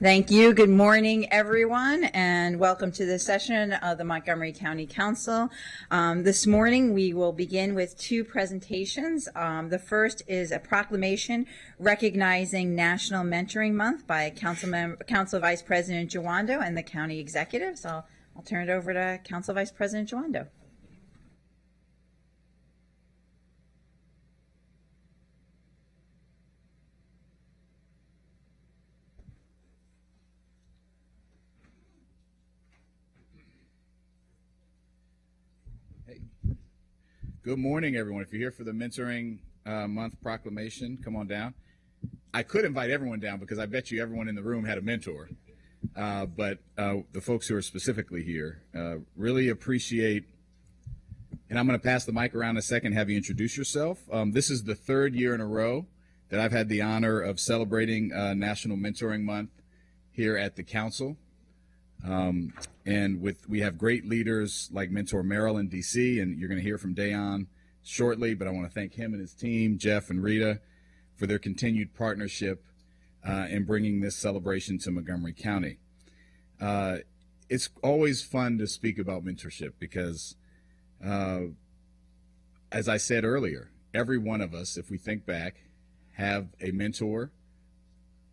Thank you. Good morning, everyone, and welcome to this session of the Montgomery County Council. This morning, we will begin with two presentations. The first is a proclamation recognizing National Mentoring Month by Council Vice President Jawando and the County Executive. So I'll turn it over to Council Vice President Jawando. Good morning, everyone. If you're here for the Mentoring Month proclamation, come on down. I could invite everyone down because I bet you everyone in the room had a mentor. But the folks who are specifically here really appreciate, and I'm going to pass the mic around in a second, have you introduce yourself. This is the third year in a row that I've had the honor of celebrating National Mentoring Month here at the Council. And we have great leaders like Mentor Merrill in DC, and you're going to hear from Dawn shortly, but I want to thank him and his team, Jeff and Rita, for their continued partnership in bringing this celebration to Montgomery County. It's always fun to speak about mentorship because, as I said earlier, every one of us, if we think back, had a mentor,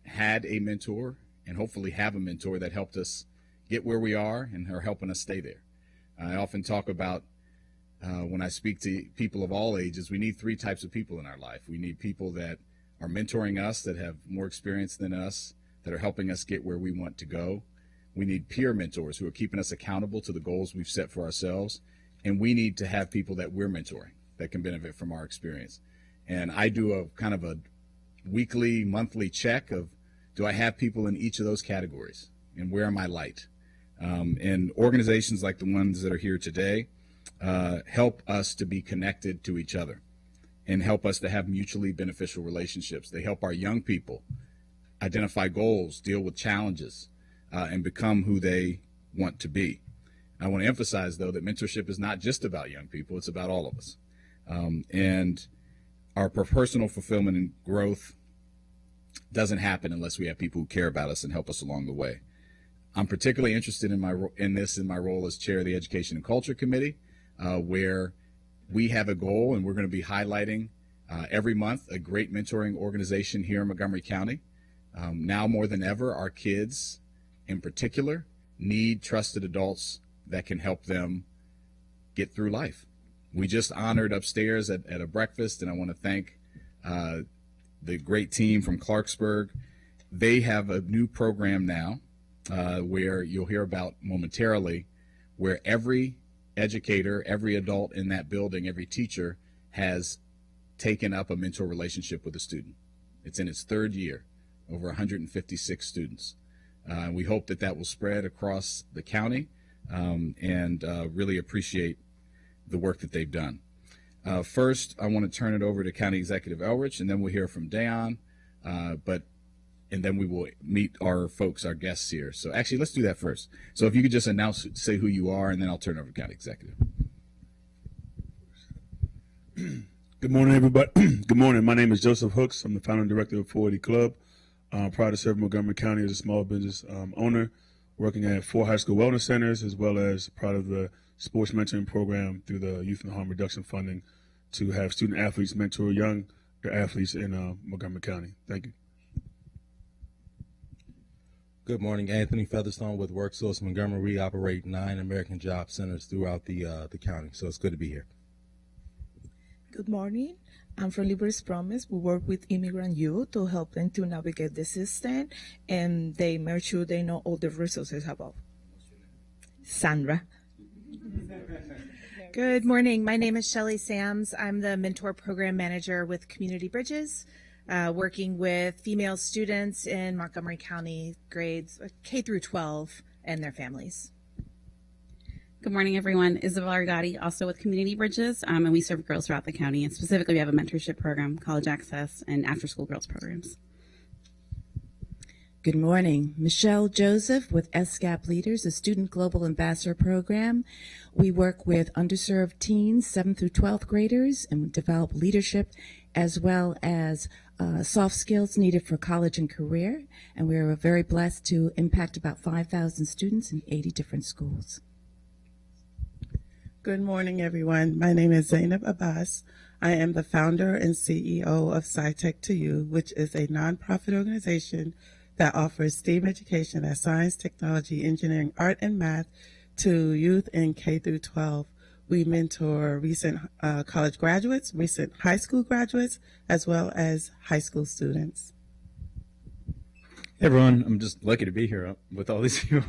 and hopefully have a mentor that helped us get where we are and are helping us stay there. I often talk about when I speak to people of all ages, we need three types of people in our life. We need people that are mentoring us, that have more experience than us, that are helping us get where we want to go. We need peer mentors who are keeping us accountable to the goals we've set for ourselves. And we need to have people that we're mentoring that can benefit from our experience. And I do a kind of a weekly, monthly check of, do I have people in each of those categories? And where am I light? And organizations like the ones that are here today help us to be connected to each other and help us to have mutually beneficial relationships. They help our young people identify goals, deal with challenges, and become who they want to be. I want to emphasize, though, that mentorship is not just about young people, it's about all of us. And our personal fulfillment and growth doesn't happen unless we have people who care about us and help us along the way. I'm particularly interested in my role as chair of the Education and Culture Committee, where we have a goal, and we're going to be highlighting every month a great mentoring organization here in Montgomery County. Now more than ever, our kids in particular need trusted adults that can help them get through life. We just honored upstairs at a breakfast, and I want to thank the great team from Clarksburg. They have a new program now where you'll hear about momentarily, where every educator, every adult in that building, every teacher has taken up a mentor relationship with a student. It's in its third year, over 156 students. We hope that that will spread across the county and really appreciate the work that they've done. First, I want to turn it over to County Executive Elrich, and then we'll hear from Dawn, and then we will meet our folks, our guests here. So actually, let's do that first. So if you could just say who you are, and then I'll turn it over to County Executive. Good morning, everybody. Good morning. My name is Joseph Hooks. I'm the founder and director of 480 Club. I'm proud to serve Montgomery County as a small business owner, working at 4 high school wellness centers, as well as part of the sports mentoring program through the Youth and Harm Reduction Funding to have student athletes mentor younger athletes in Montgomery County. Thank you. Good morning, Anthony Featherstone with WorkSource Montgomery. We operate 9 American Job Centers throughout the county, so it's good to be here. Good morning. I'm from Liberty's Promise. We work with immigrant youth to help them to navigate the system, and they make sure they know all the resources about. Sandra. Good morning. My name is Shelly Sams. I'm the Mentor Program Manager with Community Bridges, working with female students in Montgomery County grades K through 12 and their families. Good morning, everyone. Isabel Argati, also with Community Bridges, and we serve girls throughout the county. And specifically, we have a mentorship program, college access, and after-school girls programs. Good morning. Michelle Joseph with SGAP Leaders, the Student Global Ambassador Program. We work with underserved teens, 7th through 12th graders, and develop leadership as well as soft skills needed for college and career, and we are very blessed to impact about 5,000 students in 80 different schools. Good morning, everyone. My name is Zainab Abbas. I am the founder and CEO of SciTech to You, which is a nonprofit organization that offers STEAM education as science, technology, engineering, art, and math to youth in K through 12. We mentor recent college graduates, recent high school graduates, as well as high school students. Hey everyone, I'm just lucky to be here with all these people.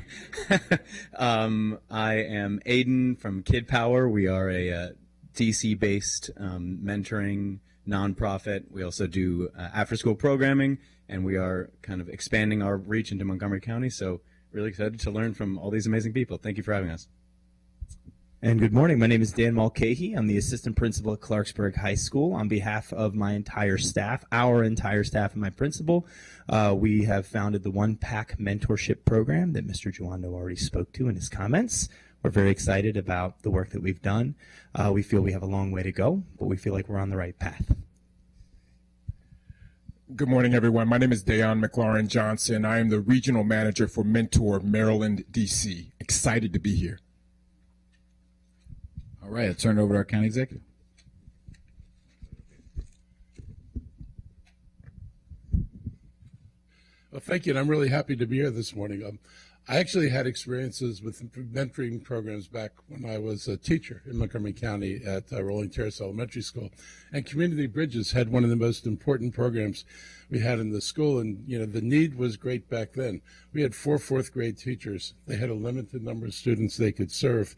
I am Aiden from Kid Power. We are a DC-based mentoring nonprofit. We also do after-school programming, and we are kind of expanding our reach into Montgomery County. So really excited to learn from all these amazing people. Thank you for having us. And good morning. My name is Dan Mulcahy. I'm the assistant principal at Clarksburg High School. On behalf of my entire staff, our entire staff and my principal, we have founded the One Pack Mentorship Program that Mr. Jawando already spoke to in his comments. We're very excited about the work that we've done. We feel we have a long way to go, but we feel like we're on the right path. Good morning, everyone. My name is Dayon McLaurin Johnson. I am the regional manager for Mentor Maryland, DC. Excited to be here. All right, I'll turn it over to our county executive. Well, thank you, and I'm really happy to be here this morning. I actually had experiences with mentoring programs back when I was a teacher in Montgomery County at Rolling Terrace Elementary School, and Community Bridges had one of the most important programs we had in the school, and the need was great back then. We had 4 fourth grade teachers. They had a limited number of students they could serve.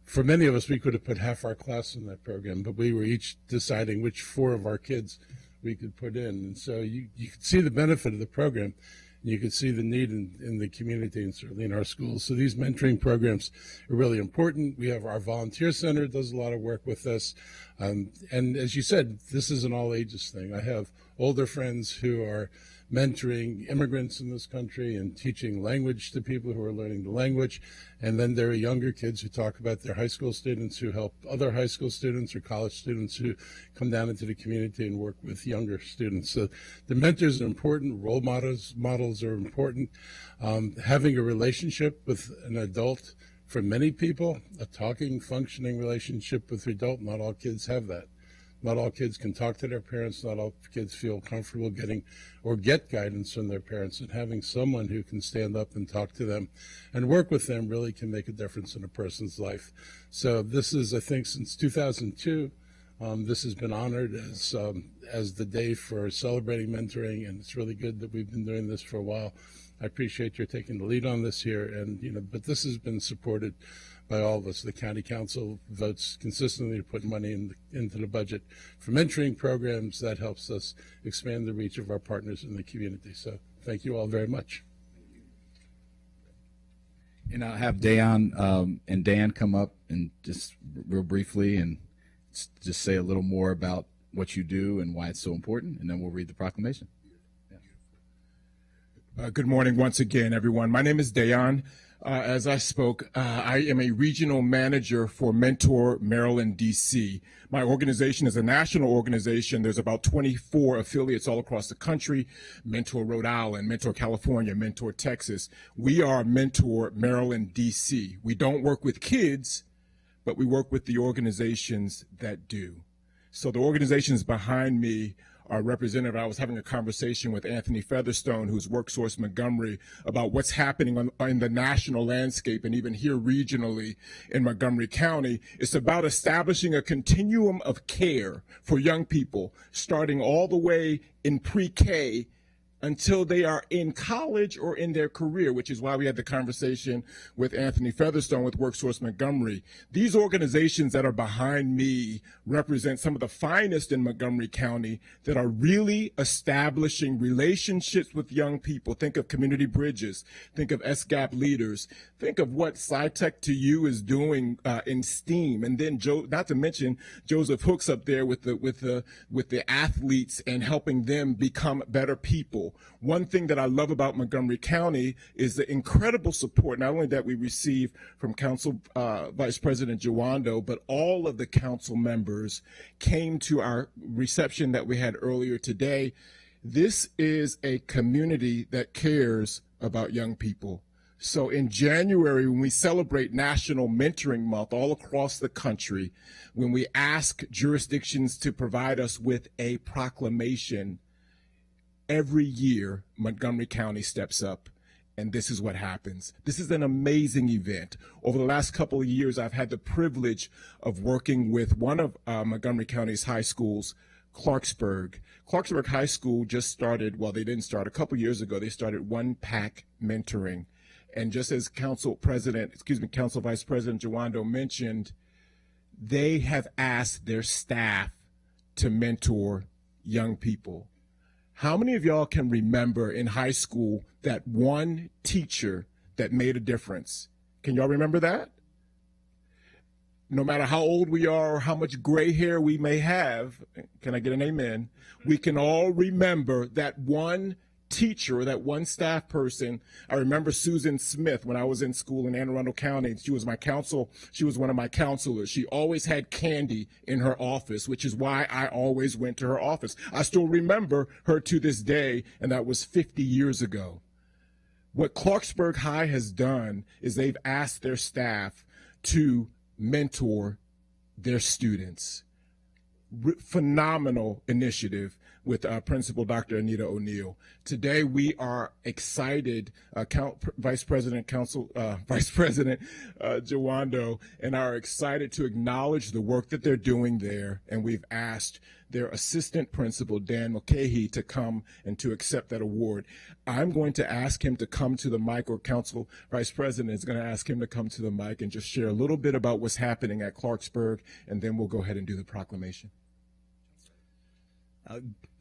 For many of us, we could have put half our class in that program, but we were each deciding which 4 of our kids we could put in. And so you could see the benefit of the program. And you could see the need in the community and certainly in our schools. So these mentoring programs are really important. We have our volunteer center does a lot of work with us. And as you said, this is an all ages thing. I have older friends who are mentoring immigrants in this country and teaching language to people who are learning the language. And then there are younger kids who talk about their high school students who help other high school students or college students who come down into the community and work with younger students. So the mentors are important. Role models are important. Having a relationship with an adult, for many people, a talking, functioning relationship with an adult, not all kids have that. Not all kids can talk to their parents. Not all kids feel comfortable getting or get guidance from their parents. And having someone who can stand up and talk to them and work with them really can make a difference in a person's life. So this is, I think, since 2002, this has been honored as the day for celebrating mentoring, and it's really good that we've been doing this for a while. I appreciate your taking the lead on this here, and but this has been supported by all of us. The county council votes consistently to put money into the budget for mentoring programs. That helps us expand the reach of our partners in the community. So thank you all very much. And I'll have Dayon and Dan come up and just real briefly and just say a little more about what you do and why it's so important, and then we'll read the proclamation. Good morning once again, everyone. My name is Dayon. As I spoke, I am a regional manager for Mentor Maryland, DC. My organization is a national organization. There's about 24 affiliates all across the country. Mentor Rhode Island, Mentor California, Mentor Texas. We are Mentor Maryland, DC. We don't work with kids, but we work with the organizations that do. So the organizations behind me are representative. I was having a conversation with Anthony Featherstone, who's WorkSource Montgomery, about what's happening in the national landscape and even here regionally in Montgomery County. It's about establishing a continuum of care for young people, starting all the way in pre-K until they are in college or in their career, which is why we had the conversation with Anthony Featherstone with WorkSource Montgomery. These organizations that are behind me represent some of the finest in Montgomery County that are really establishing relationships with young people. Think of Community Bridges, think of SGAP Leaders, think of what SciTech to You is doing in STEAM, and then not to mention Joseph Hooks up there with the athletes and helping them become better people. One thing that I love about Montgomery County is the incredible support, not only that we receive from Council Vice President Jawando, but all of the council members came to our reception that we had earlier today. This is a community that cares about young people. So in January, when we celebrate National Mentoring Month all across the country, when we ask jurisdictions to provide us with a proclamation, every year Montgomery County steps up, and this is what happens. This is an amazing event. Over the last couple of years, I've had the privilege of working with one of Montgomery County's high schools, Clarksburg. Clarksburg High School just started, well, they didn't start, a couple years ago, they started One Pack Mentoring. And just as Council Vice President Jawando mentioned, they have asked their staff to mentor young people. How many of y'all can remember in high school that one teacher that made a difference? Can y'all remember that? No matter how old we are or how much gray hair we may have, can I get an amen? We can all remember that one teacher or that one staff person. I remember Susan Smith when I was in school in Anne Arundel County. She was one of my counselors. She always had candy in her office, which is why I always went to her office. I still remember her to this day, and that was 50 years ago. What Clarksburg High has done is they've asked their staff to mentor their students. Phenomenal initiative with Principal Dr. Anita O'Neill. Today we are excited, Vice President Jawando and I are excited to acknowledge the work that they're doing there, and we've asked their Assistant Principal, Dan Mulcahy, to come and to accept that award. I'm going to ask him to come to the mic, or Council Vice President is going to ask him to come to the mic and just share a little bit about what's happening at Clarksburg, and then we'll go ahead and do the proclamation.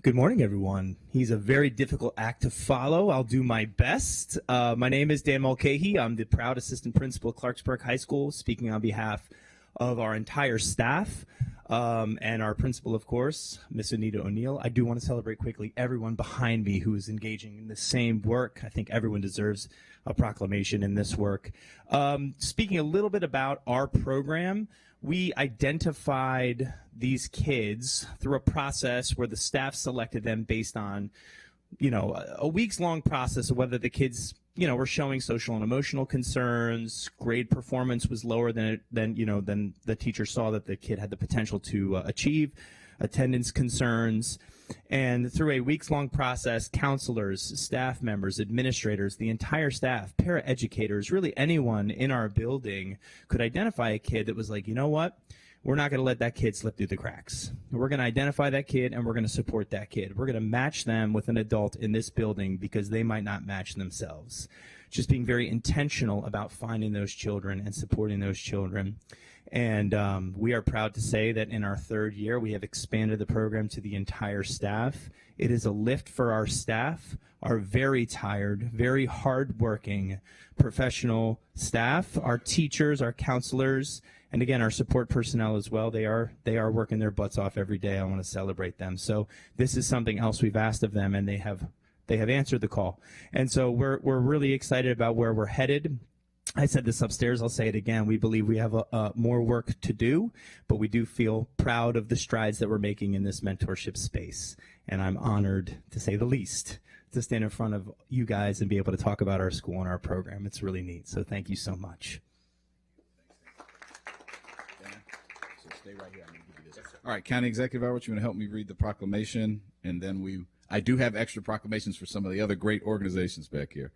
Good morning, everyone. He's a very difficult act to follow. I'll do my best. My name is Dan Mulcahy. I'm the proud assistant principal at Clarksburg High School, speaking on behalf of our entire staff and our principal, of course, Miss Anita O'Neill. I do want to celebrate quickly everyone behind me who is engaging in the same work. I think everyone deserves a proclamation in this work. Speaking a little bit about our program, we identified these kids through a process where the staff selected them based on, a weeks-long process of whether the kids, were showing social and emotional concerns, grade performance was lower than the teacher saw that the kid had the potential to achieve, attendance concerns. And through a weeks-long process, counselors, staff members, administrators, the entire staff, paraeducators, really anyone in our building could identify a kid that was like, you know what? We're not going to let that kid slip through the cracks. We're going to identify that kid, and we're going to support that kid. We're going to match them with an adult in this building because they might not match themselves. Just being very intentional about finding those children and supporting those children. And we are proud to say that in our third year, we have expanded the program to the entire staff. It is a lift for our staff, our very tired, very hardworking professional staff, our teachers, our counselors, and again, our support personnel as well. They are working their butts off every day. I want to celebrate them. So this is something else we've asked of them, and they have answered the call. And so we're really excited about where we're headed. I said this upstairs, I'll say it again. We believe we have more work to do, but we do feel proud of the strides that we're making in this mentorship space. And I'm honored, to say the least, to stand in front of you guys and be able to talk about our school and our program. It's really neat. So thank you so much. All right, County Executive Albert, you want to help me read the proclamation? And then I do have extra proclamations for some of the other great organizations back here.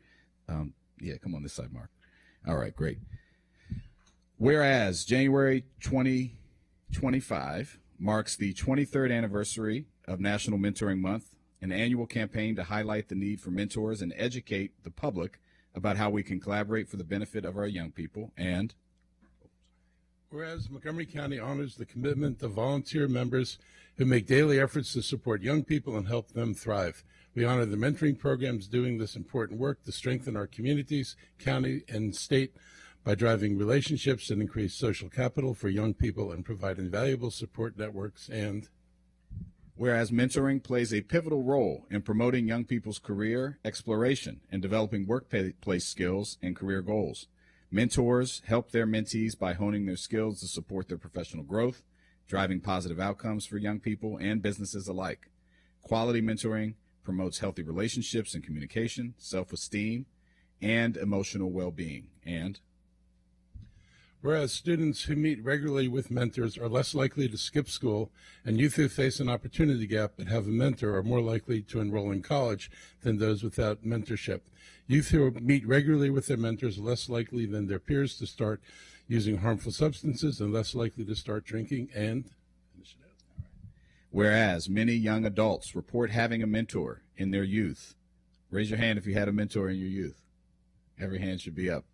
Yeah, come on this side, Mark. All right, great. Whereas January 2025 marks the 23rd anniversary of National Mentoring Month, an annual campaign to highlight the need for mentors and educate the public about how we can collaborate for the benefit of our young people. And whereas Montgomery County honors the commitment of volunteer members who make daily efforts to support young people and help them thrive. We honor the mentoring programs doing this important work to strengthen our communities, county, and state by driving relationships and increase social capital for young people and providing valuable support networks. And Whereas mentoring plays a pivotal role in promoting young people's career exploration and developing workplace skills and career goals. Mentors help their mentees by honing their skills to support their professional growth, driving positive outcomes for young people and businesses alike. Quality mentoring promotes healthy relationships and communication, self-esteem, and emotional well-being. And whereas students who meet regularly with mentors are less likely to skip school, and youth who face an opportunity gap but have a mentor are more likely to enroll in college than those without mentorship. Youth who meet regularly with their mentors are less likely than their peers to start using harmful substances and less likely to start drinking. And whereas many young adults report having a mentor in their youth. Raise your hand if you had a mentor in your youth. Every hand should be up.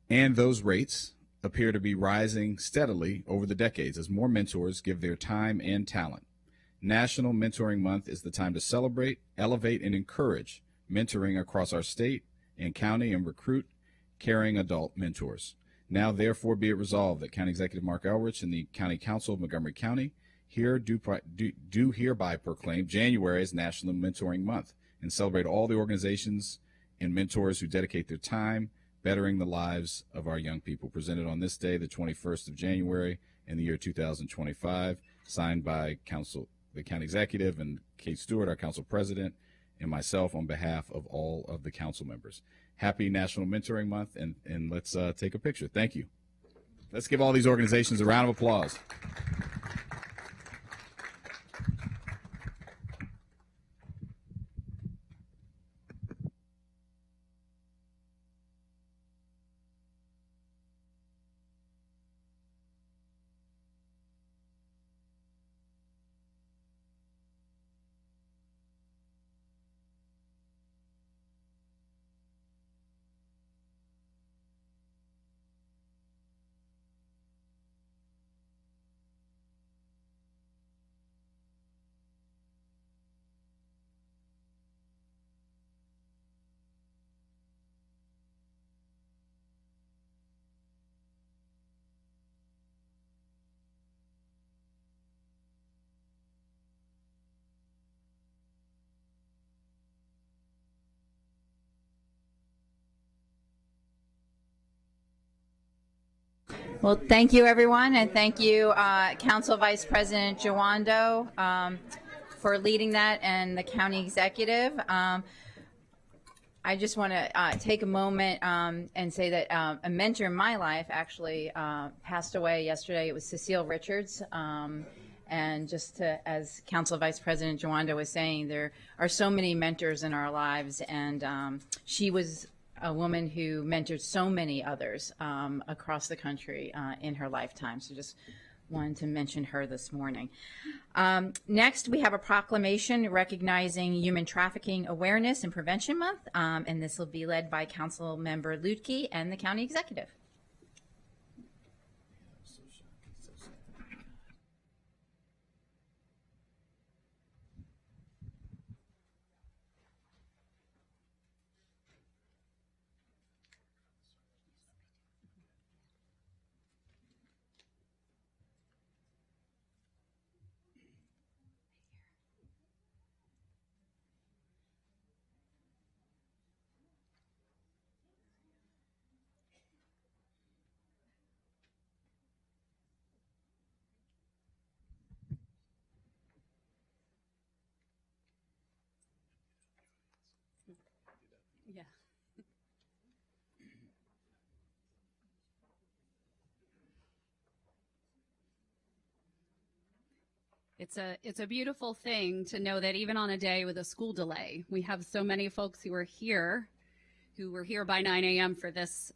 And those rates appear to be rising steadily over the decades as more mentors give their time and talent. National Mentoring Month is the time to celebrate, elevate, and encourage mentoring across our state and county and recruit caring adult mentors. Now, therefore, be it resolved that County Executive Mark Elrich and the County Council of Montgomery County do hereby proclaim January as National Mentoring Month and celebrate all the organizations and mentors who dedicate their time bettering the lives of our young people. Presented on this day, the 21st of January in the year 2025, signed by the County Executive and Kate Stewart, our Council President, and myself on behalf of all of the council members. Happy National Mentoring Month, and let's take a picture. Thank you. Let's give all these organizations a round of applause. Well, thank you, everyone, and thank you, Council Vice President Jawando, for leading that, and the County Executive. I just want to take a moment and say that a mentor in my life actually passed away yesterday. It was Cecile Richards. And just to, as Council Vice President Jawando was saying, there are so many mentors in our lives, and she was a woman who mentored so many others across the country in her lifetime. So just wanted to mention her this morning. Next, we have a proclamation recognizing Human Trafficking Awareness and Prevention Month, and this will be led by Councilmember Luedtke and the County Executive. Yeah. It's a beautiful thing to know that even on a day with a school delay, we have so many folks who were here by 9 a.m. for this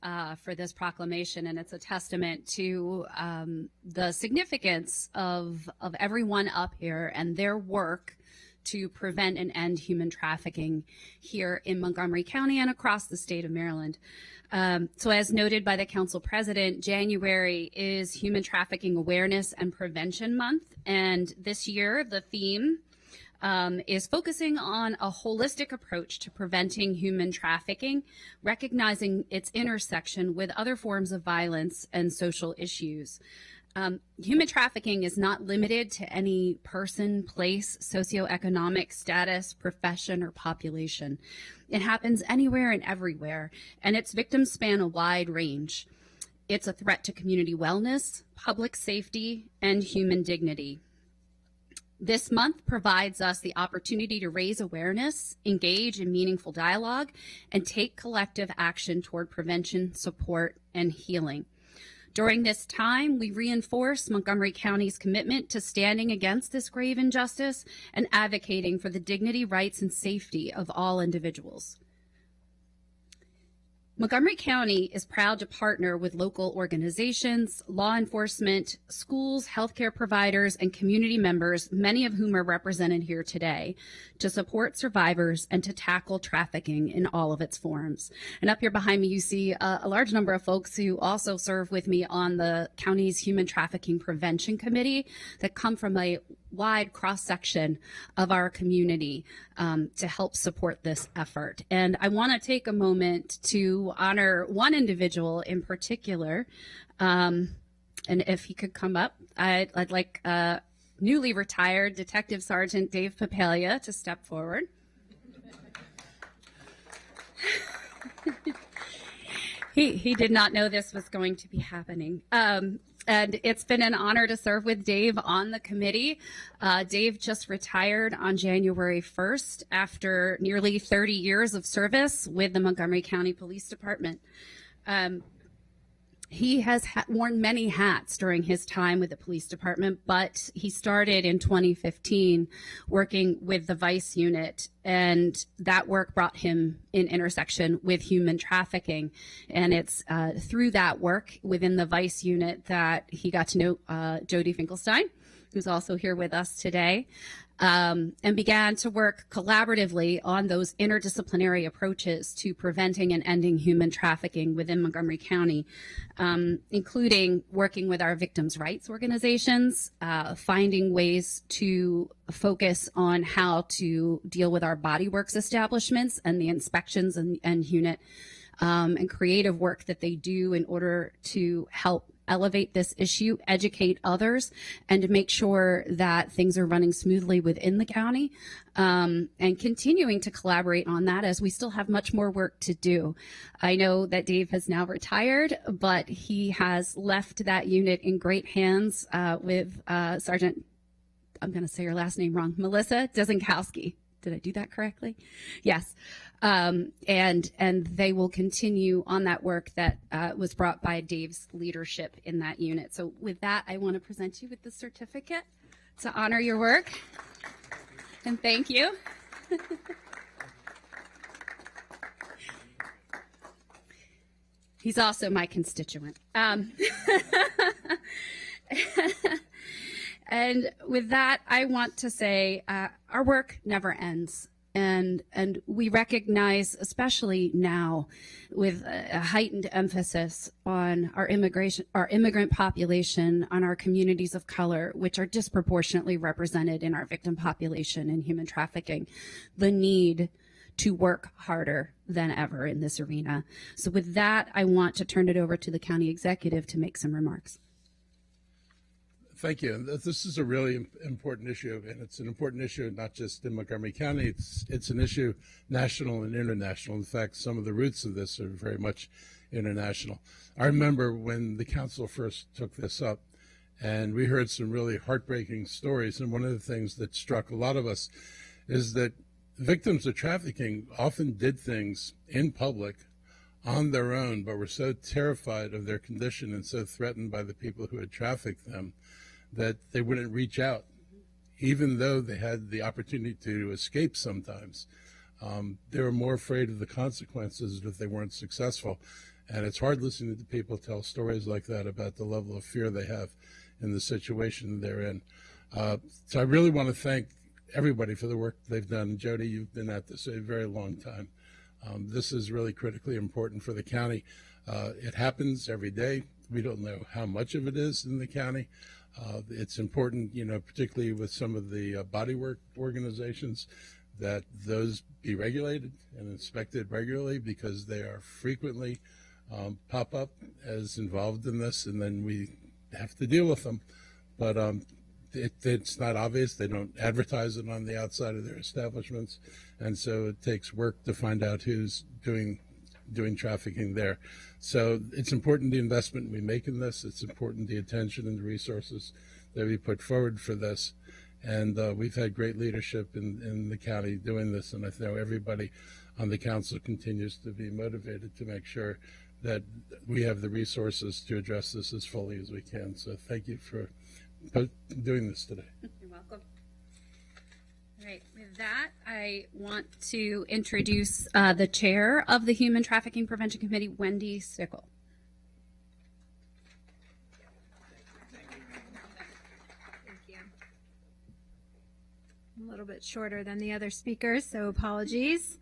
proclamation, and it's a testament to the significance of everyone up here and their work to prevent and end human trafficking here in Montgomery County and across the state of Maryland. So as noted by the council president, January is Human Trafficking Awareness and Prevention Month. And this year, the theme is focusing on a holistic approach to preventing human trafficking, recognizing its intersection with other forms of violence and social issues. Human trafficking is not limited to any person, place, socioeconomic status, profession, or population. It happens anywhere and everywhere, and its victims span a wide range. It's a threat to community wellness, public safety, and human dignity. This month provides us the opportunity to raise awareness, engage in meaningful dialogue, and take collective action toward prevention, support, and healing. During this time, we reinforce Montgomery County's commitment to standing against this grave injustice and advocating for the dignity, rights, and safety of all individuals. Montgomery County is proud to partner with local organizations, law enforcement, schools, healthcare providers, and community members, many of whom are represented here today, to support survivors and to tackle trafficking in all of its forms. And up here behind me, you see a large number of folks who also serve with me on the county's Human Trafficking Prevention Committee that come from a wide cross-section of our community to help support this effort. And I want to take a moment to honor one individual in particular. And if he could come up, I'd like newly retired Detective Sergeant Dave Papalia to step forward. He did not know this was going to be happening. And it's been an honor to serve with Dave on the committee. Dave just retired on January 1st after nearly 30 years of service with the Montgomery County Police Department. He has worn many hats during his time with the police department, but he started in 2015 working with the Vice Unit, and that work brought him in intersection with human trafficking. And it's through that work within the Vice Unit that he got to know Jody Finkelstein, who's also here with us today, and began to work collaboratively on those interdisciplinary approaches to preventing and ending human trafficking within Montgomery County, including working with our victims' rights organizations, finding ways to focus on how to deal with our body works establishments and the inspections and unit and creative work that they do in order to help elevate this issue, educate others, and to make sure that things are running smoothly within the county, and continuing to collaborate on that as we still have much more work to do. I know that Dave has now retired, but he has left that unit in great hands with Sergeant, I'm going to say her last name wrong, Melissa Dezenkowski. Did I do that correctly? Yes. And they will continue on that work that was brought by Dave's leadership in that unit. So with that, I want to present you with the certificate to honor your work. And thank you. He's also my constituent. And with that, I want to say our work never ends. And we recognize, especially now, with a heightened emphasis on our immigrant population, on our communities of color, which are disproportionately represented in our victim population in human trafficking, the need to work harder than ever in this arena. So with that, I want to turn it over to the county executive to make some remarks. Thank you. This is a really important issue, and it's an important issue not just in Montgomery County. It's an issue national and international. In fact, some of the roots of this are very much international. I remember when the council first took this up, and we heard some really heartbreaking stories, and one of the things that struck a lot of us is that victims of trafficking often did things in public on their own, but were so terrified of their condition and so threatened by the people who had trafficked them that they wouldn't reach out, even though they had the opportunity to escape sometimes. They were more afraid of the consequences if they weren't successful. And it's hard listening to people tell stories like that about the level of fear they have in the situation they're in. So I really want to thank everybody for the work they've done. Jody, you've been at this a very long time. This is really critically important for the county. It happens every day. We don't know how much of it is in the county. It's important, particularly with some of the bodywork organizations, that those be regulated and inspected regularly, because they are frequently pop up as involved in this, and then we have to deal with them, but it's not obvious. They don't advertise it on the outside of their establishments, and so it takes work to find out who's doing trafficking there. So it's important the investment we make in this. It's important the attention and the resources that we put forward for this. And we've had great leadership in the county doing this, and I know everybody on the council continues to be motivated to make sure that we have the resources to address this as fully as we can. So thank you for doing this today. You're welcome. All right, with that, I want to introduce the chair of the Human Trafficking Prevention Committee, Wendy Stickle. Thank you. I'm a little bit shorter than the other speakers, so apologies.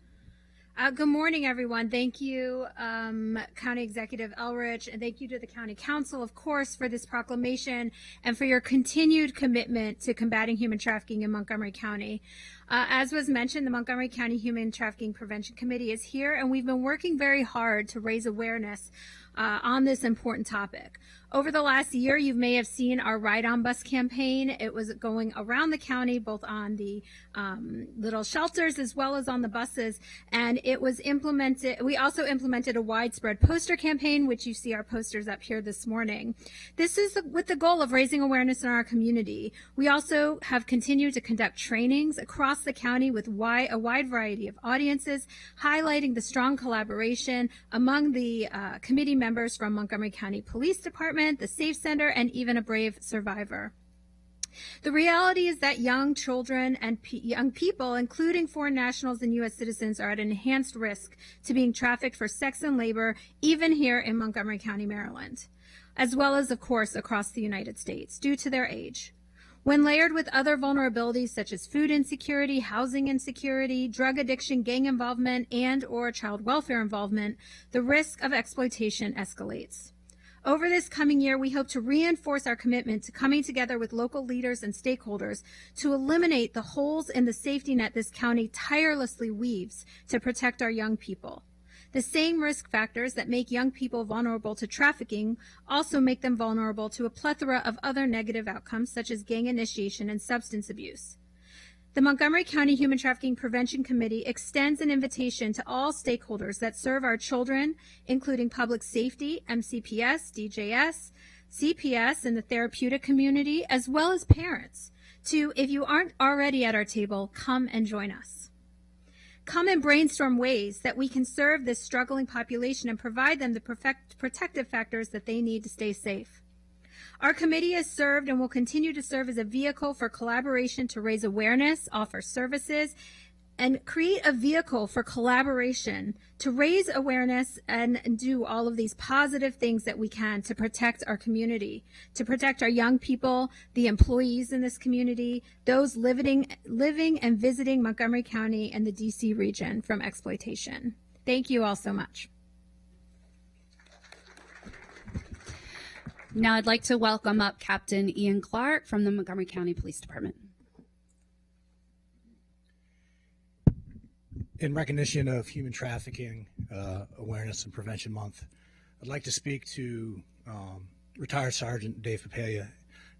Good morning, everyone. Thank you, County Executive Elrich, and thank you to the County Council, of course, for this proclamation and for your continued commitment to combating human trafficking in Montgomery County. As was mentioned, the Montgomery County Human Trafficking Prevention Committee is here, and we've been working very hard to raise awareness on this important topic. Over the last year, you may have seen our Ride on Bus campaign. It was going around the county, both on the little shelters as well as on the buses, and it was implemented. We also implemented a widespread poster campaign, which you see our posters up here this morning. This is with the goal of raising awareness in our community. We also have continued to conduct trainings across the county with a wide variety of audiences, highlighting the strong collaboration among the committee members from Montgomery County Police Department, the Safe Center, and even a brave survivor. The reality is that young children and young people, including foreign nationals and U.S. citizens, are at an enhanced risk to being trafficked for sex and labor, even here in Montgomery County, Maryland, as well as, of course, across the United States, due to their age. When layered with other vulnerabilities such as food insecurity, housing insecurity, drug addiction, gang involvement, and/or child welfare involvement, the risk of exploitation escalates. Over this coming year, we hope to reinforce our commitment to coming together with local leaders and stakeholders to eliminate the holes in the safety net this county tirelessly weaves to protect our young people. The same risk factors that make young people vulnerable to trafficking also make them vulnerable to a plethora of other negative outcomes, such as gang initiation and substance abuse. The Montgomery County Human Trafficking Prevention Committee extends an invitation to all stakeholders that serve our children, including public safety, MCPS, DJS, CPS, and the therapeutic community, as well as parents, to, if you aren't already at our table, come and join us. Come and brainstorm ways that we can serve this struggling population and provide them the protective factors that they need to stay safe. Our committee has served and will continue to serve as a vehicle for collaboration to raise awareness, offer services, and create a vehicle for collaboration to raise awareness and do all of these positive things that we can to protect our community, to protect our young people, the employees in this community, those living and visiting Montgomery County and the DC region from exploitation. Thank you all so much. Now I'd like to welcome up Captain Ian Clark from the Montgomery County Police Department. In recognition of Human Trafficking Awareness and Prevention Month, I'd like to speak to retired Sergeant Dave Papaya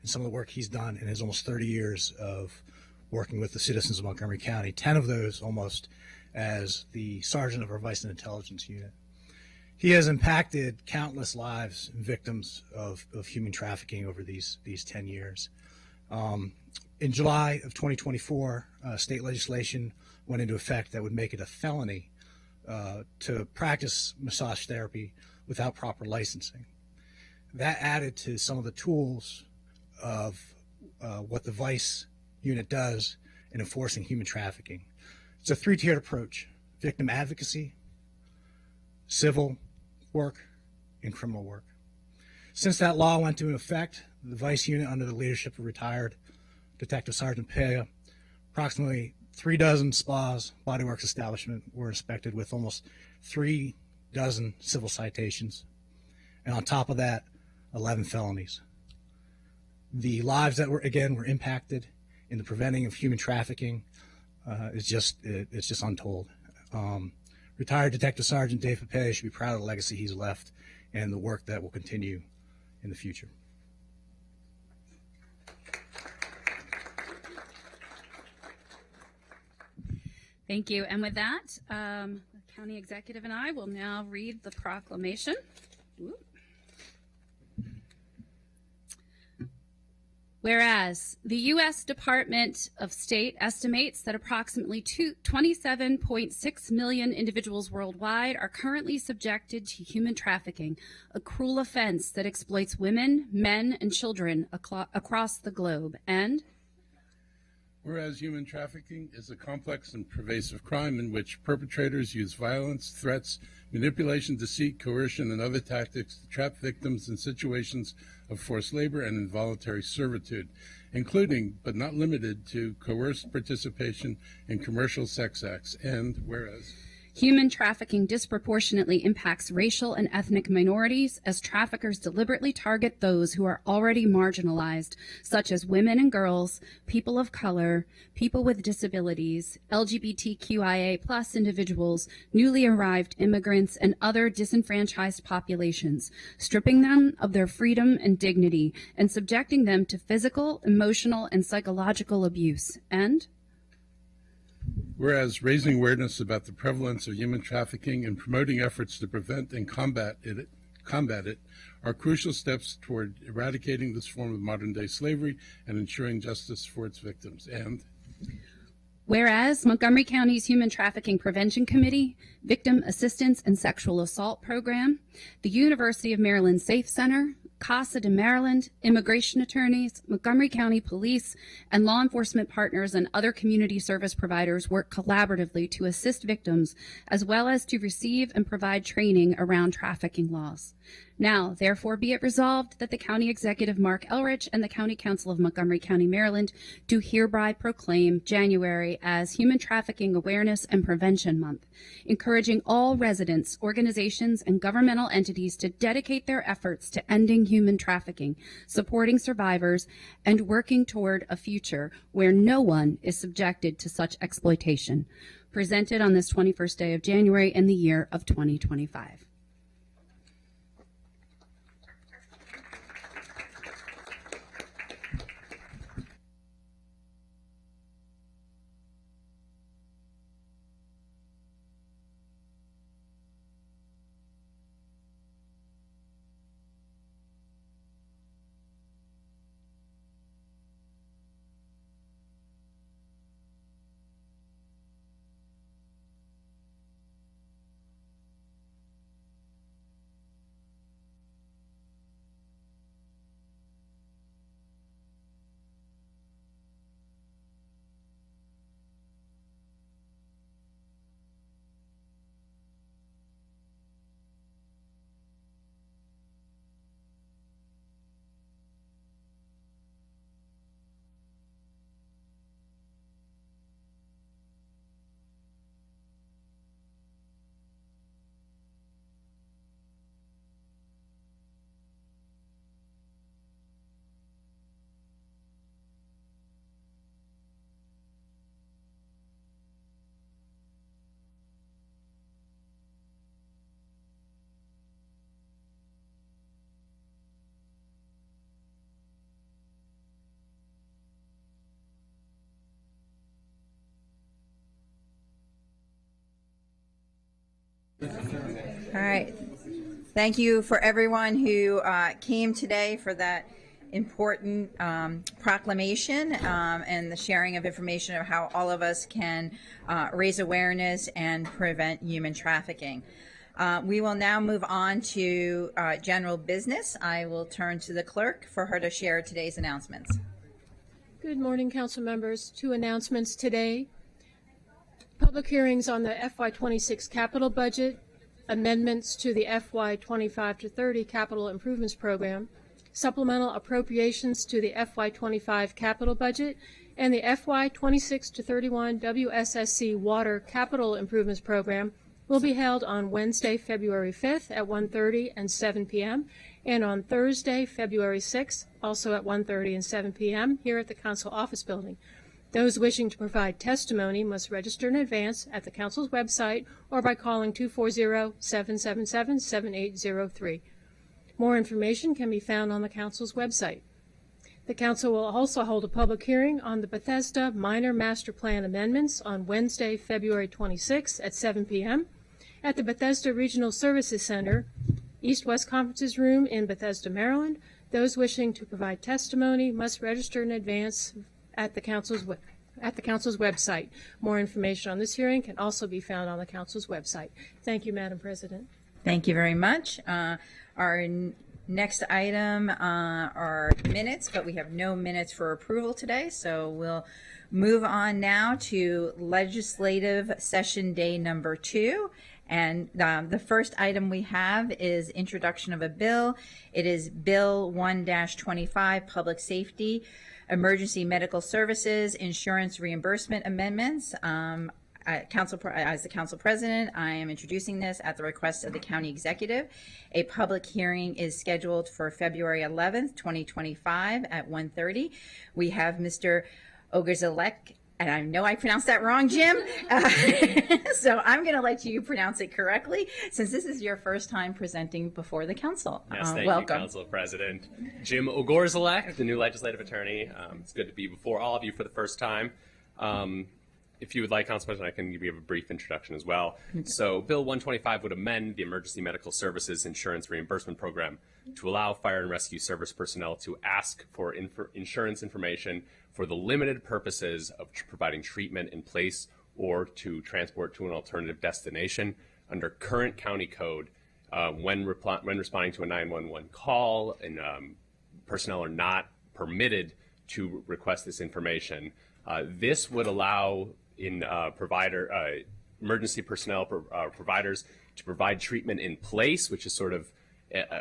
and some of the work he's done in his almost 30 years of working with the citizens of Montgomery County, 10 of those almost as the sergeant of our Vice and Intelligence Unit. He has impacted countless lives and victims of human trafficking over these 10 years. In July of 2024, state legislation went into effect that would make it a felony to practice massage therapy without proper licensing. That added to some of the tools of what the Vice unit does in enforcing human trafficking. It's a three-tiered approach: victim advocacy, civil work, and criminal work. Since that law went into effect, the Vice unit, under the leadership of retired Detective Sergeant Paya, approximately 36 spas, bodyworks establishment were inspected with almost 36 civil citations, and on top of that, 11 felonies. The lives that were impacted in the preventing of human trafficking it's just untold. Retired Detective Sergeant Dave Papaya should be proud of the legacy he's left and the work that will continue in the future. Thank you. And with that, the county executive and I will now read the proclamation. Whoop. Whereas the U.S. Department of State estimates that approximately 27.6 million individuals worldwide are currently subjected to human trafficking, a cruel offense that exploits women, men, and children across the globe. And whereas human trafficking is a complex and pervasive crime in which perpetrators use violence, threats, manipulation, deceit, coercion, and other tactics to trap victims in situations of forced labor and involuntary servitude, including, but not limited to, coerced participation in commercial sex acts. And whereas human trafficking disproportionately impacts racial and ethnic minorities as traffickers deliberately target those who are already marginalized, such as women and girls, people of color, people with disabilities, LGBTQIA+ individuals, newly arrived immigrants, and other disenfranchised populations, stripping them of their freedom and dignity and subjecting them to physical, emotional, and psychological abuse. And whereas raising awareness about the prevalence of human trafficking and promoting efforts to prevent and combat it are crucial steps toward eradicating this form of modern-day slavery and ensuring justice for its victims. And whereas Montgomery County's Human Trafficking Prevention Committee, Victim Assistance and Sexual Assault Program, the University of Maryland Safe Center, CASA de Maryland, immigration attorneys, Montgomery County Police, and law enforcement partners and other community service providers work collaboratively to assist victims as well as to receive and provide training around trafficking laws. Now, therefore, be it resolved that the County Executive Mark Elrich and the County Council of Montgomery County, Maryland, do hereby proclaim January as Human Trafficking Awareness and Prevention Month, encouraging all residents, organizations, and governmental entities to dedicate their efforts to ending human trafficking, supporting survivors, and working toward a future where no one is subjected to such exploitation. Presented on this 21st day of January in the year of 2025. All right. Thank you for everyone who came today for that important proclamation and the sharing of information of how all of us can raise awareness and prevent human trafficking. We will now move on to general business. I will turn to the clerk for her to share today's announcements. Good morning, council members. 2 announcements today. Public hearings on the FY26 capital budget, amendments to the FY25 to 30 capital improvements program, supplemental appropriations to the FY25 capital budget, and the FY26 to 31 WSSC water capital improvements program will be held on Wednesday, February 5th at 1:30 and 7 p.m. and on Thursday, February 6th, also at 1:30 and 7 p.m. here at the council office building. Those wishing to provide testimony must register in advance at the council's website or by calling 240-777-7803. More information can be found on the council's website. The council will also hold a public hearing on the Bethesda Minor Master Plan amendments on Wednesday, February 26 at 7 p.m. at the Bethesda Regional Services Center, East-West Conferences Room in Bethesda, Maryland. Those wishing to provide testimony must register in advance at the council's website. More information on this hearing can also be found on the council's website. Thank you, Madam President. Thank you very much. Our next item are minutes, but we have no minutes for approval today, so we'll move on now to legislative session day number 2. And the first item we have is introduction of a bill. It is Bill 1-25, Public Safety, Emergency Medical Services, Insurance Reimbursement Amendments. As the council president, I am introducing this at the request of the county executive. A public hearing is scheduled for February 11th, 2025 at 1:30. We have Mr. Ogrzalek, and I know I pronounced that wrong, Jim. So I'm going to let you pronounce it correctly, since this is your first time presenting before the council. Yes, thank welcome. you, Council President Jim Ogrzalek, the new legislative attorney. It's good to be before all of you for the first time. If you would like, Council President, I can give you a brief introduction as well. So Bill 125 would amend the Emergency Medical Services Insurance Reimbursement Program to allow fire and rescue service personnel to ask for insurance information for the limited purposes of providing treatment in place or to transport to an alternative destination. Under current county code, when responding to a 911 call, and personnel are not permitted to request this information. This would allow emergency personnel providers to provide treatment in place, which is sort of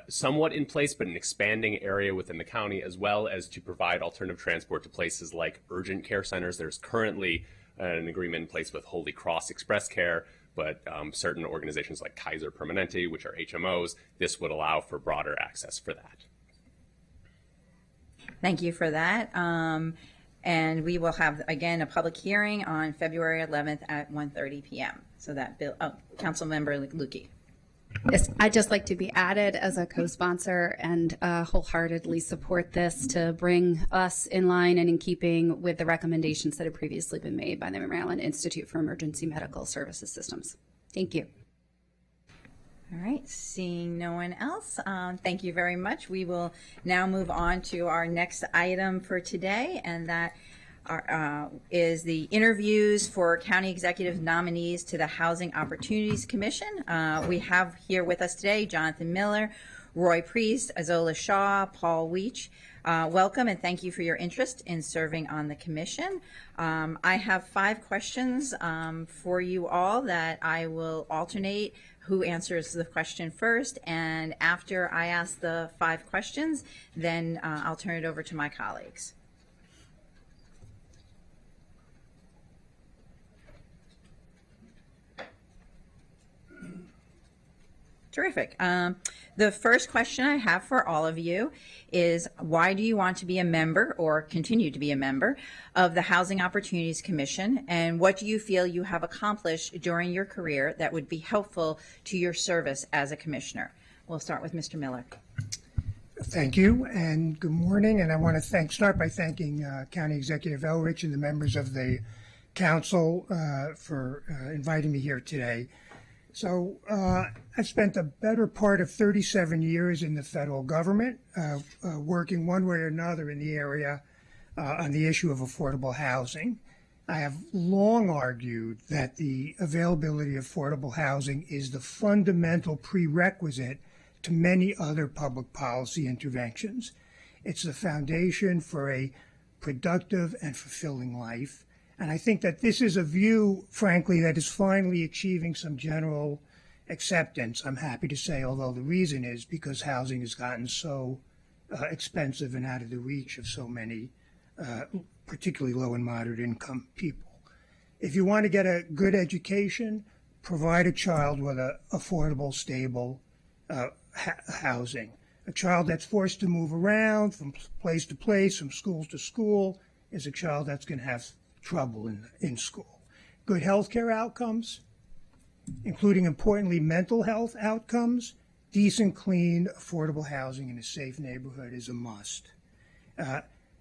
somewhat in place, but an expanding area within the county, as well as to provide alternative transport to places like urgent care centers. There's currently an agreement in place with Holy Cross Express Care, but certain organizations like Kaiser Permanente, which are HMOs, this would allow for broader access for that. Thank you for that. And we will have, again, a public hearing on February 11th at 1:30 p.m. So that bill, Councilmember Luedtke. Yes, I'd just like to be added as a co-sponsor and wholeheartedly support this to bring us in line and in keeping with the recommendations that have previously been made by the Maryland Institute for Emergency Medical Services Systems. Thank you. All right, seeing no one else, thank you very much. We will now move on to our next item for today, and that is the interviews for county executive nominees to the Housing Opportunities Commission. We have here with us today Jonathan Miller, Roy Priest, Azola Shaw, Paul Weech. Welcome, and thank you for your interest in serving on the commission. I have 5 questions for you all that I will alternate who answers the question first, and after I ask the 5 questions, then I'll turn it over to my colleagues. Terrific. The first question I have for all of you is, why do you want to be a member or continue to be a member of the Housing Opportunities Commission, and what do you feel you have accomplished during your career that would be helpful to your service as a commissioner? We'll start with Mr. Miller. Thank you, and good morning. And I want to start by thanking County Executive Elrich and the members of the council for inviting me here today. So I've spent the better part of 37 years in the federal government, working one way or another in the area on the issue of affordable housing. I have long argued that the availability of affordable housing is the fundamental prerequisite to many other public policy interventions. It's the foundation for a productive and fulfilling life. And I think that this is a view, frankly, that is finally achieving some general acceptance, I'm happy to say, although the reason is because housing has gotten so expensive and out of the reach of so many, particularly low and moderate income people. If you want to get a good education, provide a child with an affordable, stable housing. A child that's forced to move around from place to place, from school to school, is a child that's going to have trouble in school. Good healthcare outcomes, including importantly mental health outcomes, decent, clean, affordable housing in a safe neighborhood is a must.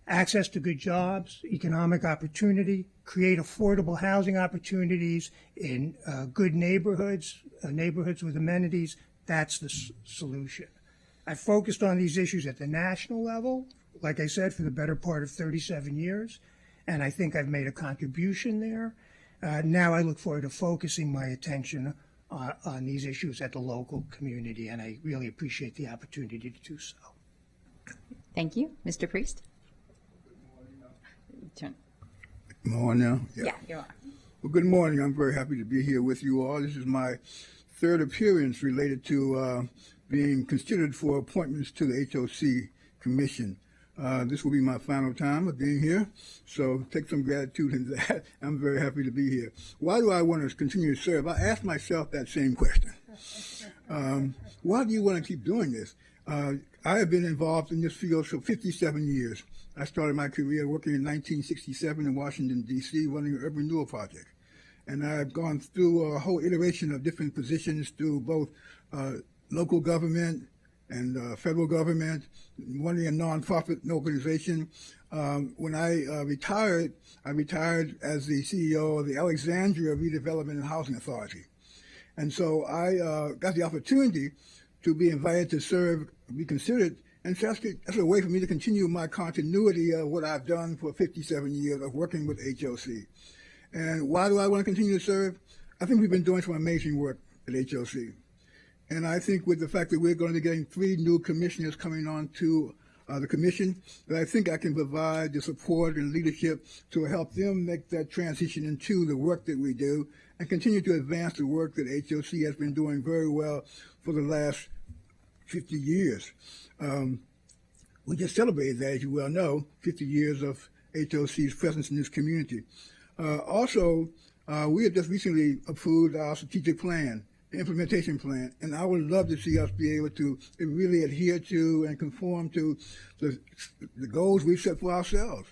access to good jobs, economic opportunity, create affordable housing opportunities in good neighborhoods, neighborhoods with amenities. That's the solution. I focused on these issues at the national level, like I said, for the better part of 37 years, and I think I've made a contribution there. Now I look forward to focusing my attention on these issues at the local community, and I really appreciate the opportunity to do so. Thank you. Mr. Priest? Am I on now? Yeah, you are. Well, good morning. I'm very happy to be here with you all. This is my third appearance related to being considered for appointments to the HOC Commission. This will be my final time of being here, so take some gratitude in that. I'm very happy to be here. Why do I want to continue to serve? I asked myself that same question. Why do you want to keep doing this? I have been involved in this field for 57 years. I started my career working in 1967 in Washington, D.C., running an urban renewal project. And I've gone through a whole iteration of different positions through both local government and federal government, running a nonprofit organization. When I retired as the CEO of the Alexandria Redevelopment and Housing Authority. And so I got the opportunity to be invited to serve, be considered, and so that's a way for me to continue my continuity of what I've done for 57 years of working with HOC. And why do I want to continue to serve? I think we've been doing some amazing work at HOC. And I think with the fact that we're going to be getting 3 new commissioners coming on to the commission, that I think I can provide the support and leadership to help them make that transition into the work that we do and continue to advance the work that HOC has been doing very well for the last 50 years. We just celebrated that, as you well know, 50 years of HOC's presence in this community. Also, we have just recently approved our strategic plan, the implementation plan, and I would love to see us be able to really adhere to and conform to the goals we've set for ourselves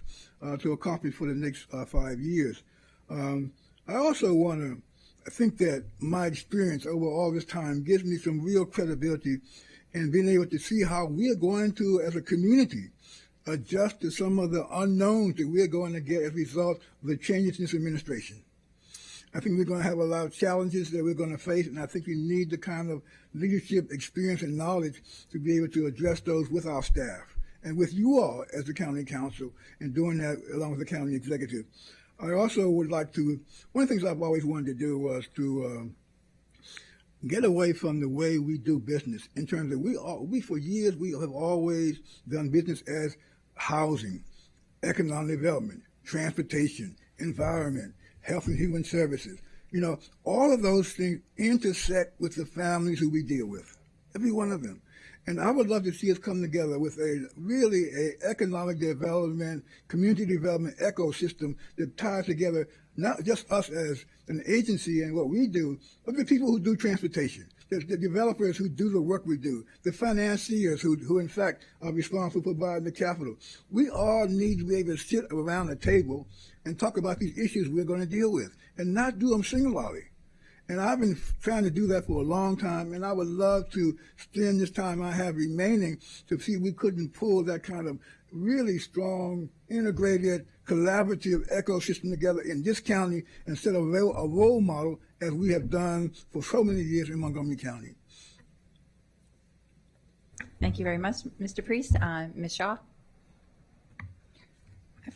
to accomplish for the next 5 years. I also want to think that my experience over all this time gives me some real credibility in being able to see how we are going to, as a community, adjust to some of the unknowns that we're going to get as a result of the changes in this administration. I think we're going to have a lot of challenges that we're going to face, and I think we need the kind of leadership, experience, and knowledge to be able to address those with our staff and with you all as the county council, and doing that along with the county executive. I also would like to, one of the things I've always wanted to do was to get away from the way we do business in terms of we for years, we have always done business as housing, economic development, transportation, environment, health and human services. You know, all of those things intersect with the families who we deal with, every one of them. And I would love to see us come together with a economic development, community development ecosystem that ties together not just us as an agency and what we do, but the people who do transportation, the developers who do the work we do, the financiers who in fact are responsible for providing the capital. We all need to be able to sit around a table and talk about these issues we're going to deal with and not do them singularly. And I've been trying to do that for a long time, and I would love to spend this time I have remaining to see if we couldn't pull that kind of really strong, integrated, collaborative ecosystem together in this county instead of a role model as we have done for so many years in Montgomery County. Thank you very much, Mr. Priest. Ms. Shaw?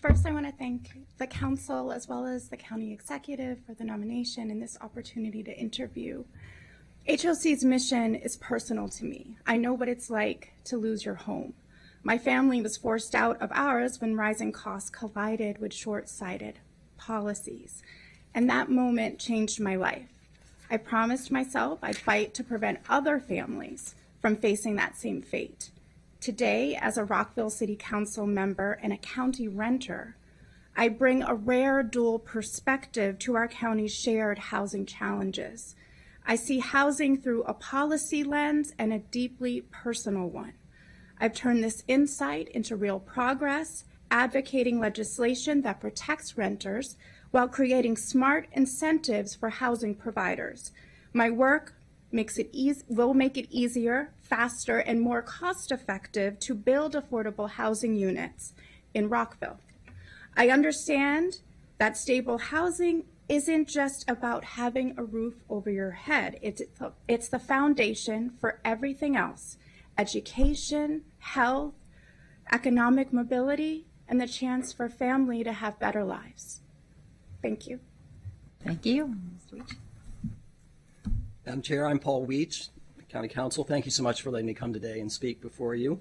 First, I want to thank the council as well as the county executive for the nomination and this opportunity to interview. HOC's mission is personal to me. I know what it's like to lose your home. My family was forced out of ours when rising costs collided with short-sighted policies, and that moment changed my life. I promised myself I'd fight to prevent other families from facing that same fate. Today, as a Rockville City Council member and a county renter, I bring a rare dual perspective to our county's shared housing challenges. I see housing through a policy lens and a deeply personal one. I've turned this insight into real progress, advocating legislation that protects renters while creating smart incentives for housing providers. My work will make it easier, faster, and more cost-effective to build affordable housing units. in Rockville. I understand that stable housing isn't just about having a roof over your head. It's the foundation for everything else: education, health, economic mobility, and the chance for family to have better lives. Thank you. Thank you. Mr. Weech. Madam Chair, I'm Paul Weech, County Council. Thank you so much for letting me come today and speak before you.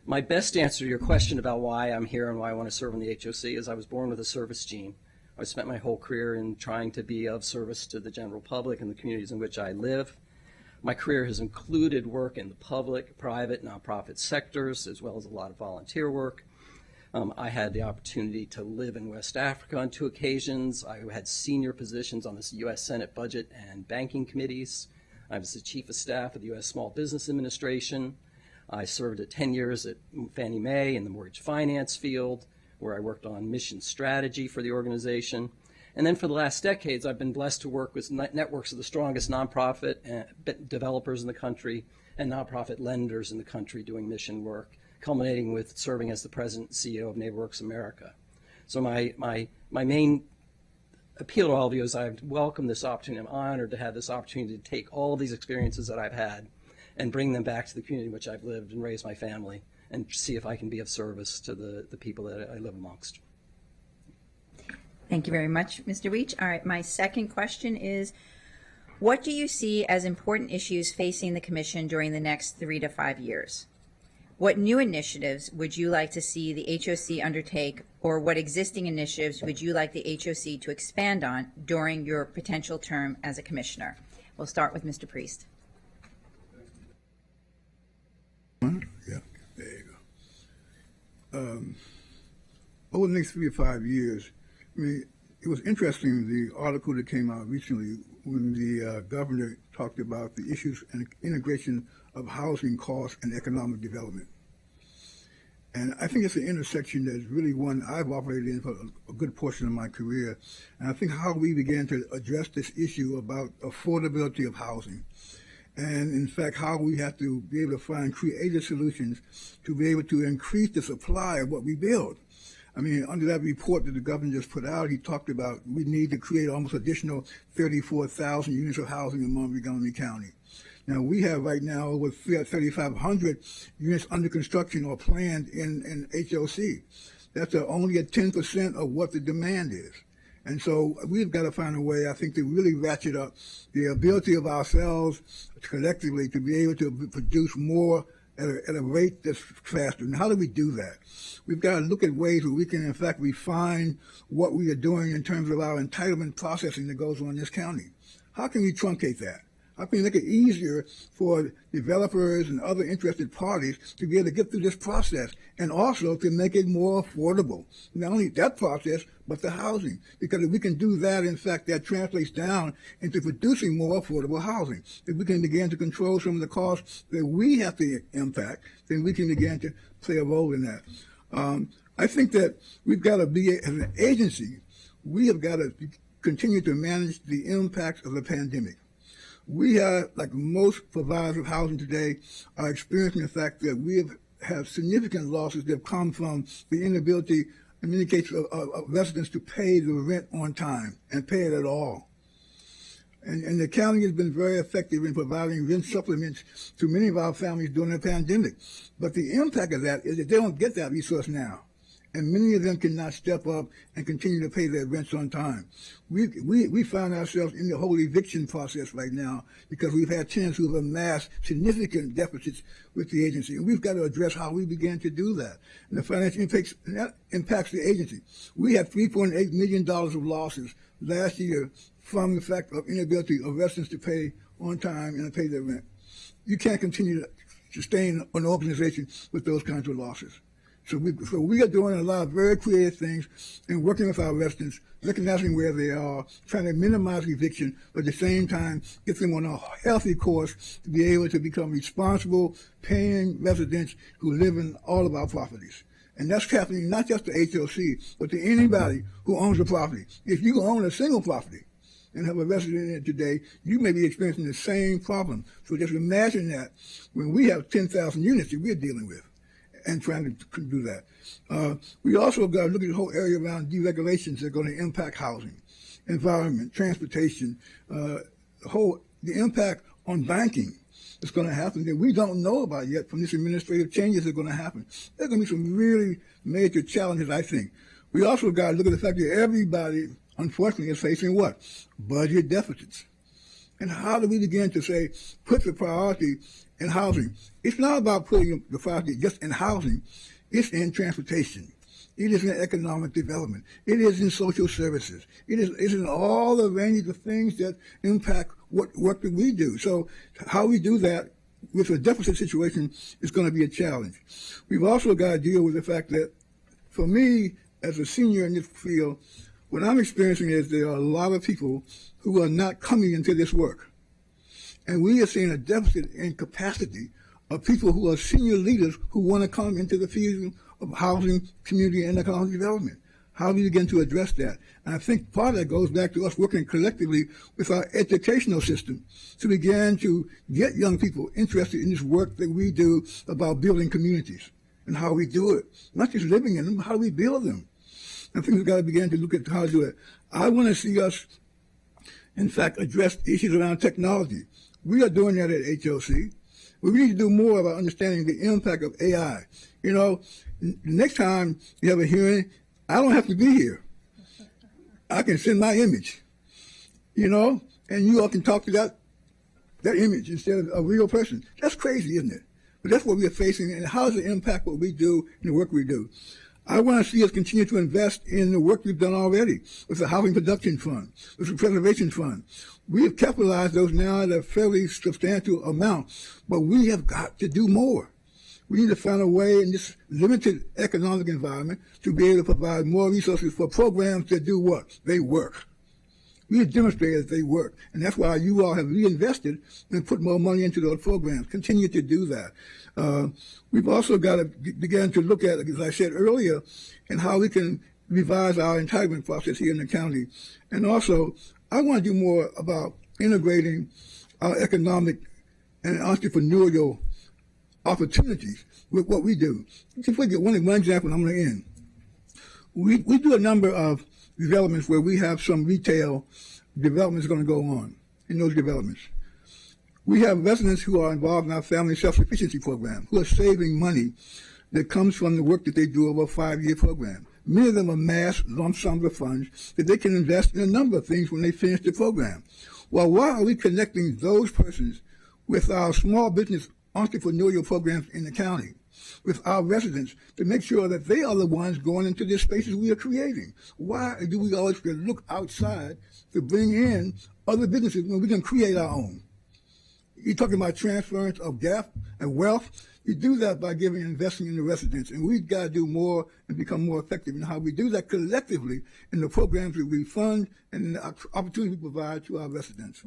My best answer to your question about why I'm here and why I want to serve in the HOC is I was born with a service gene. I spent my whole career in trying to be of service to the general public and the communities in which I live. My career has included work in the public, private, nonprofit sectors, as well as a lot of volunteer work. I had the opportunity to live in West Africa on 2 occasions. I had senior positions on the U.S. Senate Budget and Banking Committees. I was the Chief of Staff of the U.S. Small Business Administration. I served 10 years at Fannie Mae in the mortgage finance field, where I worked on mission strategy for the organization. And then for the last decades, I've been blessed to work with networks of the strongest nonprofit developers in the country and nonprofit lenders in the country doing mission work, culminating with serving as the president and CEO of NeighborWorks America. So my main appeal to all of you is I welcome this opportunity. I'm honored to have this opportunity to take all of these experiences that I've had and bring them back to the community in which I've lived and raised my family and see if I can be of service to the people that I live amongst. Thank you very much, Mr. Weech. All right, my second question is, what do you see as important issues facing the Commission during the next 3 to 5 years? What new initiatives would you like to see the HOC undertake, or what existing initiatives would you like the HOC to expand on during your potential term as a commissioner? We'll start with Mr. Priest. Yeah, there you go. Over the next 3 to 5 years, I mean, it was interesting, the article that came out recently when the governor talked about the issues and integration of housing costs and economic development. And I think it's an intersection that's really one I've operated in for a good portion of my career. And I think how we began to address this issue about affordability of housing. And in fact, how we have to be able to find creative solutions to be able to increase the supply of what we build. I mean, under that report that the governor just put out, he talked about we need to create almost additional 34,000 units of housing in Montgomery County. Now, we have right now over 3,500 units under construction or planned in HOC. That's only at 10% of what the demand is. And so we've got to find a way, I think, to really ratchet up the ability of ourselves collectively to be able to produce more at a rate that's faster. And how do we do that? We've got to look at ways where we can, in fact, refine what we are doing in terms of our entitlement processing that goes on in this county. How can we truncate that? How can we make it easier for developers and other interested parties to be able to get through this process, and also to make it more affordable? Not only that process, but the housing. Because if we can do that, in fact, that translates down into producing more affordable housing. If we can begin to control some of the costs that we have to impact, then we can begin to play a role in that. I think that we've got to be, as an agency, we have got to continue to manage the impacts of the pandemic. We are, like most providers of housing today, are experiencing the fact that we have significant losses that have come from the inability, in many cases, of residents to pay the rent on time and pay it at all. And the county has been very effective in providing rent supplements to many of our families during the pandemic. But the impact of that is that they don't get that resource now. And many of them cannot step up and continue to pay their rents on time. We find ourselves in the whole eviction process right now because we've had tenants who have amassed significant deficits with the agency. And we've got to address how we begin to do that. And the financial impacts the agency. We had $3.8 million of losses last year from the fact of inability of residents to pay on time and to pay their rent. You can't continue to sustain an organization with those kinds of losses. So we are doing a lot of very creative things and working with our residents, recognizing where they are, trying to minimize eviction, but at the same time get them on a healthy course to be able to become responsible, paying residents who live in all of our properties. And that's happening not just to HOC, but to anybody who owns a property. If you own a single property and have a resident in it today, you may be experiencing the same problem. So just imagine that when we have 10,000 units that we're dealing with. and trying to do that. We also got to look at the whole area around deregulations that are going to impact housing, environment, transportation, the impact on banking that's going to happen that we don't know about yet from these administrative changes that are going to happen. There are going to be some really major challenges, I think. We also got to look at the fact that everybody, unfortunately, is facing what? Budget deficits. And how do we begin to say, put the priority in housing? It's not about putting the priority just in housing. It's in transportation. It is in economic development. It is in social services. It's in all the range of things that impact what work that we do. So how we do that with a deficit situation is going to be a challenge. We've also got to deal with the fact that, for me, as a senior in this field, what I'm experiencing is there are a lot of people who are not coming into this work. And we are seeing a deficit in capacity of people who are senior leaders who want to come into the field of housing, community, and economic development. How do we begin to address that? And I think part of that goes back to us working collectively with our educational system to begin to get young people interested in this work that we do about building communities and how we do it. Not just living in them, but how do we build them? I think we've got to begin to look at how to do it. I want to see us, in fact, address issues around technology. We are doing that at HOC. We need to do more about understanding the impact of AI. You know, the next time you have a hearing, I don't have to be here. I can send my image, you know, and you all can talk to that image instead of a real person. That's crazy, isn't it? But that's what we are facing, and how does it impact what we do and the work we do? I want to see us continue to invest in the work we've done already with the Housing Production Fund, with the Preservation Fund. We have capitalized those now at a fairly substantial amount, but we have got to do more. We need to find a way in this limited economic environment to be able to provide more resources for programs that do what? They work. We have demonstrated that they work, and that's why you all have reinvested and put more money into those programs. Continue to do that. We've also got to begin to look at, as I said earlier, and how we can revise our entitlement process here in the county. And also, I want to do more about integrating our economic and entrepreneurial opportunities with what we do. Just to get one example, and I'm going to end. We do a number of developments where we have some retail developments going to go on in those developments. We have residents who are involved in our family self-sufficiency program who are saving money that comes from the work that they do over a 5-year program. Many of them are mass lump sums of funds that they can invest in a number of things when they finish the program. Well, why are we connecting those persons with our small business entrepreneurial programs in the county, with our residents, to make sure that they are the ones going into the spaces we are creating? Why do we always look outside to bring in other businesses when we can create our own? You're talking about transference of gap and wealth. You do that by investing in the residents, and we've got to do more and become more effective in how we do that collectively in the programs that we fund and the opportunities we provide to our residents.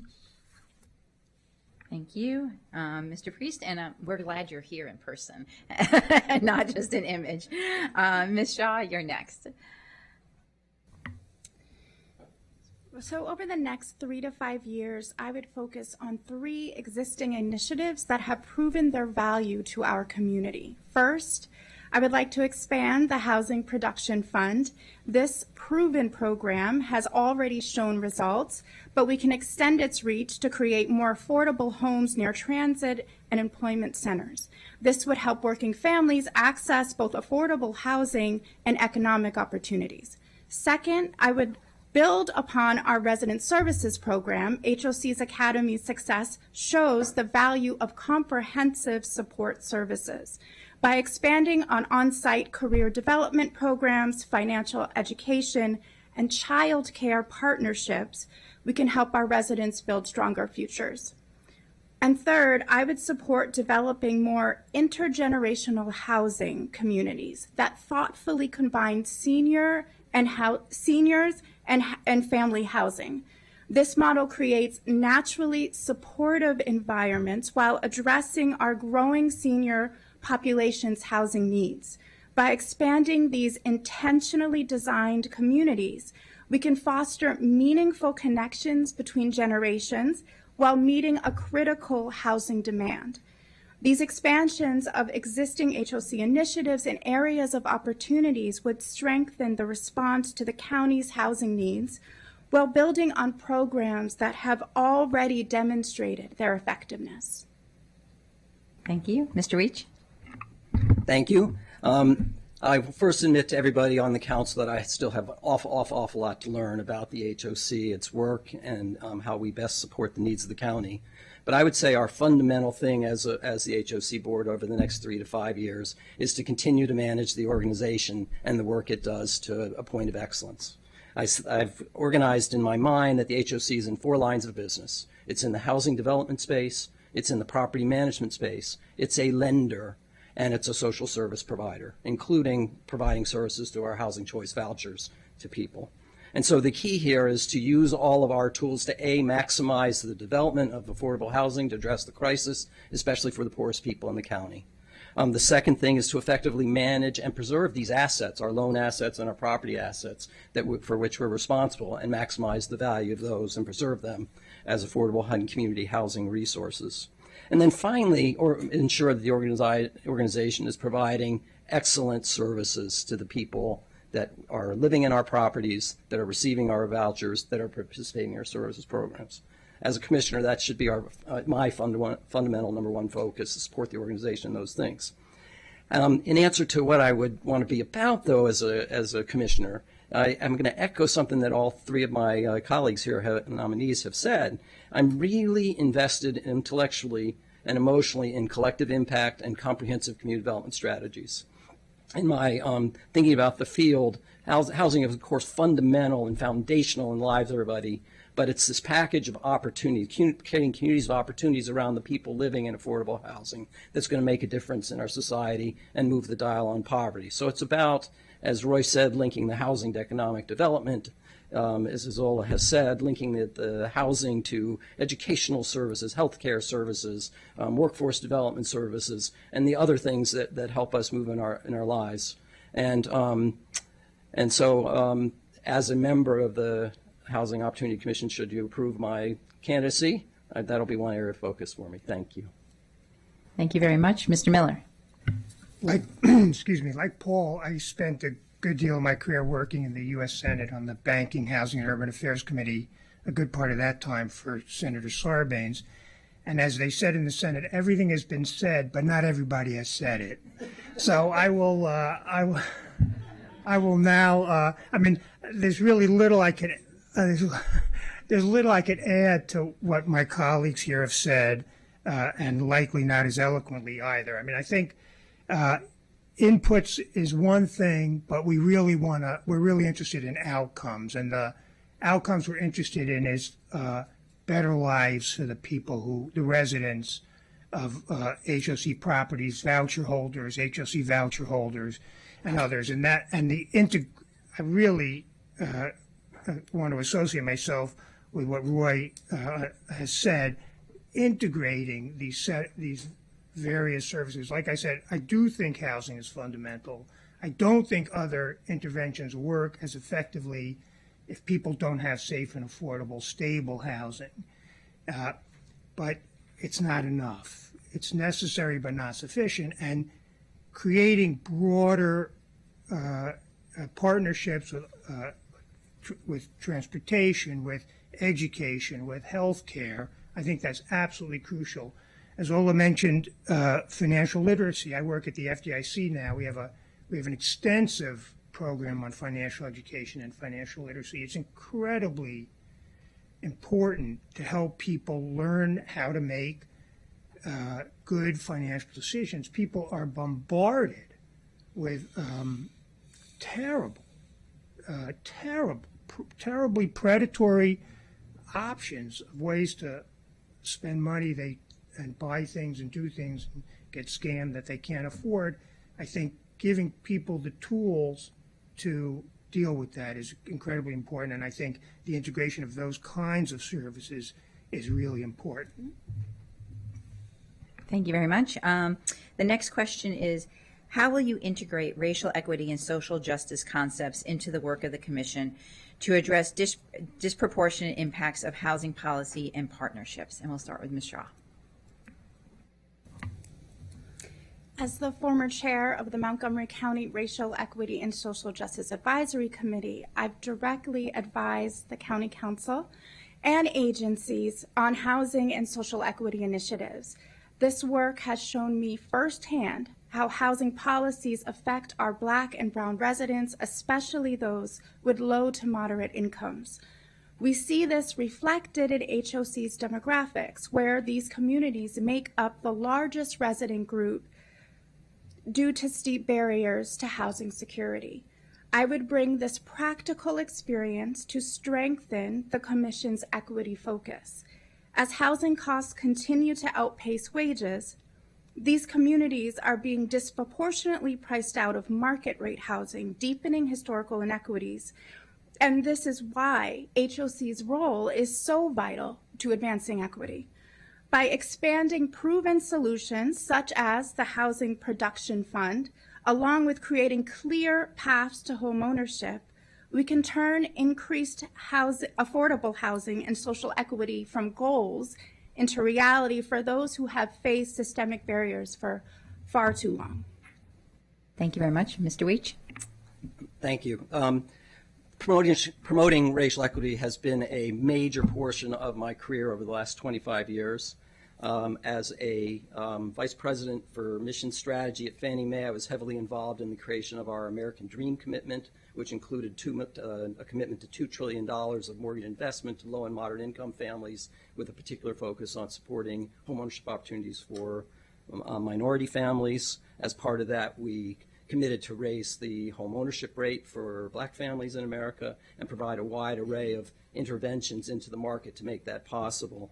Thank you, Mr. Priest, and we're glad you're here in person and not just an image. Ms. Shaw, you're next. So over the next 3 to 5 years, I would focus on 3 existing initiatives that have proven their value to our community. First, I would like to expand the Housing Production Fund. This proven program has already shown results, but we can extend its reach to create more affordable homes near transit and employment centers. This would help working families access both affordable housing and economic opportunities. Second, I would build upon our resident services program. HOC's Academy success shows the value of comprehensive support services. By expanding on on-site career development programs, financial education, and child care partnerships, we can help our residents build stronger futures. And third, I would support developing more intergenerational housing communities that thoughtfully combine seniors and family housing. This model creates naturally supportive environments while addressing our growing senior population's housing needs. By expanding these intentionally designed communities, we can foster meaningful connections between generations while meeting a critical housing demand. These expansions of existing HOC initiatives and areas of opportunities would strengthen the response to the county's housing needs while building on programs that have already demonstrated their effectiveness. Thank you. Mr. Weech? Thank you. I will first admit to everybody on the council that I still have an awful lot to learn about the HOC, its work, and how we best support the needs of the county. But I would say our fundamental thing as the HOC board over the next 3 to 5 years is to continue to manage the organization and the work it does to a point of excellence. I've organized in my mind that the HOC is in 4 lines of business. It's in the housing development space, it's in the property management space, it's a lender, and it's a social service provider, including providing services through our housing choice vouchers to people. And so the key here is to use all of our tools to maximize the development of affordable housing to address the crisis, especially for the poorest people in the county. The second thing is to effectively manage and preserve these assets, our loan assets and our property assets for which we're responsible, and maximize the value of those and preserve them as affordable and community housing resources. And then finally, ensure that the organization is providing excellent services to the people that are living in our properties, that are receiving our vouchers, that are participating in our services programs. As a commissioner, that should be my fundamental number one focus, to support the organization in those things. In answer to what I would want to be about, though, as a commissioner, I'm going to echo something that all 3 of my colleagues here, nominees, have said. I'm really invested intellectually and emotionally in collective impact and comprehensive community development strategies. In my thinking about the field, housing is, of course, fundamental and foundational in the lives of everybody, but it's this package of opportunities, creating communities of opportunities around the people living in affordable housing that's going to make a difference in our society and move the dial on poverty. So it's about, as Roy said, linking the housing to economic development, as Zola has said, linking the housing to educational services, healthcare services, workforce development services, and the other things that help us move in our lives. And so, as a member of the Housing Opportunity Commission, should you approve my candidacy, that'll be one area of focus for me. Thank you. Thank you very much. Mr. Miller? Excuse me, like Paul, I spent a good deal of my career working in the U.S. Senate on the Banking, Housing, and Urban Affairs Committee, a good part of that time for Senator Sarbanes. And as they said in the Senate, everything has been said, but not everybody has said it. So I will now, I mean, there's really little I could, there's little I could add to what my colleagues here have said, and likely not as eloquently either. I mean, I think inputs is one thing, but we're really interested in outcomes, and the outcomes we're interested in is better lives for the people the residents of HOC properties, voucher holders, HOC voucher holders, and others. I really want to associate myself with what Roy has said, integrating these various services. Like I said, I do think housing is fundamental. I don't think other interventions work as effectively if people don't have safe and affordable, stable housing. But it's not enough. It's necessary but not sufficient. And creating broader partnerships with transportation, with education, with health care, I think that's absolutely crucial. As Ola mentioned, financial literacy. I work at the FDIC now. We have an extensive program on financial education and financial literacy. It's incredibly important to help people learn how to make good financial decisions. People are bombarded with terribly predatory options of ways to spend money and buy things and do things and get scammed that they can't afford. I think giving people the tools to deal with that is incredibly important, and I think the integration of those kinds of services is really important. Thank you very much. The next question is, how will you integrate racial equity and social justice concepts into the work of the Commission to address disproportionate impacts of housing policy and partnerships? And we'll start with Ms. Shaw. As the former chair of the Montgomery County Racial Equity and Social Justice Advisory Committee, I've directly advised the County Council and agencies on housing and social equity initiatives. This work has shown me firsthand how housing policies affect our Black and Brown residents, especially those with low to moderate incomes. We see this reflected in HOC's demographics, where these communities make up the largest resident group due to steep barriers to housing security. I would bring this practical experience to strengthen the Commission's equity focus. As housing costs continue to outpace wages, these communities are being disproportionately priced out of market rate housing, deepening historical inequities. And this is why HOC's role is so vital to advancing equity. By expanding proven solutions such as the Housing Production Fund, along with creating clear paths to homeownership, we can turn increased affordable housing and social equity from goals into reality for those who have faced systemic barriers for far too long. Thank you very much. Mr. Weech? Thank you. Promoting racial equity has been a major portion of my career over the last 25 years. As a vice president for mission strategy at Fannie Mae, I was heavily involved in the creation of our American Dream commitment, which included a commitment to $2 trillion of mortgage investment to low and moderate income families, with a particular focus on supporting homeownership opportunities for minority families. As part of that, we committed to raise the home ownership rate for Black families in America and provide a wide array of interventions into the market to make that possible.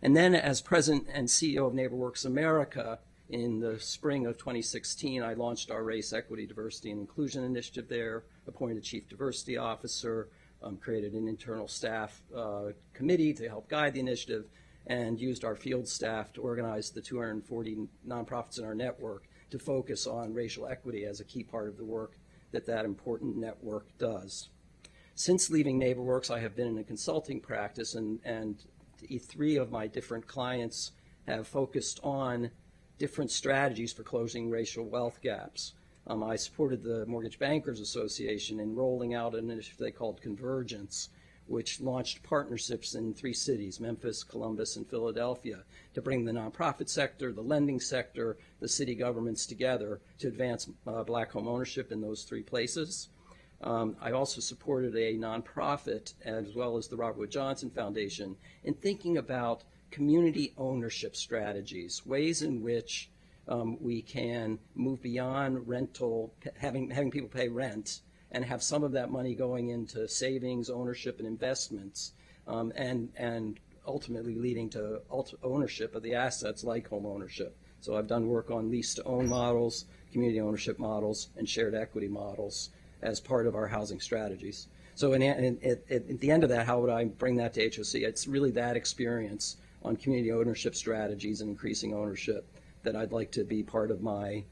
And then as president and CEO of NeighborWorks America, in the spring of 2016, I launched our Race, Equity, Diversity, and Inclusion Initiative there, appointed a chief diversity officer, created an internal staff committee to help guide the initiative, and used our field staff to organize the 240 nonprofits in our network to focus on racial equity as a key part of the work that important network does. Since leaving NeighborWorks, I have been in a consulting practice, and 3 of my different clients have focused on different strategies for closing racial wealth gaps. I supported the Mortgage Bankers Association in rolling out an initiative they called Convergence, which launched partnerships in 3 cities, Memphis, Columbus, and Philadelphia, to bring the nonprofit sector, the lending sector, the city governments together to advance Black home ownership in those 3 places. I also supported a nonprofit, as well as the Robert Wood Johnson Foundation, in thinking about community ownership strategies, ways in which we can move beyond rental, having people pay rent, and have some of that money going into savings, ownership, and investments, and ultimately leading to ownership of the assets like home ownership. So I've done work on lease-to-own models, community ownership models, and shared equity models as part of our housing strategies. So at the end of that, how would I bring that to HOC? It's really that experience on community ownership strategies and increasing ownership that I'd like to be part of my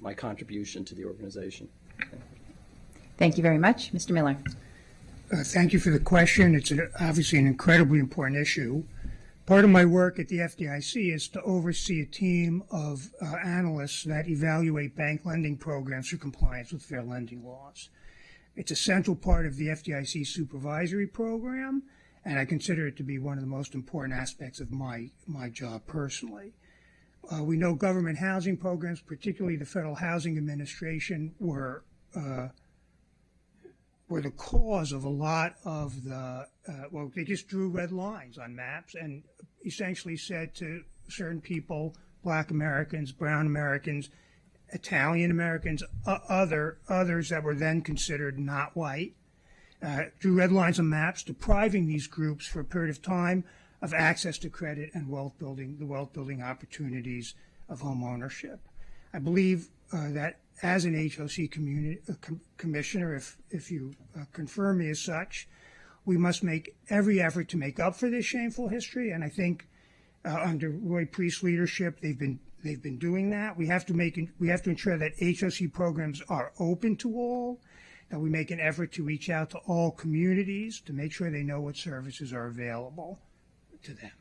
my contribution to the organization. Thank you very much. Mr. Miller. Thank you for the question. It's obviously an incredibly important issue. Part of my work at the FDIC is to oversee a team of analysts that evaluate bank lending programs for compliance with fair lending laws. It's a central part of the FDIC supervisory program, and I consider it to be one of the most important aspects of my job personally. We know government housing programs, particularly the Federal Housing Administration, were the cause of a lot of the, they just drew red lines on maps and essentially said to certain people, Black Americans, Brown Americans, Italian Americans, others that were then considered not white, drew red lines on maps, depriving these groups for a period of time of access to credit and the wealth building opportunities of home ownership. I believe that as an HOC commissioner, if you confirm me as such, we must make every effort to make up for this shameful history. And I think under Roy Priest's leadership, they've been doing that. We have to ensure that HOC programs are open to all, that we make an effort to reach out to all communities to make sure they know what services are available to them.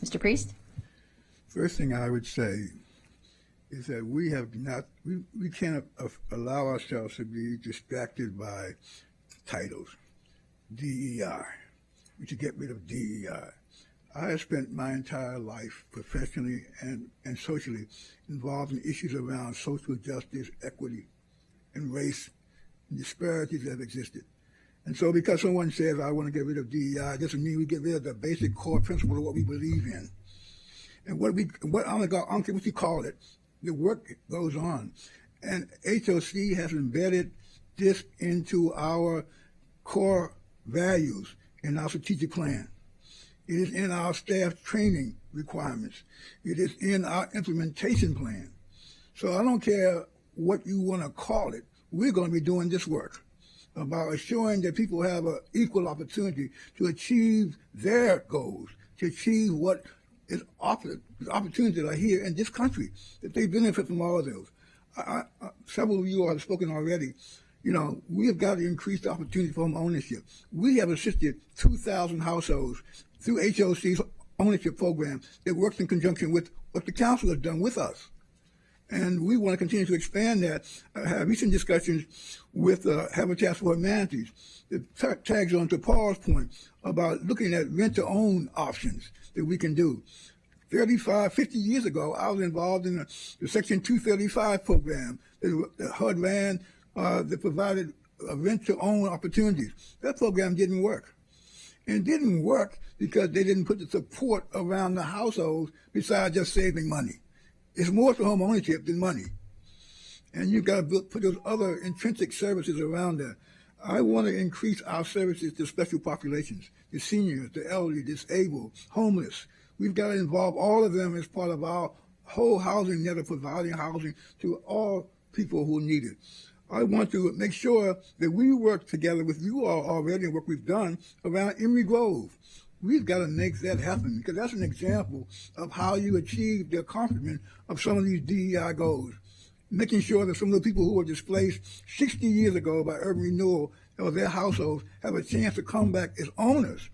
Mr. Priest? First thing I would say is that we can't allow ourselves to be distracted by titles. DEI. We should get rid of DEI. I have spent my entire life professionally and socially involved in issues around social justice, equity, and race, and disparities that have existed. And so because someone says, I want to get rid of DEI, it doesn't mean we get rid of the basic core principle of what we believe in. And I don't care what you call it, the work goes on. And HOC has embedded this into our core values in our strategic plan. It is in our staff training requirements. It is in our implementation plan. So I don't care what you want to call it. We're going to be doing this work about assuring that people have an equal opportunity to achieve their goals, to achieve what is offered, the opportunities that are here in this country, that they benefit from all of those. Several of you have spoken already. You know, we have got to increase the opportunity for home ownership. We have assisted 2,000 households through HOC's ownership program that works in conjunction with what the council has done with us. And we want to continue to expand that. I had recent discussions with Habitat for Humanities that tags on to Paul's point about looking at rent-to-own options that we can do. 50 years ago, I was involved in the Section 235 program that HUD ran that provided rent-to-own opportunities. That program didn't work. And it didn't work because they didn't put the support around the households besides just saving money. It's more to home ownership than money. And you've got to put those other intrinsic services around that. I want to increase our services to special populations, the seniors, the elderly, disabled, homeless. We've got to involve all of them as part of our whole housing net of providing housing to all people who need it. I want to make sure that we work together with you all already and what we've done around Emery Grove. We've got to make that happen because that's an example of how you achieve the accomplishment of some of these DEI goals. Making sure that some of the people who were displaced 60 years ago by urban renewal or their households have a chance to come back as owners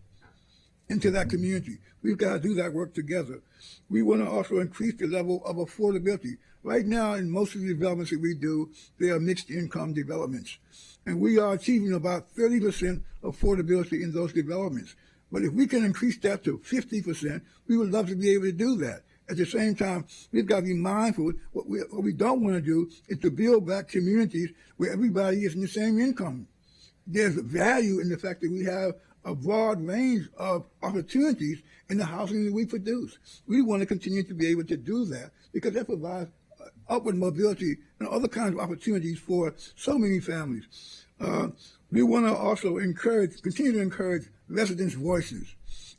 into that community. We've got to do that work together. We want to also increase the level of affordability. Right now, in most of the developments that we do, they are mixed income developments. And we are achieving about 30% affordability in those developments. But if we can increase that to 50%, we would love to be able to do that. At the same time, we've got to be mindful. What we don't want to do is to build back communities where everybody is in the same income. There's value in the fact that we have a broad range of opportunities in the housing that we produce. We want to continue to be able to do that because that provides upward mobility and other kinds of opportunities for so many families. We want to also continue to encourage residents' voices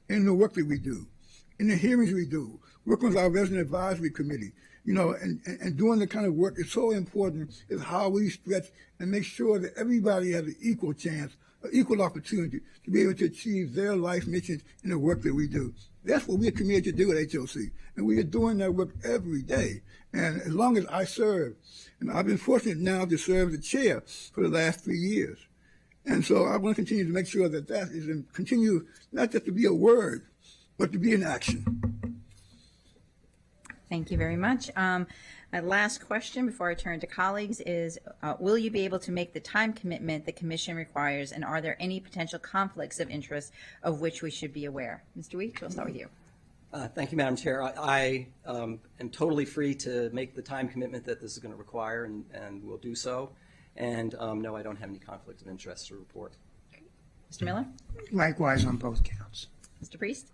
in the work that we do, in the hearings we do, working with our resident advisory committee, and doing the kind of work is so important is how we stretch and make sure that everybody has an equal chance, an equal opportunity to be able to achieve their life missions in the work that we do. That's what we're committed to do at HOC, and we are doing that work every day. And as long as I serve, and I've been fortunate now to serve the chair for the last 3 years. And so I want to continue to make sure that that is continue not just to be a word, but to be an action. Thank you very much. My last question before I turn to colleagues is, will you be able to make the time commitment the commission requires, and are there any potential conflicts of interest of which we should be aware? Mr. Weeks, we'll start with you. Thank you, Madam Chair. I am totally free to make the time commitment that this is going to require, and will do so. And no, I don't have any conflict of interest to report. Mr. Miller? Likewise on both counts. Mr. Priest?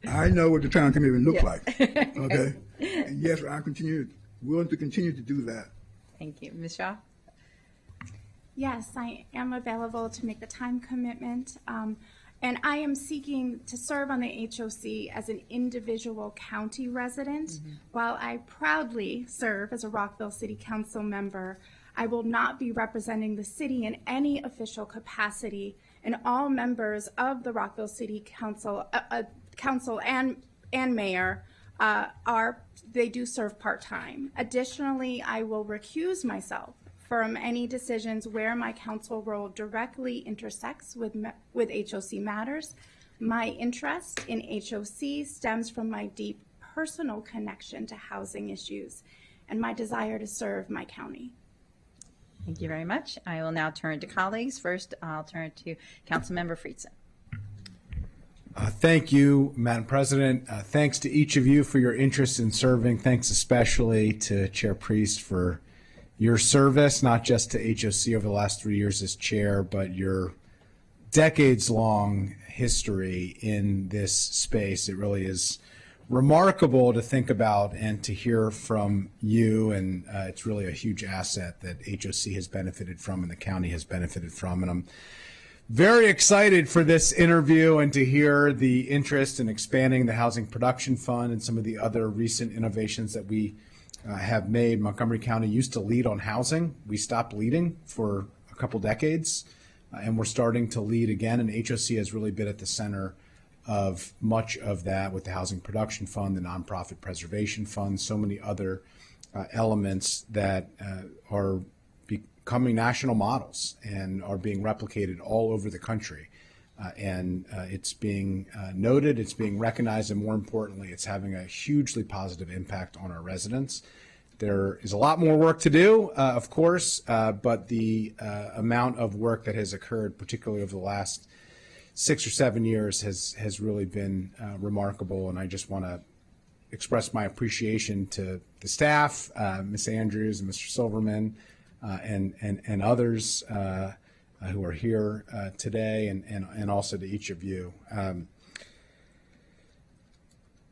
I know what the time commitment looks like. Okay? And yes, I'm willing to continue to do that. Thank you. Ms. Shaw? Yes, I am available to make the time commitment. And I am seeking to serve on the HOC as an individual county resident. While I proudly serve as a Rockville City Council member, I will not be representing the city in any official capacity, and all members of the Rockville City Council, and mayor they do serve part-time. Additionally, I will recuse myself from any decisions where my council role directly intersects with HOC matters. My interest in HOC stems from my deep personal connection to housing issues and my desire to serve my county. Thank you very much. I will now turn to colleagues. First, I'll turn to Councilmember Friedson. Thank you, Madam President. Thanks to each of you for your interest in serving. Thanks especially to Chair Priest for your service, not just to HOC over the last 3 years as chair, but your decades-long history in this space. It really is remarkable to think about and to hear from you, and it's really a huge asset that HOC has benefited from and the county has benefited from. And I'm very excited for this interview and to hear the interest in expanding the Housing Production Fund and some of the other recent innovations that we have made. Montgomery County used to lead on housing. We stopped leading for a couple decades, and we're starting to lead again, and HOC has really been at the center of much of that with the Housing Production Fund, the Nonprofit Preservation Fund, so many other elements that are becoming national models and are being replicated all over the country. And it's being noted, it's being recognized, and more importantly, it's having a hugely positive impact on our residents. There is a lot more work to do, of course, but the amount of work that has occurred, particularly over the last 6 or 7 years, has really been remarkable. And I just want to express my appreciation to the staff, Ms. Andrews and Mr. Silverman, and others who are here today, and also to each of you.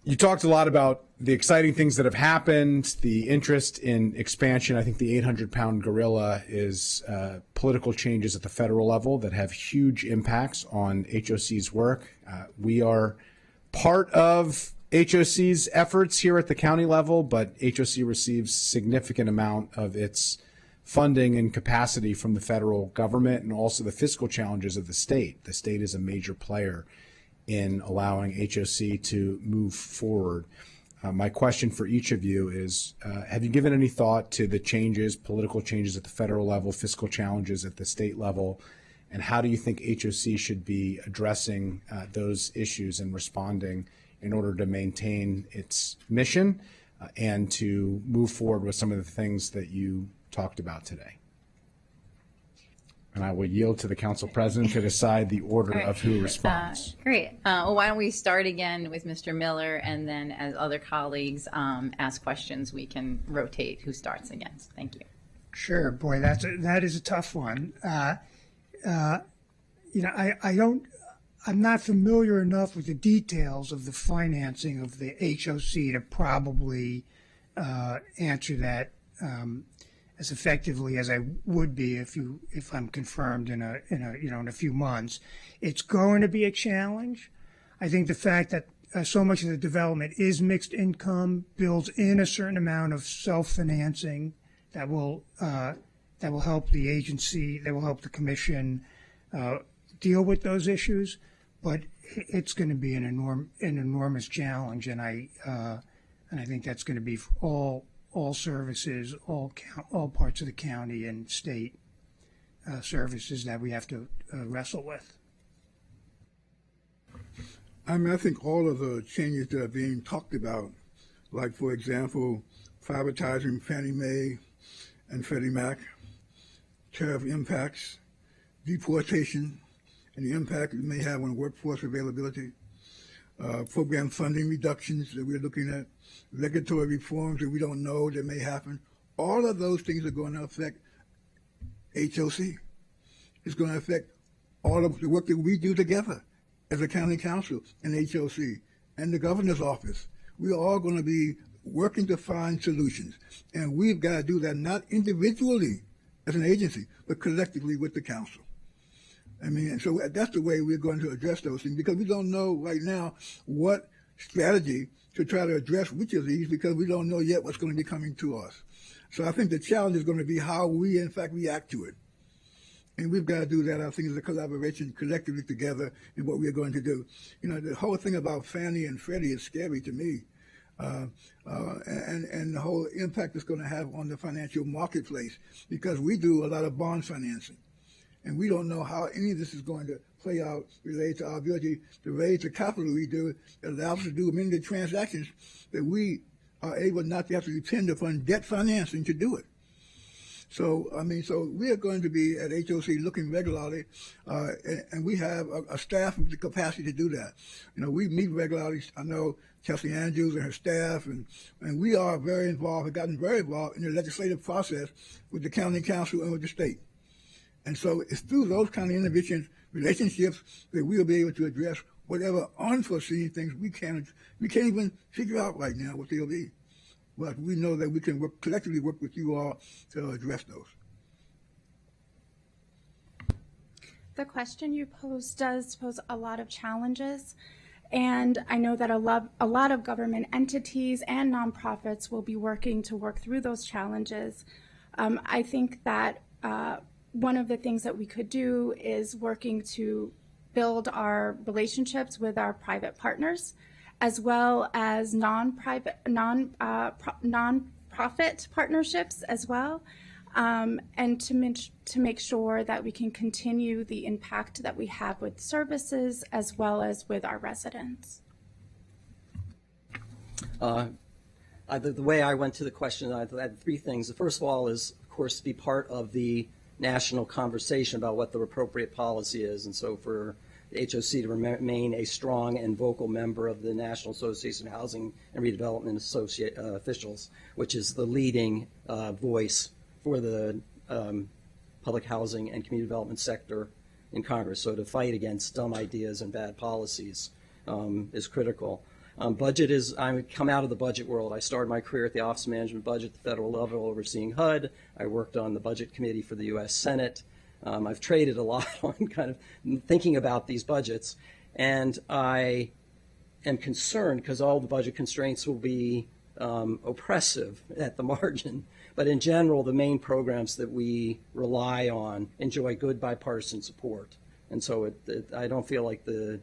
You talked a lot about the exciting things that have happened, the interest in expansion. I think the 800-pound gorilla is political changes at the federal level that have huge impacts on HOC's work. We are part of HOC's efforts here at the county level, but HOC receives significant amount of its funding and capacity from the federal government and also the fiscal challenges of the state. The state is a major player in allowing HOC to move forward. My question for each of you is, have you given any thought to the changes, political changes at the federal level, fiscal challenges at the state level, and how do you think HOC should be addressing those issues and responding in order to maintain its mission and to move forward with some of the things that you talked about today? And I will yield to the council president to decide the order of who responds. Great. Well, why don't we start again with Mr. Miller, and then as other colleagues ask questions, we can rotate who starts again. Thank you. Sure, boy, that is a tough one. I'm not familiar enough with the details of the financing of the HOC to probably answer that as effectively as I would be if I'm confirmed in a few months. It's going to be a challenge. I think the fact that so much of the development is mixed income builds in a certain amount of self-financing that will help the agency, that will help the commission deal with those issues. But it's going to be an enormous challenge, and I think that's going to be for all services, all parts of the county and state services that we have to wrestle with. I mean, I think all of the changes that are being talked about, like, for example, privatizing Fannie Mae and Freddie Mac, tariff impacts, deportation, and the impact it may have on workforce availability, program funding reductions that we're looking at, regulatory reforms that we don't know that may happen. All of those things are going to affect HOC. It's going to affect all of the work that we do together as a county council and HOC and the governor's office. We're all going to be working to find solutions. And we've got to do that not individually as an agency, but collectively with the council. I mean, so that's the way we're going to address those things, because we don't know right now what strategy to try to address which of these, because we don't know yet what's going to be coming to us. So I think the challenge is going to be how we, in fact, react to it. And we've got to do that, I think, as a collaboration collectively together in what we're going to do. You know, the whole thing about Fannie and Freddie is scary to me. and the whole impact it's going to have on the financial marketplace, because we do a lot of bond financing. And we don't know how any of this is going to play out related to our ability to raise the capital we do that allows us to do many of the transactions that we are able not to have to depend upon debt financing to do it. So, so we are going to be at HOC looking regularly, and we have a staff with the capacity to do that. We meet regularly. I know Chelsea Andrews and her staff, and we are very involved, have gotten very involved in the legislative process with the county council and with the state. And so it's through those kind of relationships that we'll be able to address whatever unforeseen things we can't even figure out right now what they'll be. But we know that we can collectively work with you all to address those. The question you posed does pose a lot of challenges, and I know that a lot of government entities and nonprofits will be working to work through those challenges. I think that one of the things that we could do is working to build our relationships with our private partners, as well as nonprofit partnerships as well, and to make sure that we can continue the impact that we have with services as well as with our residents. The way I went to the question, I had three things. The first of all is, of course, to be part of the national conversation about what the appropriate policy is, and so for the HOC to remain a strong and vocal member of the National Association of Housing and Redevelopment Officials, which is the leading voice for the public housing and community development sector in Congress. So to fight against dumb ideas and bad policies is critical. I come out of the budget world. I started my career at the Office of Management Budget at the federal level, overseeing HUD. I worked on the Budget Committee for the U.S. Senate. I've traded a lot on kind of thinking about these budgets, and I am concerned because all the budget constraints will be oppressive at the margin. But in general, the main programs that we rely on enjoy good bipartisan support. And so I don't feel like the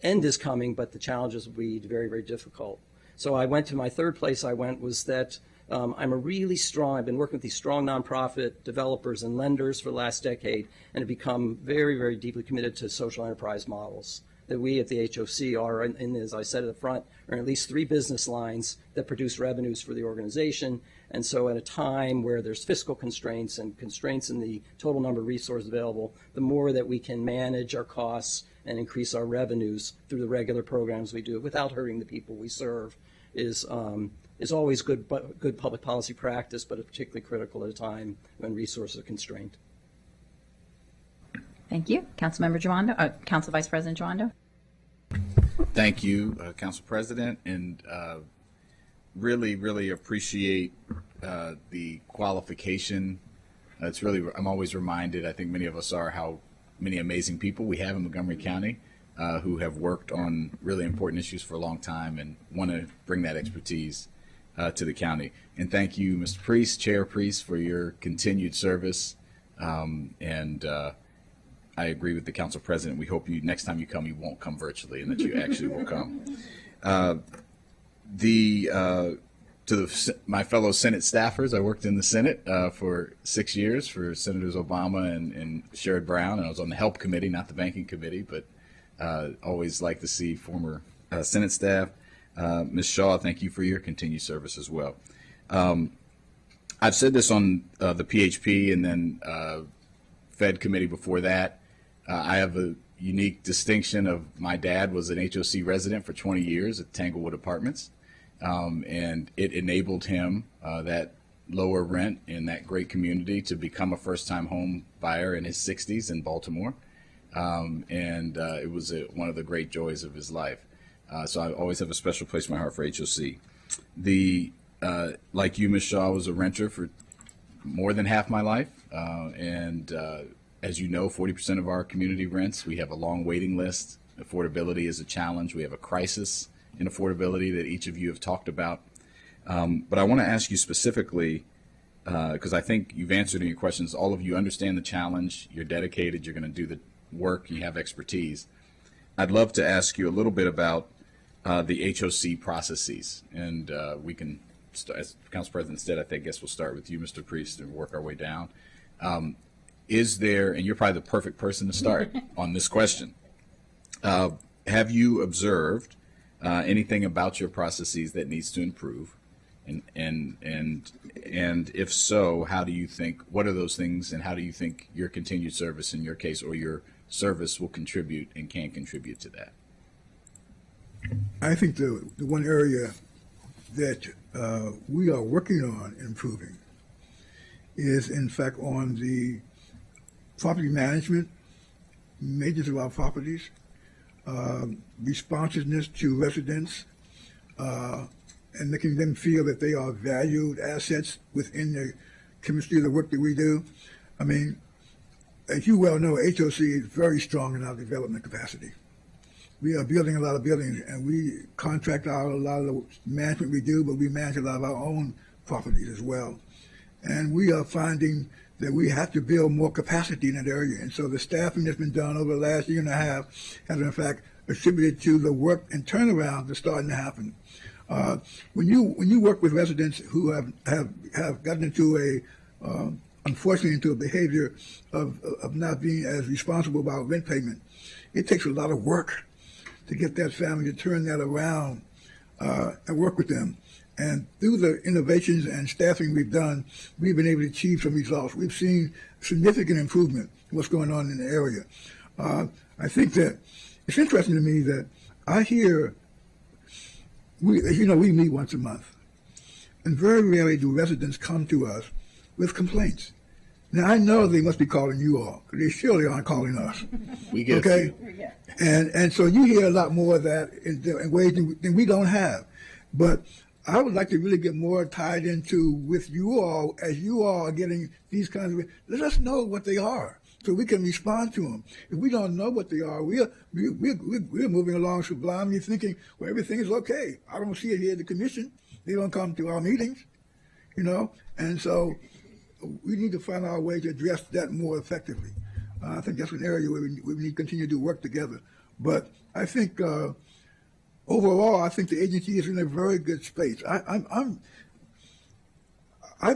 end is coming, but the challenges will be very, very difficult. So I went to my third place was that I'm a really strong, I've been working with these strong nonprofit developers and lenders for the last decade, and have become very, very deeply committed to social enterprise models. That we at the HOC are, as I said at the front, are in at least 3 business lines that produce revenues for the organization. And so at a time where there's fiscal constraints and constraints in the total number of resources available, the more that we can manage our costs and increase our revenues through the regular programs we do without hurting the people we serve is always good public policy practice, but particularly critical at a time when resources are constrained. Thank you. Councilmember Jawando, Council Vice President Jawando. Thank you, Council President, and really, really appreciate the qualification. I'm always reminded, I think many of us are, how many amazing people we have in Montgomery County who have worked on really important issues for a long time and want to bring that expertise to the county. And thank you, Mr. Priest, Chair Priest, for your continued service. I agree with the Council President. We hope next time you come, you won't come virtually, and that you actually will come. My fellow Senate staffers, I worked in the Senate for 6 years for Senators Obama and Sherrod Brown, and I was on the Help Committee, not the Banking Committee, but always like to see former Senate staff. Ms. Shaw, thank you for your continued service as well. I've said this on the PHP and then Fed Committee before that. I have a unique distinction of my dad was an HOC resident for 20 years at Tanglewood Apartments. And it enabled him, that lower rent in that great community, to become a first-time home buyer in his 60s in Baltimore. It was one of the great joys of his life. So I always have a special place in my heart for HOC. Like you, Ms. Shaw, was a renter for more than half my life. As you know, 40% of our community rents. We have a long waiting list. Affordability is a challenge. We have a crisis in affordability that each of you have talked about. But I want to ask you specifically, because I think you've answered in your questions, all of you understand the challenge, you're dedicated, you're going to do the work, you have expertise. I'd love to ask you a little bit about the HOC processes. And we can, as Council President said, I guess we'll start with you, Mr. Priest, and work our way down. Is there, and you're probably the perfect person to start on this question, have you observed anything about your processes that needs to improve? And if so, how do you think, what are those things, and how do you think your continued service in your case, or your service, will contribute and can contribute to that? I think the one area that we are working on improving is, in fact, on the property management, maintenance of our properties, responsiveness to residents, and making them feel that they are valued assets within the chemistry of the work that we do. I mean, as you well know, HOC is very strong in our development capacity. We are building a lot of buildings, and we contract out a lot of the management we do, but we manage a lot of our own properties as well. And we are finding that we have to build more capacity in that area. And so the staffing that's been done over the last year and a half has, in fact, attributed to the work and turnaround that's starting to happen. When you work with residents who have gotten into unfortunately, into a behavior of not being as responsible about rent payment, it takes a lot of work to get that family to turn that around and work with them. And through the innovations and staffing we've done, we've been able to achieve some results. We've seen significant improvement in what's going on in the area. I think that it's interesting to me that I hear, as you know, we meet once a month, and very rarely do residents come to us with complaints. Now, I know they must be calling you all, because they surely aren't calling us. We get okay? And so you hear a lot more of that in ways than we don't have. But I would like to really get more tied into with you all, as you all are getting these kinds of, let us know what they are so we can respond to them. If we don't know what they are, we're moving along sublimely thinking, well, everything is okay. I don't see it here at the commission. They don't come to our meetings, you know? And so we need to find our way to address that more effectively. I think that's an area where we need to continue to work together. But I think overall, I think the agency is in a very good space. I've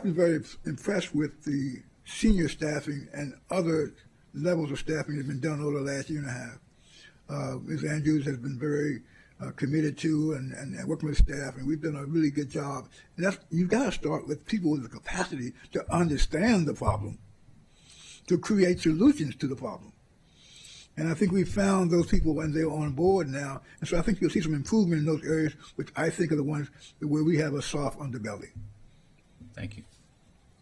been very impressed with the senior staffing and other levels of staffing that have been done over the last year and a half. Ms. Andrews has been very committed to and working with staff, and we've done a really good job. And you've got to start with people with the capacity to understand the problem, to create solutions to the problem. And I think we've found those people when they're on board now. And so I think you'll see some improvement in those areas, which I think are the ones where we have a soft underbelly. Thank you.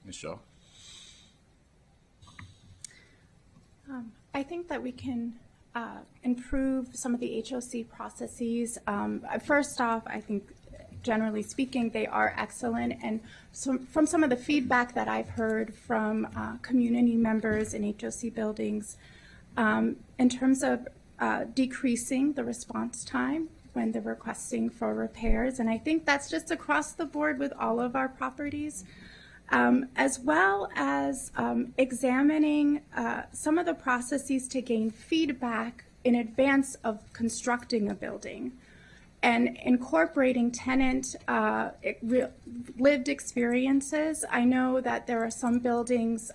Ms. Shaw? I think that we can improve some of the HOC processes. First off, I think generally speaking, they are excellent. And from some of the feedback that I've heard from community members in HOC buildings, in terms of decreasing the response time when they're requesting for repairs. And I think that's just across the board with all of our properties, as well as examining some of the processes to gain feedback in advance of constructing a building and incorporating tenant lived experiences. I know that there are some buildings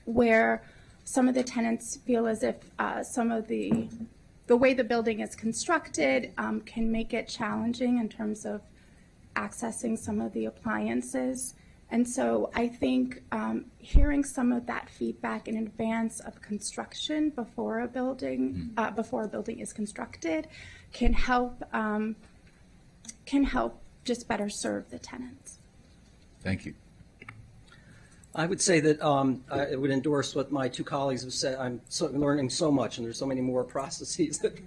where some of the tenants feel as if some of the way the building is constructed can make it challenging in terms of accessing some of the appliances. And so I think hearing some of that feedback in advance of construction before a building is constructed can help just better serve the tenants. Thank you. I would say that I would endorse what my two colleagues have said. I'm learning so much, and there's so many more processes that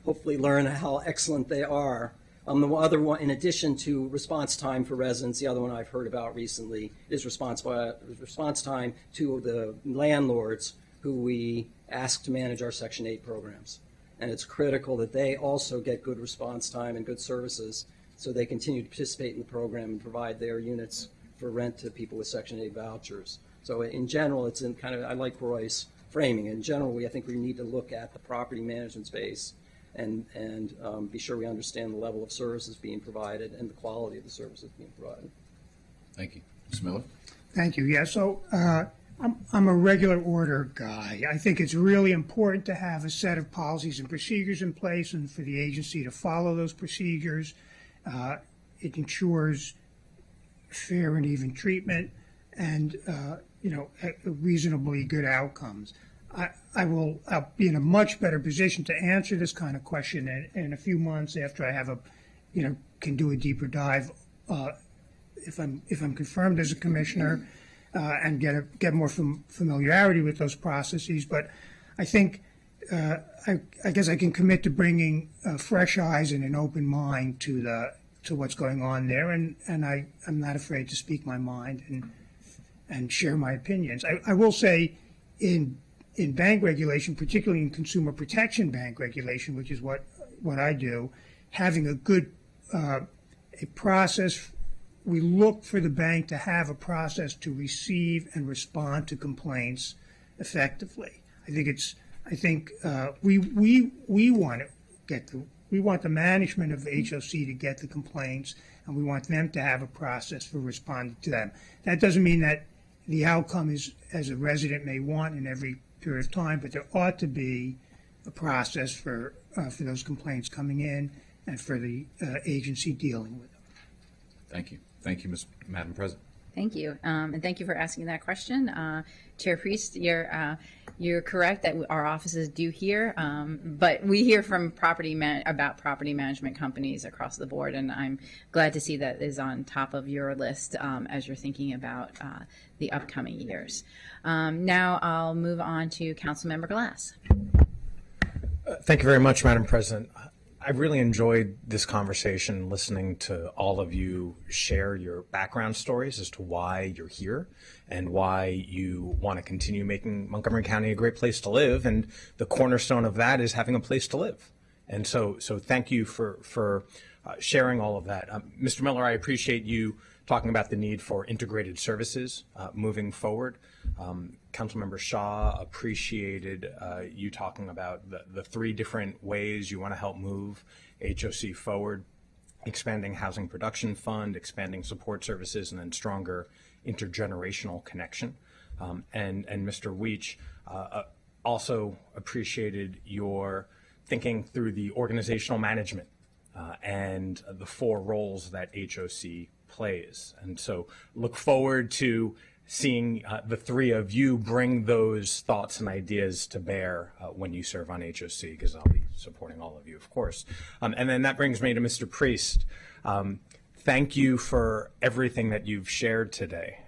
hopefully learn how excellent they are. The other one, in addition to response time for residents, the other one I've heard about recently is response time to the landlords who we ask to manage our Section 8 programs. And it's critical that they also get good response time and good services so they continue to participate in the program and provide their units for rent to people with Section 8 vouchers. So in general, it's in kind of, I like Roy's framing. In general, I think we need to look at the property management space and be sure we understand the level of services being provided and the quality of the services being provided. Thank you. Ms. Miller? Thank you. Yeah, so I'm a regular order guy. I think it's really important to have a set of policies and procedures in place and for the agency to follow those procedures. It ensures fair and even treatment and, reasonably good outcomes. I'll be in a much better position to answer this kind of question in a few months after I have can do a deeper dive if I'm confirmed as a commissioner and get more familiarity with those processes. But I think I guess I can commit to bringing fresh eyes and an open mind to what's going on there, and I'm not afraid to speak my mind and share my opinions. I will say in bank regulation, particularly in consumer protection bank regulation, which is what I do, having a good a process. We look for the bank to have a process to receive and respond to complaints effectively. I think we want to we want the management of HOC to get the complaints, and we want them to have a process for responding to them. That doesn't mean that the outcome is as a resident may want in every period of time, but there ought to be a process for those complaints coming in and for the agency dealing with them. Thank you. Thank you, Madam President. Thank you, and thank you for asking that question. Chair Priest, you're correct that our offices do hear, but we hear from about property management companies across the board, and I'm glad to see that is on top of your list as you're thinking about the upcoming years. Now I'll move on to Councilmember Glass. Thank you very much, Madam President. I really enjoyed this conversation, listening to all of you share your background stories as to why you're here and why you want to continue making Montgomery County a great place to live. And the cornerstone of that is having a place to live. And so thank you for sharing all of that. Mr. Miller, I appreciate you talking about the need for integrated services moving forward. Councilmember Shaw appreciated you talking about the three different ways you want to help move HOC forward: expanding housing production fund, expanding support services, and then stronger intergenerational connection. And Mr. Weech also appreciated your thinking through the organizational management and the four roles that HOC plays. And so look forward to seeing the three of you bring those thoughts and ideas to bear when you serve on HOC, because I'll be supporting all of you, of course. And then that brings me to Mr. Priest. Thank you for everything that you've shared today.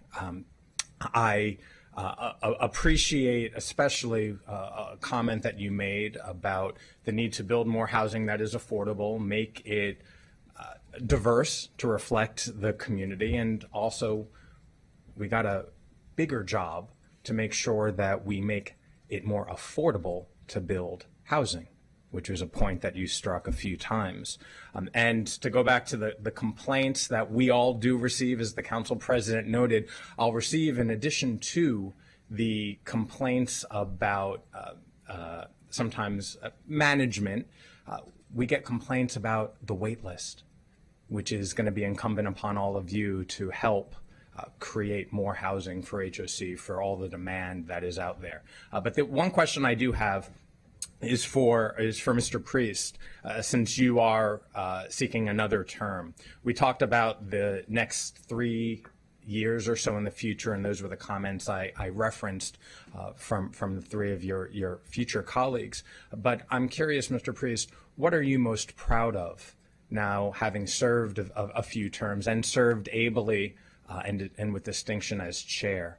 I appreciate especially a comment that you made about the need to build more housing that is affordable, make it diverse to reflect the community, and also we got a bigger job to make sure that we make it more affordable to build housing, which was a point that you struck a few times. And to go back to the complaints that we all do receive, as the council president noted, I'll receive, in addition to the complaints about sometimes management, we get complaints about the wait list, which is going to be incumbent upon all of you to help create more housing for HOC for all the demand that is out there. But the one question I do have is for Mr. Priest, since you are seeking another term. We talked about the next 3 years or so in the future, and those were the comments I referenced from the three of your future colleagues. But I'm curious, Mr. Priest, what are you most proud of now, having served a few terms and served ably and with distinction as chair?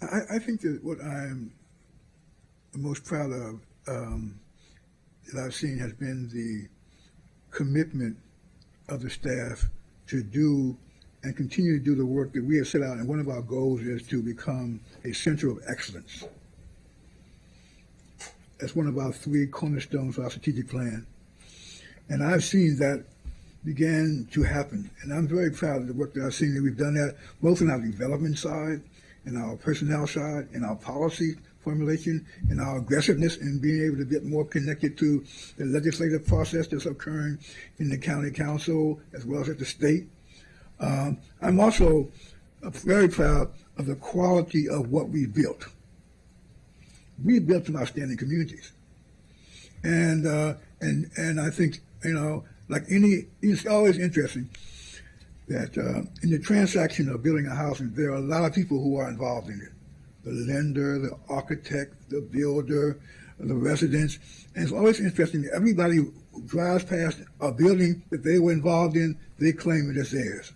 I think that what I'm most proud of that I've seen has been the commitment of the staff to do and continue to do the work that we have set out. And one of our goals is to become a center of excellence. That's one of our three cornerstones of our strategic plan. And I've seen that began to happen. And I'm very proud of the work that I've seen that we've done that both in our development side, in our personnel side, in our policy formulation and our aggressiveness in being able to get more connected to the legislative process that's occurring in the county council as well as at the state. I'm also very proud of the quality of what we built. We built some outstanding communities, and I think, you know, like it's always interesting that in the transaction of building a house, there are a lot of people who are involved in it. The lender, the architect, the builder, the residents. And it's always interesting that everybody who drives past a building that they were involved in, they claim it as theirs.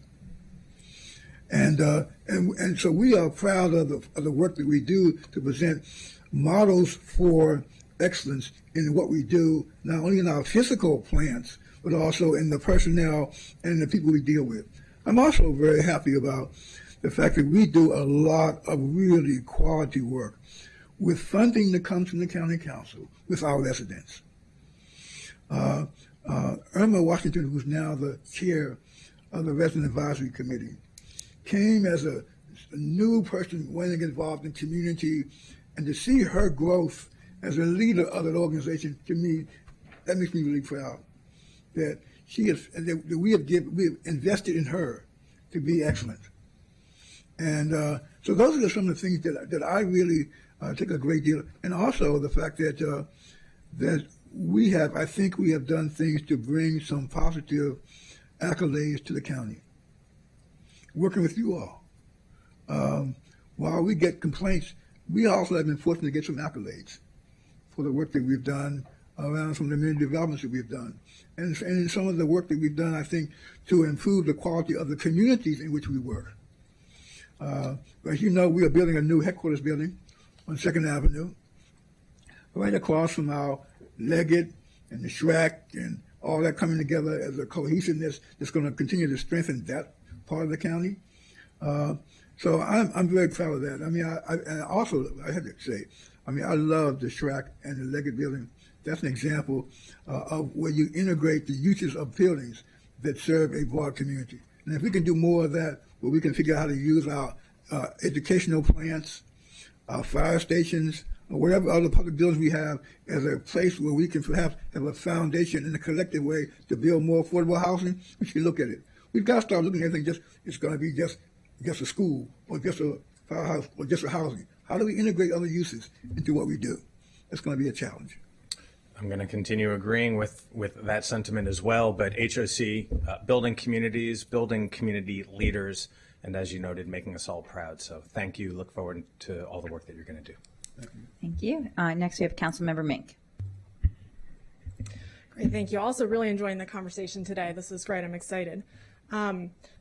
And so we are proud of the work that we do to present models for excellence in what we do, not only in our physical plants, but also in the personnel and the people we deal with. I'm also very happy about the fact that we do a lot of really quality work with funding that comes from the county council with our residents. Irma Washington, who's now the chair of the Resident Advisory Committee, came as a new person wanting involved in community, and to see her growth as a leader of that organization, to me, that makes me really proud. That she is, that we have invested in her to be excellent. And so those are some of the things that I really take a great deal, and also the fact that that I think we have done things to bring some positive accolades to the county. Working with you all. While we get complaints, we also have been fortunate to get some accolades for the work that we've done around some of the community developments that we've done. And in some of the work that we've done, I think, to improve the quality of the communities in which we work. As you know, we are building a new headquarters building on 2nd Avenue, right across from our Leggett and the Shrek and all that coming together as a cohesiveness that's going to continue to strengthen that part of the county. So I'm very proud of that. I mean, and also, I have to say, I mean, I love the Shrek and the Leggett building. That's an example of where you integrate the uses of buildings that serve a broad community. And if we can do more of that, where we can figure out how to use our educational plants, our fire stations, or whatever other public buildings we have as a place where we can perhaps have a foundation in a collective way to build more affordable housing, we should look at it. We've got to start looking at everything it's going to be just a school or just a firehouse or just a housing. How do we integrate other uses into what we do? That's going to be a challenge. I'm going to continue agreeing with that sentiment as well, but HOC, building communities, building community leaders, and as you noted, making us all proud. So thank you. Look forward to all the work that you're going to do. Thank you. Next we have Councilmember Mink. Great, thank you. Also really enjoying the conversation today. This is great. I'm excited.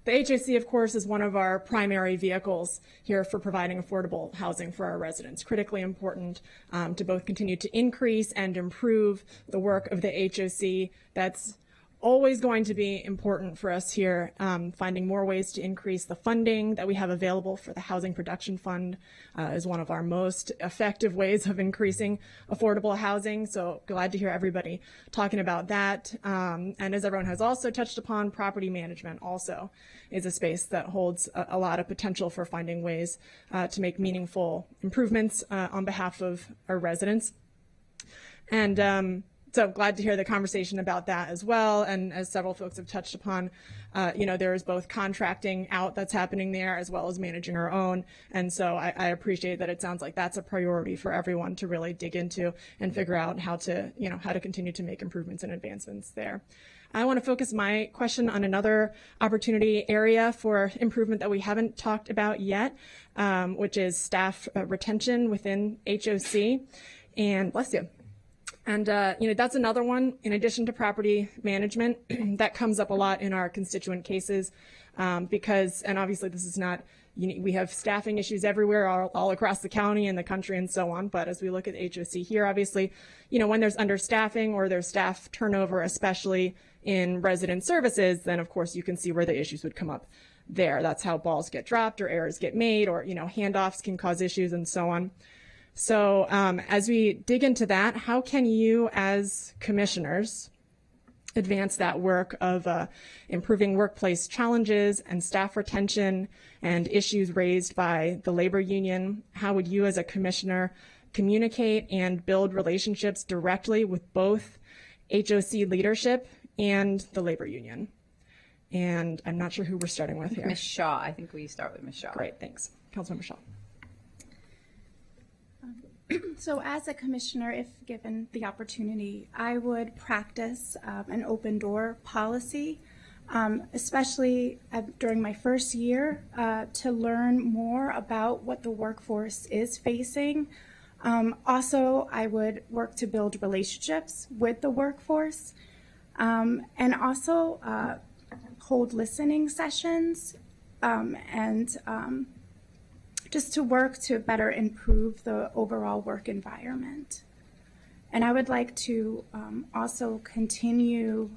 The HOC, of course, is one of our primary vehicles here for providing affordable housing for our residents. Critically important to both continue to increase and improve the work of the HOC. That's always going to be important for us here, finding more ways to increase the funding that we have available for the Housing Production Fund is one of our most effective ways of increasing affordable housing. So glad to hear everybody talking about that. And as everyone has also touched upon, property management also is a space that holds a lot of potential for finding ways to make meaningful improvements on behalf of our residents. And so glad to hear the conversation about that as well. And as several folks have touched upon, there is both contracting out that's happening there as well as managing our own. And so I appreciate that it sounds like that's a priority for everyone to really dig into and figure out how to continue to make improvements and advancements there. I want to focus my question on another opportunity area for improvement that we haven't talked about yet, which is staff retention within HOC. And bless you. And, that's another one, in addition to property management, that comes up a lot in our constituent cases because, and obviously this is not, we have staffing issues everywhere, all across the county and the country and so on. But as we look at HOC here, obviously, when there's understaffing or there's staff turnover, especially in resident services, then of course you can see where the issues would come up there. That's how balls get dropped or errors get made or, handoffs can cause issues and so on. So as we dig into that, how can you as commissioners advance that work of improving workplace challenges and staff retention and issues raised by the labor union? How would you as a commissioner communicate and build relationships directly with both HOC leadership and the labor union. And I'm not sure who we're starting with here. Ms. Shaw, I think we start with Ms. Shaw. Great, thanks. Councilmember Shaw. So as a commissioner, if given the opportunity, I would practice an open door policy, especially during my first year, to learn more about what the workforce is facing. Also, I would work to build relationships with the workforce, and also hold listening sessions, and just to work to better improve the overall work environment. And I would like to also continue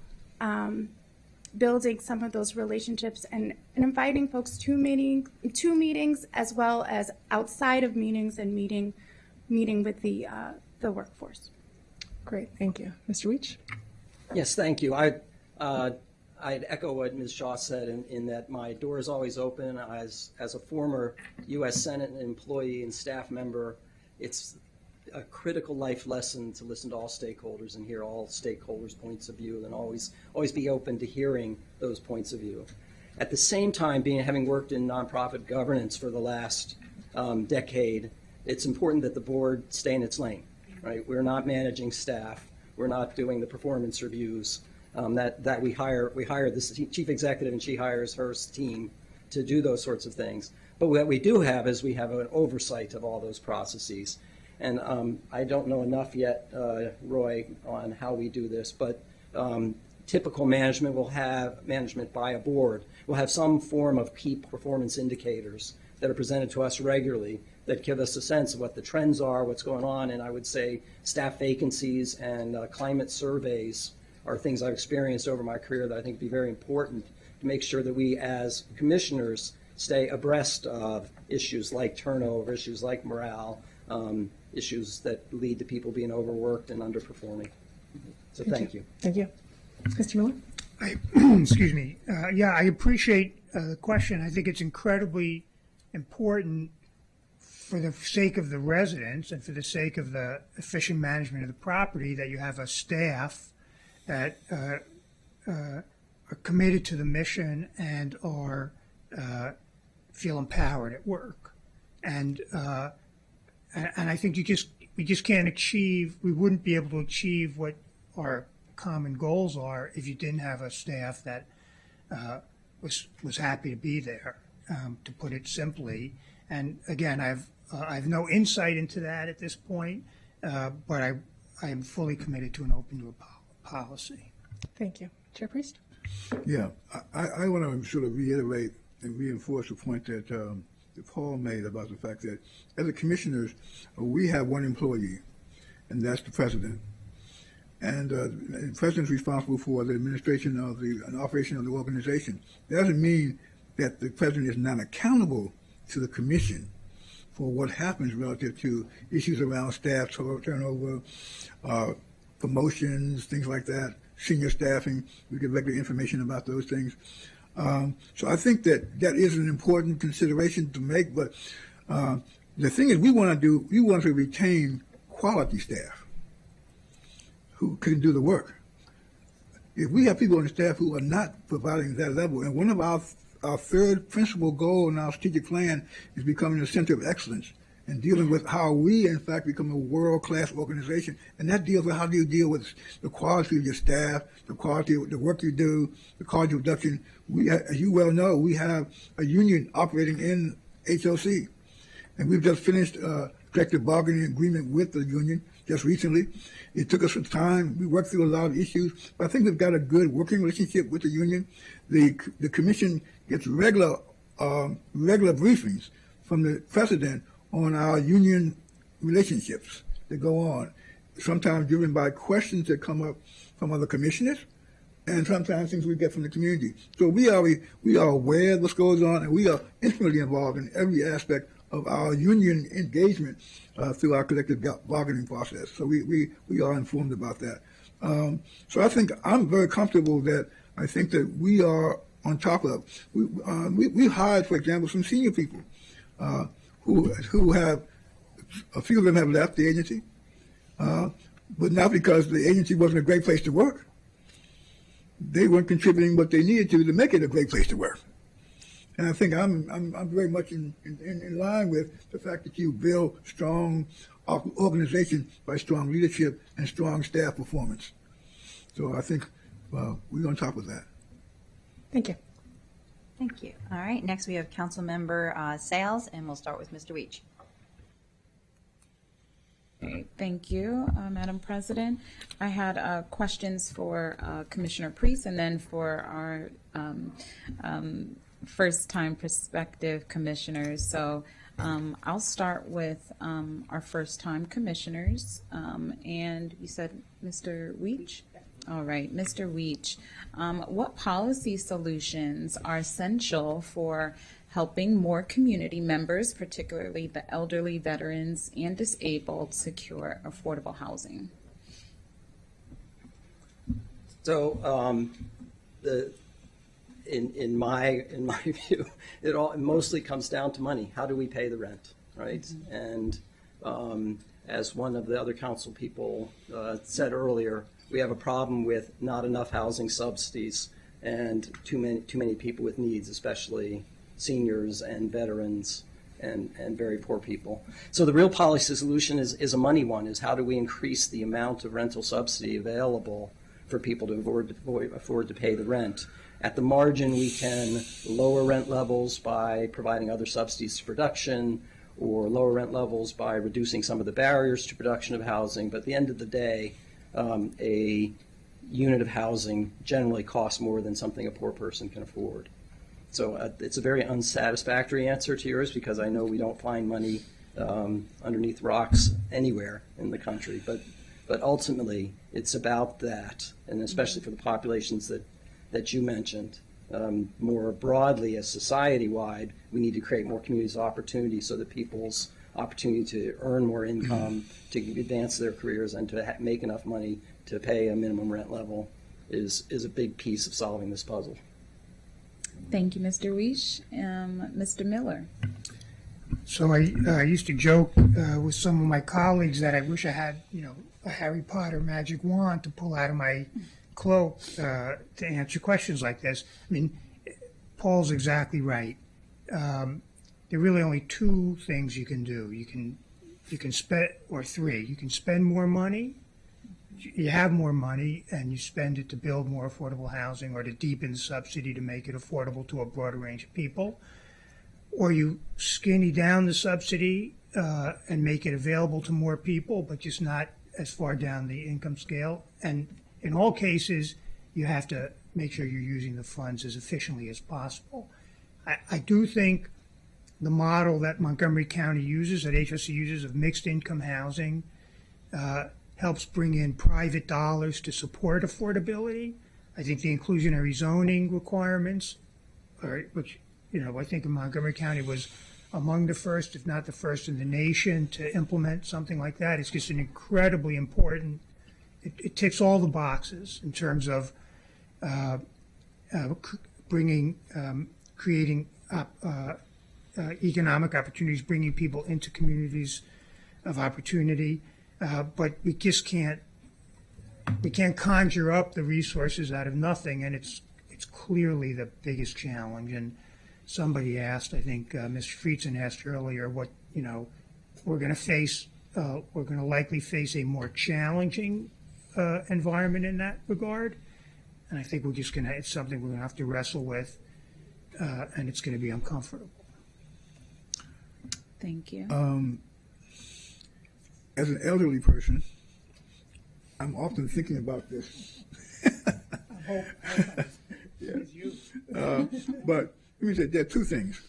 building some of those relationships and inviting folks to meetings, as well as outside of meetings and meeting with the workforce. Great, thank you. Mr. Weech? Yes, thank you. I'd echo what Ms. Shaw said in that my door is always open. As a former U.S. Senate employee and staff member, it's a critical life lesson to listen to all stakeholders and hear all stakeholders' points of view, and always be open to hearing those points of view. At the same time, having worked in nonprofit governance for the last decade, it's important that the board stay in its lane. Right? We're not managing staff. We're not doing the performance reviews. That we hire the chief executive, and she hires her team to do those sorts of things. But what we do have is we have an oversight of all those processes. And I don't know enough yet, Roy, on how we do this, but typical management will have management by a board. We'll have some form of key performance indicators that are presented to us regularly that give us a sense of what the trends are, what's going on. And I would say staff vacancies and climate surveys are things I've experienced over my career that I think would be very important to make sure that we as commissioners stay abreast of issues like turnover, issues like morale, issues that lead to people being overworked and underperforming. So thank you. Thank you. Mr. Miller? Excuse me. Yeah, I appreciate the question. I think it's incredibly important for the sake of the residents and for the sake of the efficient management of the property that you have a staff that are committed to the mission and are feel empowered at work, and I think we just can't achieve. We wouldn't be able to achieve what our common goals are if you didn't have a staff that was happy to be there. To put it simply, and again, I have no insight into that at this point, but I am fully committed to an open door policy. Thank you. Chair Priest? Yeah, I want to sort of reiterate and reinforce the point that Paul made about the fact that as a commissioners, we have one employee, and that's the president. And the president is responsible for the administration of the operation of the organization. That doesn't mean that the president is not accountable to the commission for what happens relative to issues around staff turnover, promotions, things like that, senior staffing. We get regular information about those things. So I think that is an important consideration to make. But the thing is, we want to retain quality staff who can do the work. If we have people on the staff who are not providing that level, and one of our third principal goal in our strategic plan is becoming a center of excellence and dealing with how we, in fact, become a world-class organization. And that deals with how do you deal with the quality of your staff, the quality of the work you do, the quality of production. We, as you well know, we have a union operating in HOC. And we've just finished a collective bargaining agreement with the union just recently. It took us some time. We worked through a lot of issues, but I think we've got a good working relationship with the union. The commission gets regular briefings from the president on our union relationships that go on, sometimes driven by questions that come up from other commissioners, and sometimes things we get from the community. So we are aware of what goes on, and we are intimately involved in every aspect of our union engagement through our collective bargaining process. So we are informed about that. So I think I'm very comfortable that I think that we are on top of. We hired, for example, some senior people who have A few of them have left the agency, but not because the agency wasn't a great place to work. They weren't contributing what they needed to make it a great place to work. And I think I'm very much in line with the fact that you build strong organization by strong leadership and strong staff performance. So I think we're on top of that. Thank you. Thank you. All right, next we have Councilmember Sales, and we'll start with Mr. Weech. Thank you, Madam President. I had questions for Commissioner Priest and then for our first-time prospective commissioners. So I'll start with our first-time commissioners. And you said Mr. Weech? All right, Mr. Weech, what policy solutions are essential for helping more community members, particularly the elderly, veterans, and disabled, secure affordable housing? So, in my view, it mostly comes down to money. How do we pay the rent, right? Mm-hmm. And as one of the other council people said earlier, we have a problem with not enough housing subsidies and too many people with needs, especially seniors and veterans and very poor people. So the real policy solution is a money one, is how do we increase the amount of rental subsidy available for people to afford to pay the rent. At the margin, we can lower rent levels by providing other subsidies to production, or lower rent levels by reducing some of the barriers to production of housing. But at the end of the day, a unit of housing generally costs more than something a poor person can afford. So it's a very unsatisfactory answer to yours, because I know we don't find money underneath rocks anywhere in the country. But ultimately, it's about that, and especially for the populations that you mentioned. More broadly, as society-wide, we need to create more communities of opportunity so that people's opportunity to earn more income, to advance their careers, and to make enough money to pay a minimum rent level is a big piece of solving this puzzle. Thank you, Mr. Weech. Mr. Miller. So I used to joke with some of my colleagues that I wish I had, a Harry Potter magic wand to pull out of my cloak to answer questions like this. I mean, Paul's exactly right. There are really only two things you can do. You can spend, or three. You can spend more money. You have more money, and you spend it to build more affordable housing or to deepen the subsidy to make it affordable to a broader range of people. Or you skinny down the subsidy and make it available to more people, but just not as far down the income scale. And in all cases, you have to make sure you're using the funds as efficiently as possible. I do think the model that Montgomery County uses, that HOC uses, of mixed income housing, helps bring in private dollars to support affordability. I think the inclusionary zoning requirements, which I think in Montgomery County was among the first, if not the first in the nation, to implement something like that. It's just an incredibly important. It ticks all the boxes in terms of creating economic opportunities, bringing people into communities of opportunity. But we just can't conjure up the resources out of nothing, and it's clearly the biggest challenge. And somebody asked, I think Mr. Friedson asked earlier, what we're going to face. We're going to likely face a more challenging environment in that regard, and I think it's something we're going to have to wrestle with, and it's going to be uncomfortable. Thank you. As an elderly person, I'm often thinking about this. But let me say, there are two things.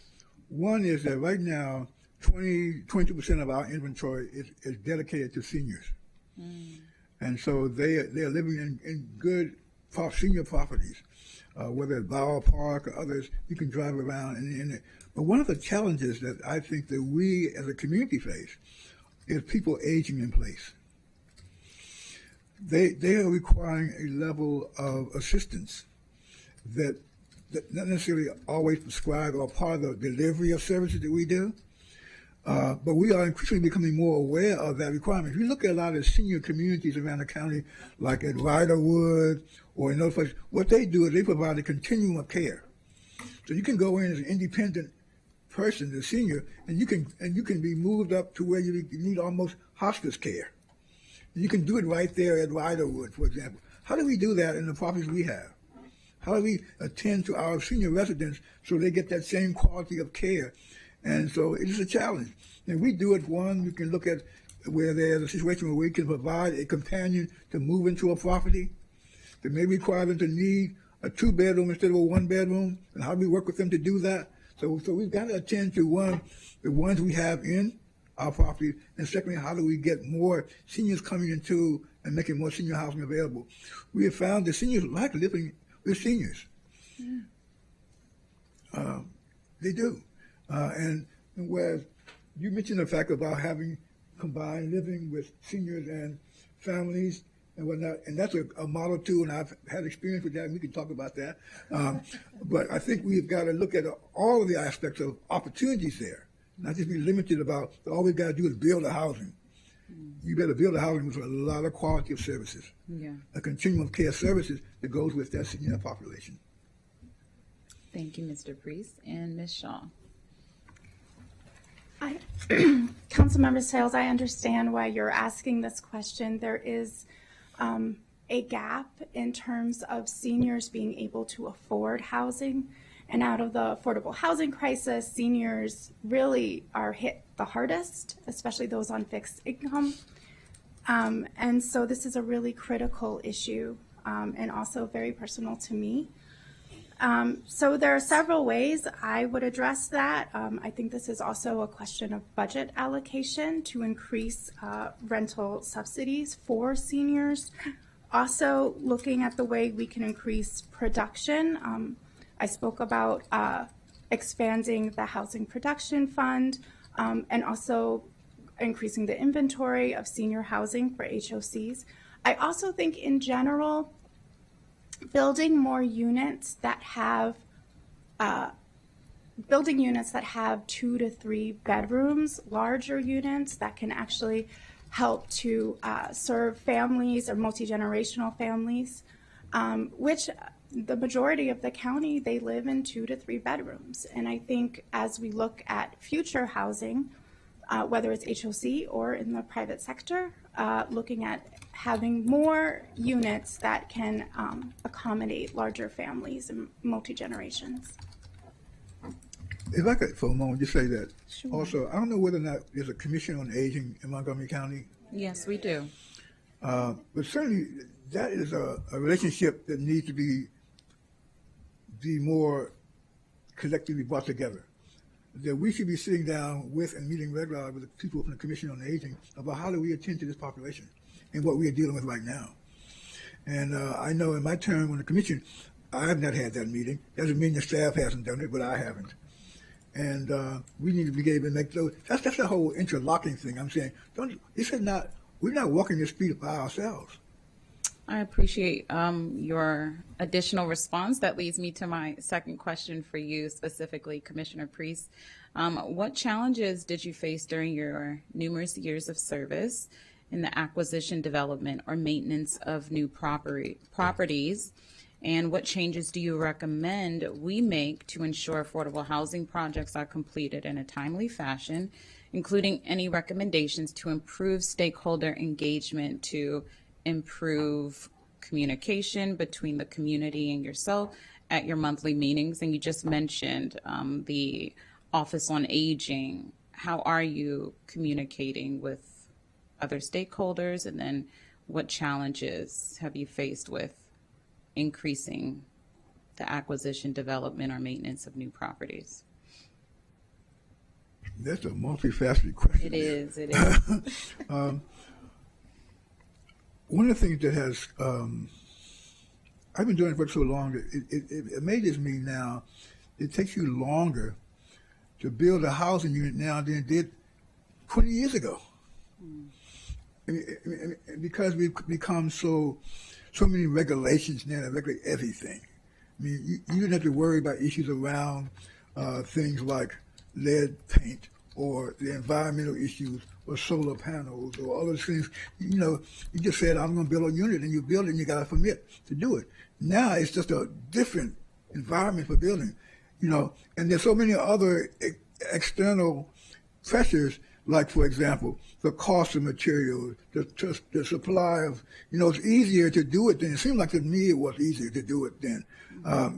One is that right now, 22% of our inventory is dedicated to seniors. Mm. And so they are living in good senior properties, whether it's Bauer Park or others. You can drive around in it. But one of the challenges that I think that we as a community face is people aging in place. They are requiring a level of assistance that not necessarily always prescribed or part of the delivery of services that we do. But we are increasingly becoming more aware of that requirement. If you look at a lot of senior communities around the county, like at Riderwood or in those places, what they do is they provide a continuum of care. So you can go in as an independent person, the senior, and you can be moved up to where you need almost hospice care. You can do it right there at Riderwood, for example. How do we do that in the properties we have? How do we attend to our senior residents so they get that same quality of care? And so it is a challenge. And we do it, one, we can look at where there's a situation where we can provide a companion to move into a property that may require them to need a 2-bedroom instead of a 1-bedroom, and how do we work with them to do that? So we've got to attend to, one, the ones we have in our property, and secondly, how do we get more seniors coming into and making more senior housing available? We have found that seniors like living with seniors. They do. And whereas you mentioned the fact about having combined living with seniors and families and whatnot, and that's a model too, and I've had experience with that, and we can talk about that. But I think we've got to look at all of the aspects of opportunities there, not just be limited about all we've got to do is build a housing. You better build a housing with a lot of quality of services, a continuum of care services that goes with that senior population. Thank you, Mr. Priest. And Ms. Shaw. Councilmember Sales, I understand why you're asking this question. There is a gap in terms of seniors being able to afford housing. And out of the affordable housing crisis, seniors really are hit the hardest, especially those on fixed income. And so this is a really critical issue and also very personal to me. So there are several ways I would address that. I think this is also a question of budget allocation to increase rental subsidies for seniors. Also looking at the way we can increase production. I spoke about expanding the Housing Production Fund and also increasing the inventory of senior housing for HOCs. I also think in general, building more units that have 2 to 3 bedrooms, larger units that can actually help to serve families or multi-generational families, which the majority of the county, they live in 2 to 3 bedrooms. And I think as we look at future housing, whether it's HOC or in the private sector, looking at having more units that can accommodate larger families and multi-generations. If I could for a moment just say that. Sure. Also, I don't know whether or not there's a commission on aging in Montgomery County. Yes, we do. But certainly that is a relationship that needs to be more collectively brought together. That we should be sitting down with and meeting regularly with the people from the Commission on Aging about how do we attend to this population and what we are dealing with right now. And I know in my term on the commission, I have not had that meeting. Doesn't mean the staff hasn't done it, but I haven't. And we need to be able to make those. That's the whole interlocking thing. I'm saying, we're not walking this street by ourselves. I appreciate your additional response. That leads me to my second question for you specifically, Commissioner Priest. What challenges did you face during your numerous years of service in the acquisition, development, or maintenance of new properties? And what changes do you recommend we make to ensure affordable housing projects are completed in a timely fashion, including any recommendations to improve stakeholder engagement, to improve communication between the community and yourself at your monthly meetings? And you just mentioned the Office on Aging. How are you communicating with other stakeholders? And then what challenges have you faced with increasing the acquisition, development, or maintenance of new properties? That's a multifaceted question. It is. One of the things that has, I've been doing it for so long that it amazes me now. It takes you longer to build a housing unit now than it did 20 years ago. Because we've become so many regulations now that regulate everything. I mean, you don't have to worry about issues around things like lead paint or the environmental issues or solar panels or other things. You know, you just said, I'm going to build a unit, and you build it and you got a permit to do it. Now it's just a different environment for building, you know, and there's so many other external pressures, like, for example, the cost of materials, the supply of, you know, it's easier to do it then. It seemed like to me it was easier to do it then.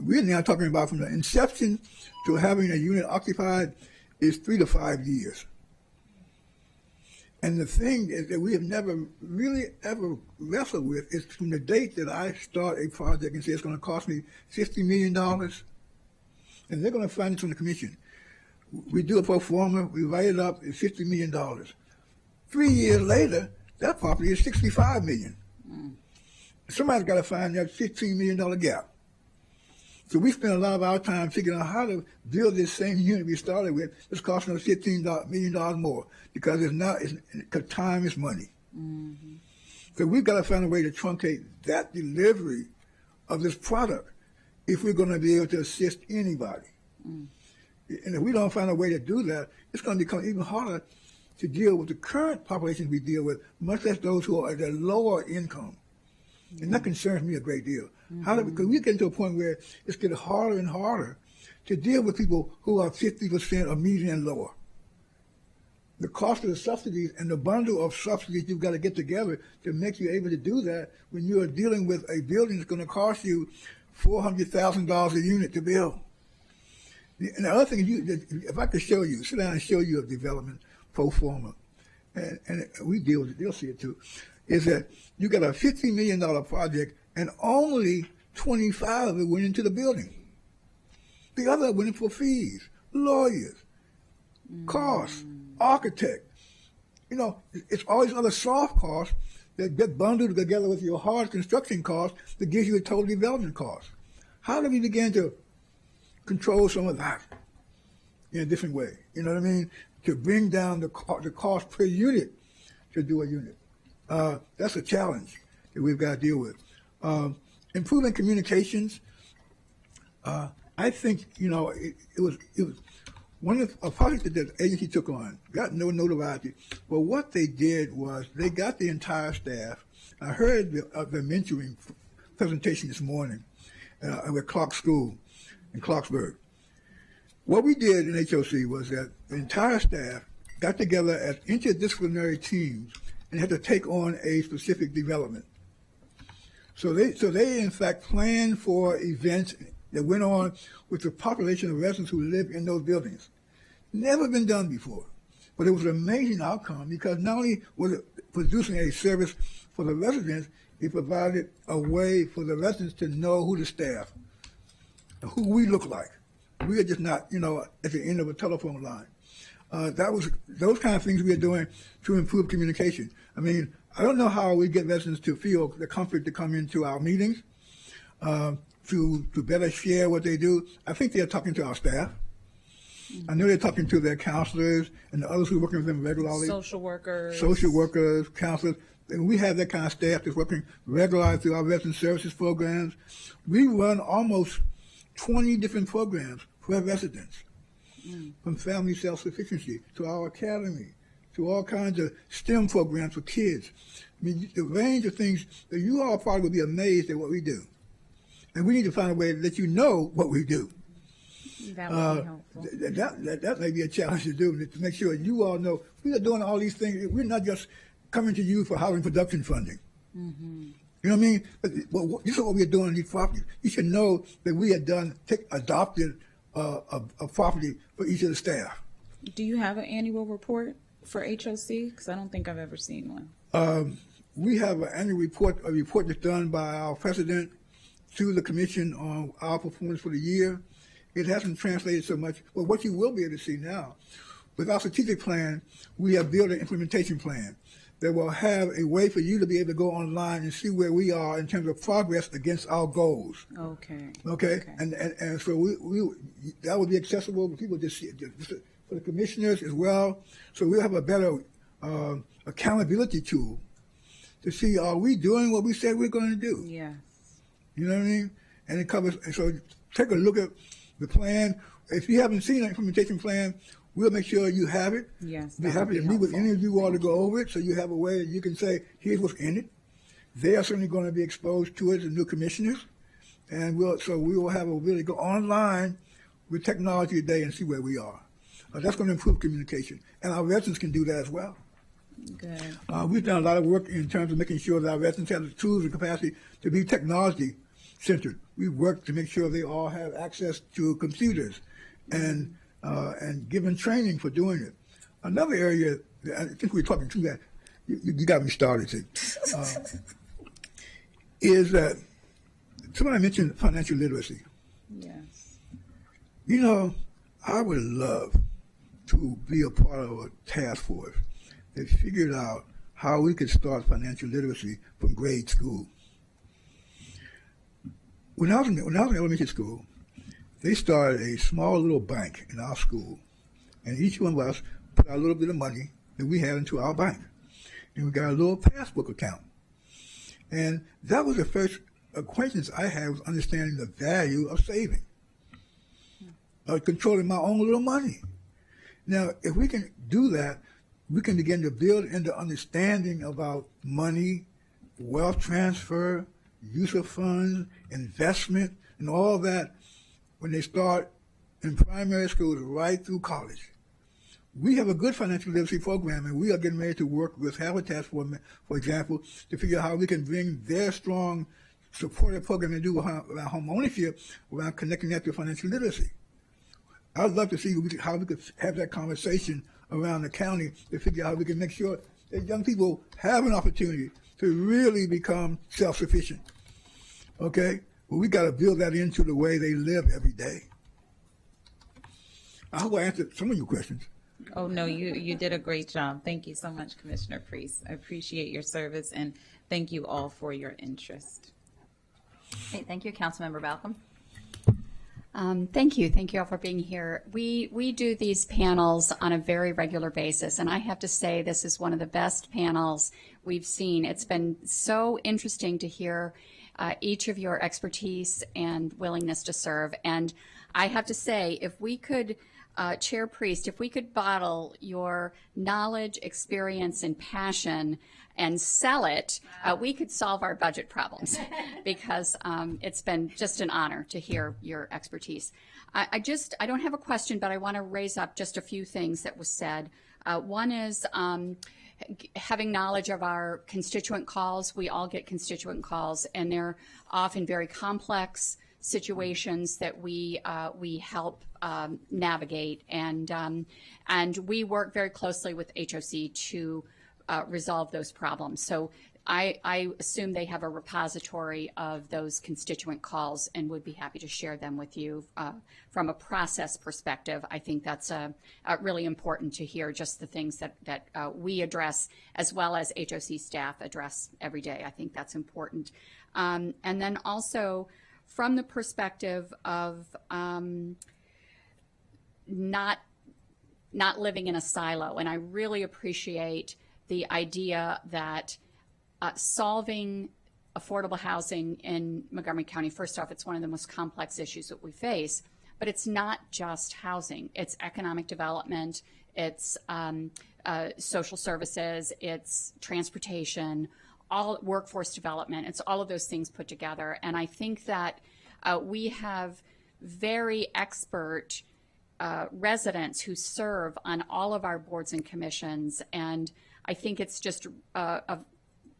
We're now talking about from the inception to having a unit occupied is 3 to 5 years. And the thing is that we have never really ever wrestled with is from the date that I start a project and say it's going to cost me $50 million, and they're going to find it from the commission. We do a pro forma, we write it up, it's $50 million. 3 years later, that property is $65 million. Somebody's got to find that $15 million gap. So we spend a lot of our time figuring out how to build this same unit we started with. It's costing us $15 million more because because time is money. Mm-hmm. So we've got to find a way to truncate that delivery of this product if we're going to be able to assist anybody. Mm. And if we don't find a way to do that, it's going to become even harder to deal with the current populations we deal with, much less those who are at a lower income. Mm-hmm. And that concerns me a great deal. Mm-hmm. Because we're getting to a point where it's getting harder and harder to deal with people who are 50% or median and lower. The cost of the subsidies and the bundle of subsidies you've got to get together to make you able to do that when you are dealing with a building that's going to cost you $400,000 a unit to build. And the other thing is, if I could show you, sit down and show you a development pro forma, and we deal with it, they'll see it too, is that you got a $50 million project and only 25 of it went into the building. The other went in for fees, lawyers, costs, architect. You know, it's all these other soft costs that get bundled together with your hard construction costs that gives you a total development cost. How do we begin to control some of that in a different way? You know what I mean? To bring down the cost per unit to do a unit. That's a challenge that we've got to deal with. Improving communications. I think, you know, it was one of a project that the agency took on, got no notoriety. But what they did was they got the entire staff. I heard the mentoring presentation this morning at Clark School in Clarksburg. What we did in HOC was that the entire staff got together as interdisciplinary teams and had to take on a specific development. So they in fact planned for events that went on with the population of residents who live in those buildings. Never been done before. But it was an amazing outcome because not only was it producing a service for the residents, it provided a way for the residents to know who the staff, who we look like. We are just not, you know, at the end of a telephone line. That was those kind of things we are doing to improve communication. I mean, I don't know how we get residents to feel the comfort to come into our meetings, to better share what they do. I think they're talking to our staff. I know they're talking to their counselors and the others who are working with them regularly. Social workers, counselors. And we have that kind of staff that's working regularly through our resident services programs. We run almost 20 different programs for our residents, from family self-sufficiency to our academy, to all kinds of STEM programs for kids. I mean, the range of things that you all probably will be amazed at what we do. And we need to find a way to let you know what we do. That would be helpful. That may be a challenge to do, to make sure you all know we are doing all these things. We're not just coming to you for housing production funding. Mm-hmm. You know what I mean? But this is what we're doing on these properties. You should know that we had adopted a property for each of the staff. Do you have an annual report for HOC? Because I don't think I've ever seen one. We have an annual report, a report that's done by our president to the commission on our performance for the year. It hasn't translated so much, but what you will be able to see now, with our strategic plan, we have built an implementation plan that will have a way for you to be able to go online and see where we are in terms of progress against our goals. Okay. And so we that will be accessible for people to see, for the commissioners as well. So we'll have a better accountability tool to see, are we doing what we said we're going to do? Yes. You know what I mean? And it covers, and so take a look at the plan. If you haven't seen an implementation plan, we'll make sure you have it. Yes, Be that would happy be to meet with helpful. any of you all to go over it, so you have a way that you can say, here's what's in it. They are certainly going to be exposed to it as new commissioners, and we will have a really go online with technology today and see where we are. That's going to improve communication, and our residents can do that as well. Good. We've done a lot of work in terms of making sure that our residents have the tools and capacity to be technology centered. We've worked to make sure they all have access to computers and given training for doing it. Another area, I think we're talking to that, you got me started, is that somebody mentioned financial literacy. Yes. You know, I would love to be a part of a task force that figured out how we could start financial literacy from grade school. When I was in elementary school, they started a small little bank in our school, and each one of us put our little bit of money that we had into our bank, and we got a little passbook account. And that was the first acquaintance I had with understanding the value of saving, of controlling my own little money. Now, if we can do that, we can begin to build into understanding about money, wealth transfer, use of funds, investment, and all that when they start in primary schools right through college. We have a good financial literacy program, and we are getting ready to work with Habitat, for example, to figure out how we can bring their strong supportive program they do around home ownership, around connecting that to financial literacy. I'd love to see how we could have that conversation around the county to figure out how we can make sure that young people have an opportunity to really become self-sufficient. Okay? Well, we got to build that into the way they live every day. I hope I answered some of your questions. Oh, no, you did a great job. Thank you so much, Commissioner Priest. I appreciate your service, and thank you all for your interest. Okay, thank you. Councilmember Balcom. Thank you. Thank you all for being here. We do these panels on a very regular basis, and I have to say this is one of the best panels we've seen. It's been so interesting to hear each of your expertise and willingness to serve. And I have to say, if we could, Chair Priest, if we could bottle your knowledge, experience, and passion and sell it, we could solve our budget problems because it's been just an honor to hear your expertise. I don't have a question, but I want to raise up just a few things that was said. One is having knowledge of our constituent calls. We all get constituent calls, and they're often very complex situations that we help navigate, and we work very closely with HOC to resolve those problems. So I assume they have a repository of those constituent calls and would be happy to share them with you. From a process perspective, I think that's really important to hear, just the things that we address as well as HOC staff address every day. I think that's important. And then also from the perspective of not living in a silo, and I really appreciate the idea that solving affordable housing in Montgomery County, first off, it's one of the most complex issues that we face, but it's not just housing. It's economic development, it's social services, it's transportation, all workforce development. It's all of those things put together. And I think that we have very expert residents who serve on all of our boards and commissions, and I think it's just a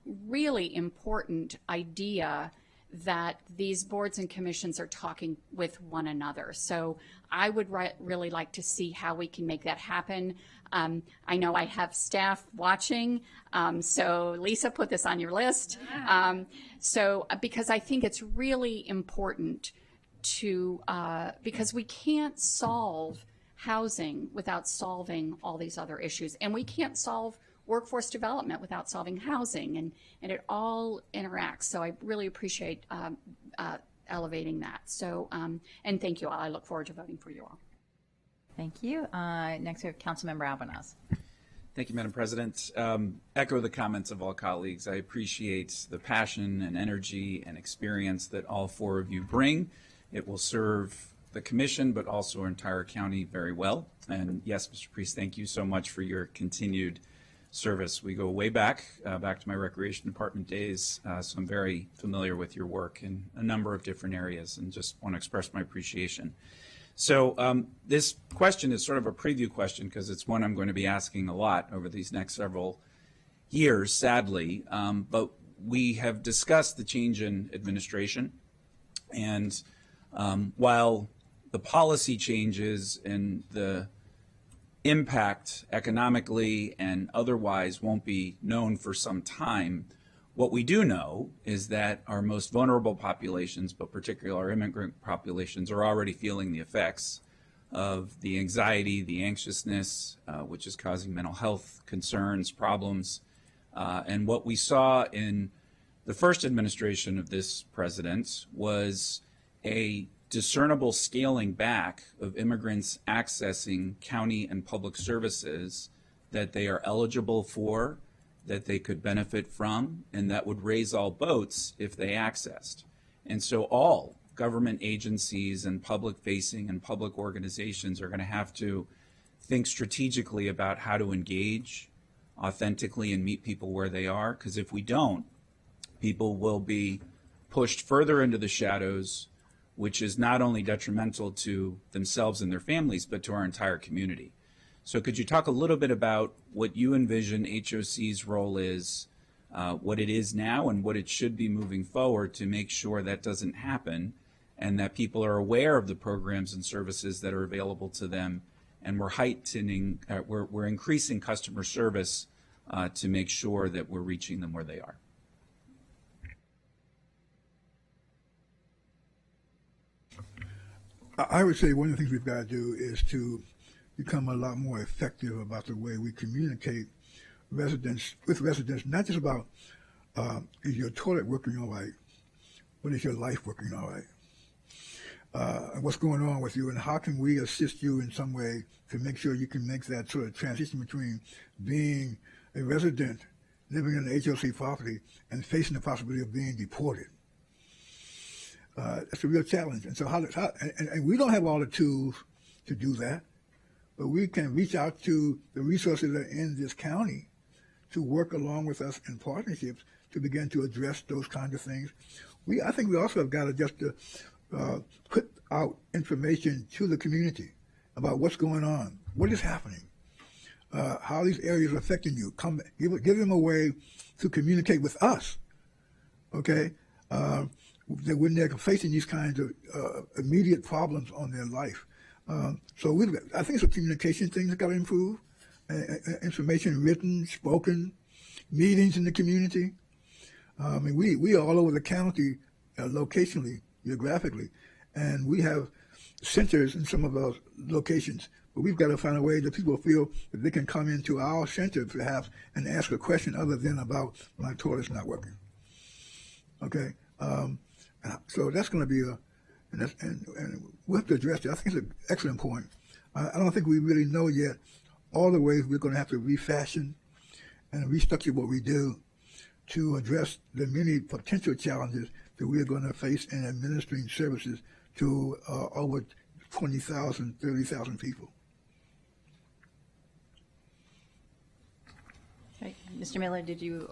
really important idea that these boards and commissions are talking with one another. So I would really like to see how we can make that happen. I know I have staff watching, so Lisa, put this on your list. Because I think it's really important to, because we can't solve housing without solving all these other issues, and we can't solve workforce development without solving housing, and it all interacts. So I really appreciate elevating that. So, and thank you all. I look forward to voting for you all. Thank you. Next we have Councilmember Albanaz. Thank you, Madam President. Echo the comments of all colleagues. I appreciate the passion and energy and experience that all four of you bring. It will serve the commission, but also our entire county very well. And yes, Mr. Priest, thank you so much for your continued service. We go way back to my recreation department days, so I'm very familiar with your work in a number of different areas and just want to express my appreciation. So this question is sort of a preview question because it's one I'm going to be asking a lot over these next several years, sadly, but we have discussed the change in administration, and while the policy changes and the impact economically and otherwise won't be known for some time, what we do know is that our most vulnerable populations, but particularly our immigrant populations, are already feeling the effects of the anxiety, the anxiousness, which is causing mental health concerns, problems. And what we saw in the first administration of this president was a discernible scaling back of immigrants accessing county and public services that they are eligible for, that they could benefit from, and that would raise all boats if they accessed. And so all government agencies and public-facing and public organizations are going to have to think strategically about how to engage authentically and meet people where they are, because if we don't, people will be pushed further into the shadows, which is not only detrimental to themselves and their families, but to our entire community. So could you talk a little bit about what you envision HOC's role is, what it is now, and what it should be moving forward to make sure that doesn't happen, and that people are aware of the programs and services that are available to them, and we're increasing customer service to make sure that we're reaching them where they are. I would say one of the things we've got to do is to become a lot more effective about the way we communicate with residents, not just about is your toilet working all right, but is your life working all right? What's going on with you, and how can we assist you in some way to make sure you can make that sort of transition between being a resident living in an HOC property and facing the possibility of being deported. That's a real challenge. And so and we don't have all the tools to do that, but we can reach out to the resources that are in this county to work along with us in partnerships to begin to address those kinds of things. I think we also have got to just put out information to the community about what's going on, what is happening, how these areas are affecting you. Give them a way to communicate with us, okay? That when they're facing these kinds of immediate problems on their life. So I think it's a communication thing that's got to improve. Information written, spoken, meetings in the community. I mean, we are all over the county locationally, geographically, and we have centers in some of those locations. But we've got to find a way that people feel that they can come into our center perhaps and ask a question other than about my toilet's not working. Okay? So that's going to be and we'll have to address it. I think it's an excellent point. I don't think we really know yet all the ways we're going to have to refashion and restructure what we do to address the many potential challenges that we are going to face in administering services to over 20,000, 30,000 people. Okay. Mr. Miller, did you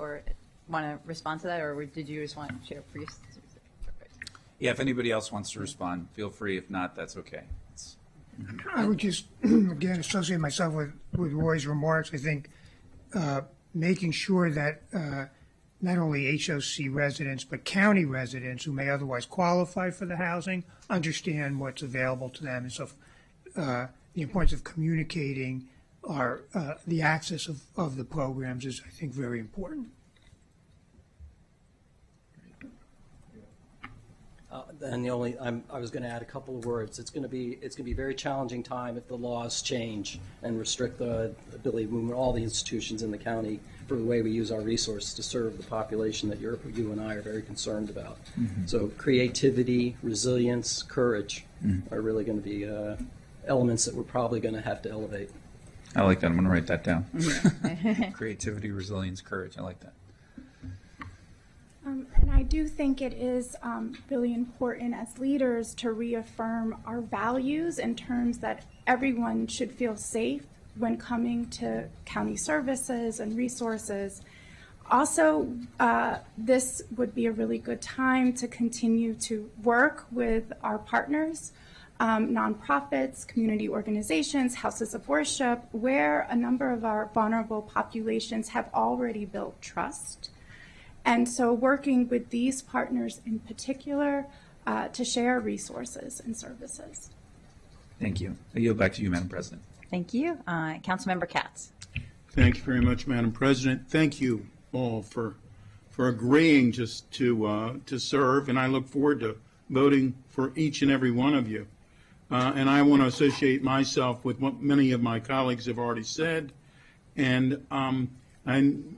want to respond to that, or did you just want Chair Priest? Yeah, if anybody else wants to respond, feel free. If not, that's okay. I would just, again, associate myself with Roy's remarks. I think making sure that not only HOC residents, but county residents who may otherwise qualify for the housing understand what's available to them. And so the importance of communicating the access of the programs is, I think, very important. And I was going to add a couple of words. It's going to be a very challenging time if the laws change and restrict the ability to move all the institutions in the county for the way we use our resources to serve the population that you and I are very concerned about. Mm-hmm. So creativity, resilience, courage are really going to be elements that we're probably going to have to elevate. I like that. I'm going to write that down. Creativity, resilience, courage. I like that. And I do think it is really important as leaders to reaffirm our values in terms that everyone should feel safe when coming to county services and resources. Also, this would be a really good time to continue to work with our partners, nonprofits, community organizations, houses of worship, where a number of our vulnerable populations have already built trust. And so working with these partners in particular to share resources and services. Thank you. I yield back to you, Madam President. Thank you. Councilmember Katz. Thank you very much, Madam President. Thank you all for agreeing just to serve, and I look forward to voting for each and every one of you. And I want to associate myself with what many of my colleagues have already said. And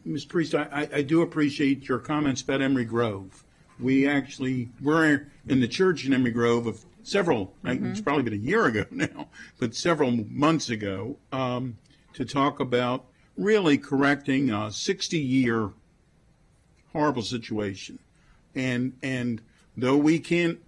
Ms. Priest, I do appreciate your comments about Emery Grove. We're in the church in Emery Grove of several, it's probably been a year ago now, but several months ago, to talk about really correcting a 60-year horrible situation. And though we can't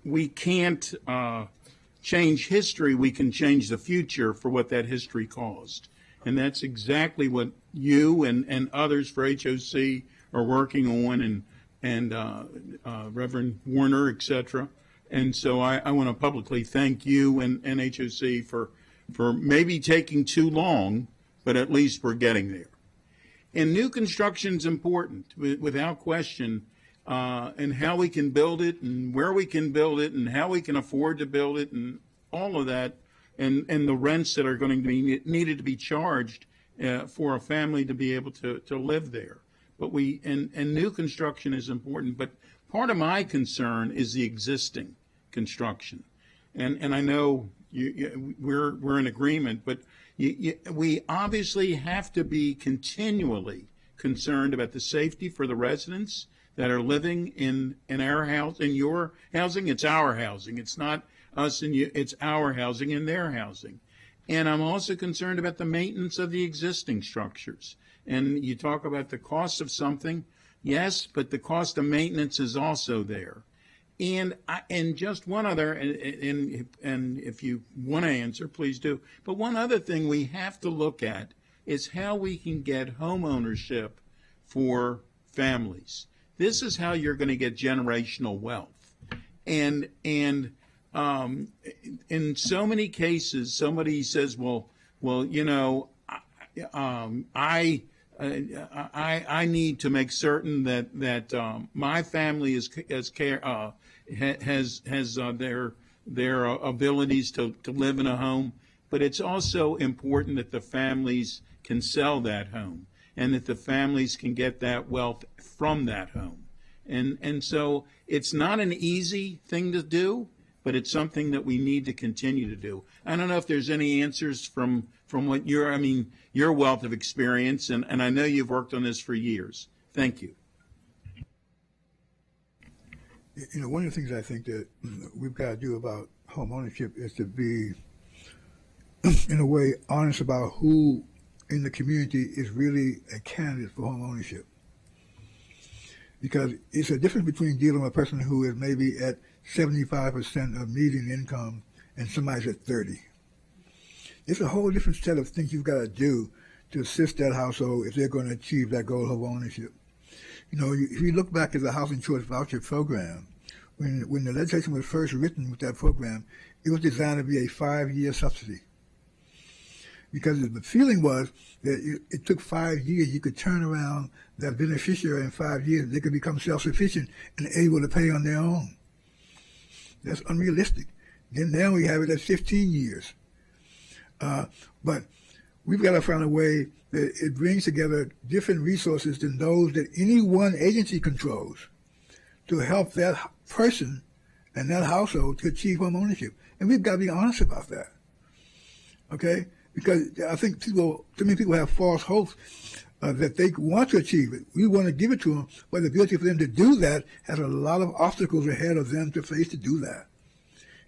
change history, we can change the future for what that history caused. And that's exactly what you and others for HOC are working on, and Reverend Warner, et cetera. And so I want to publicly thank you and HOC for maybe taking too long, but at least we're getting there. And new construction is important, without question, and how we can build it and where we can build it and how we can afford to build it and all of that. And the rents that are going to be needed to be charged for a family to be able to live there. But and new construction is important. But part of my concern is the existing construction. And I know we're in agreement, but we obviously have to be continually concerned about the safety for the residents that are living in our house, in your housing. It's our housing. It's not us and you, it's our housing and their housing. And I'm also concerned about the maintenance of the existing structures. And you talk about the cost of something, yes, but the cost of maintenance is also there. And just one other, and if you want to answer, please do. But one other thing we have to look at is how we can get home ownership for families. This is how you're going to get generational wealth. And in so many cases, somebody says, well, you know, I need to make certain that my family has their abilities to live in a home, but it's also important that the families can sell that home and that the families can get that wealth from that home. And so it's not an easy thing to do, but it's something that we need to continue to do. I don't know if there's any answers from what your wealth of experience, and I know you've worked on this for years. Thank you. You know, one of the things I think that we've got to do about home ownership is to be, in a way, honest about who in the community is really a candidate for home ownership. Because it's a difference between dealing with a person who is maybe at 75% of median income and somebody's at 30. It's a whole different set of things you've got to do to assist that household if they're going to achieve that goal of home ownership. You know, if you look back at the Housing Choice Voucher Program, when the legislation was first written with that program, it was designed to be a 5-year subsidy. Because the feeling was that it took 5 years, you could turn around that beneficiary in 5 years, they could become self-sufficient and able to pay on their own. That's unrealistic. Then now we have it at 15 years. But we've got to find a way that it brings together different resources than those that any one agency controls to help that person and that household to achieve home ownership. And we've got to be honest about that. Okay? Because I think too many people have false hopes that they want to achieve it. We want to give it to them, but the ability for them to do that has a lot of obstacles ahead of them to face to do that.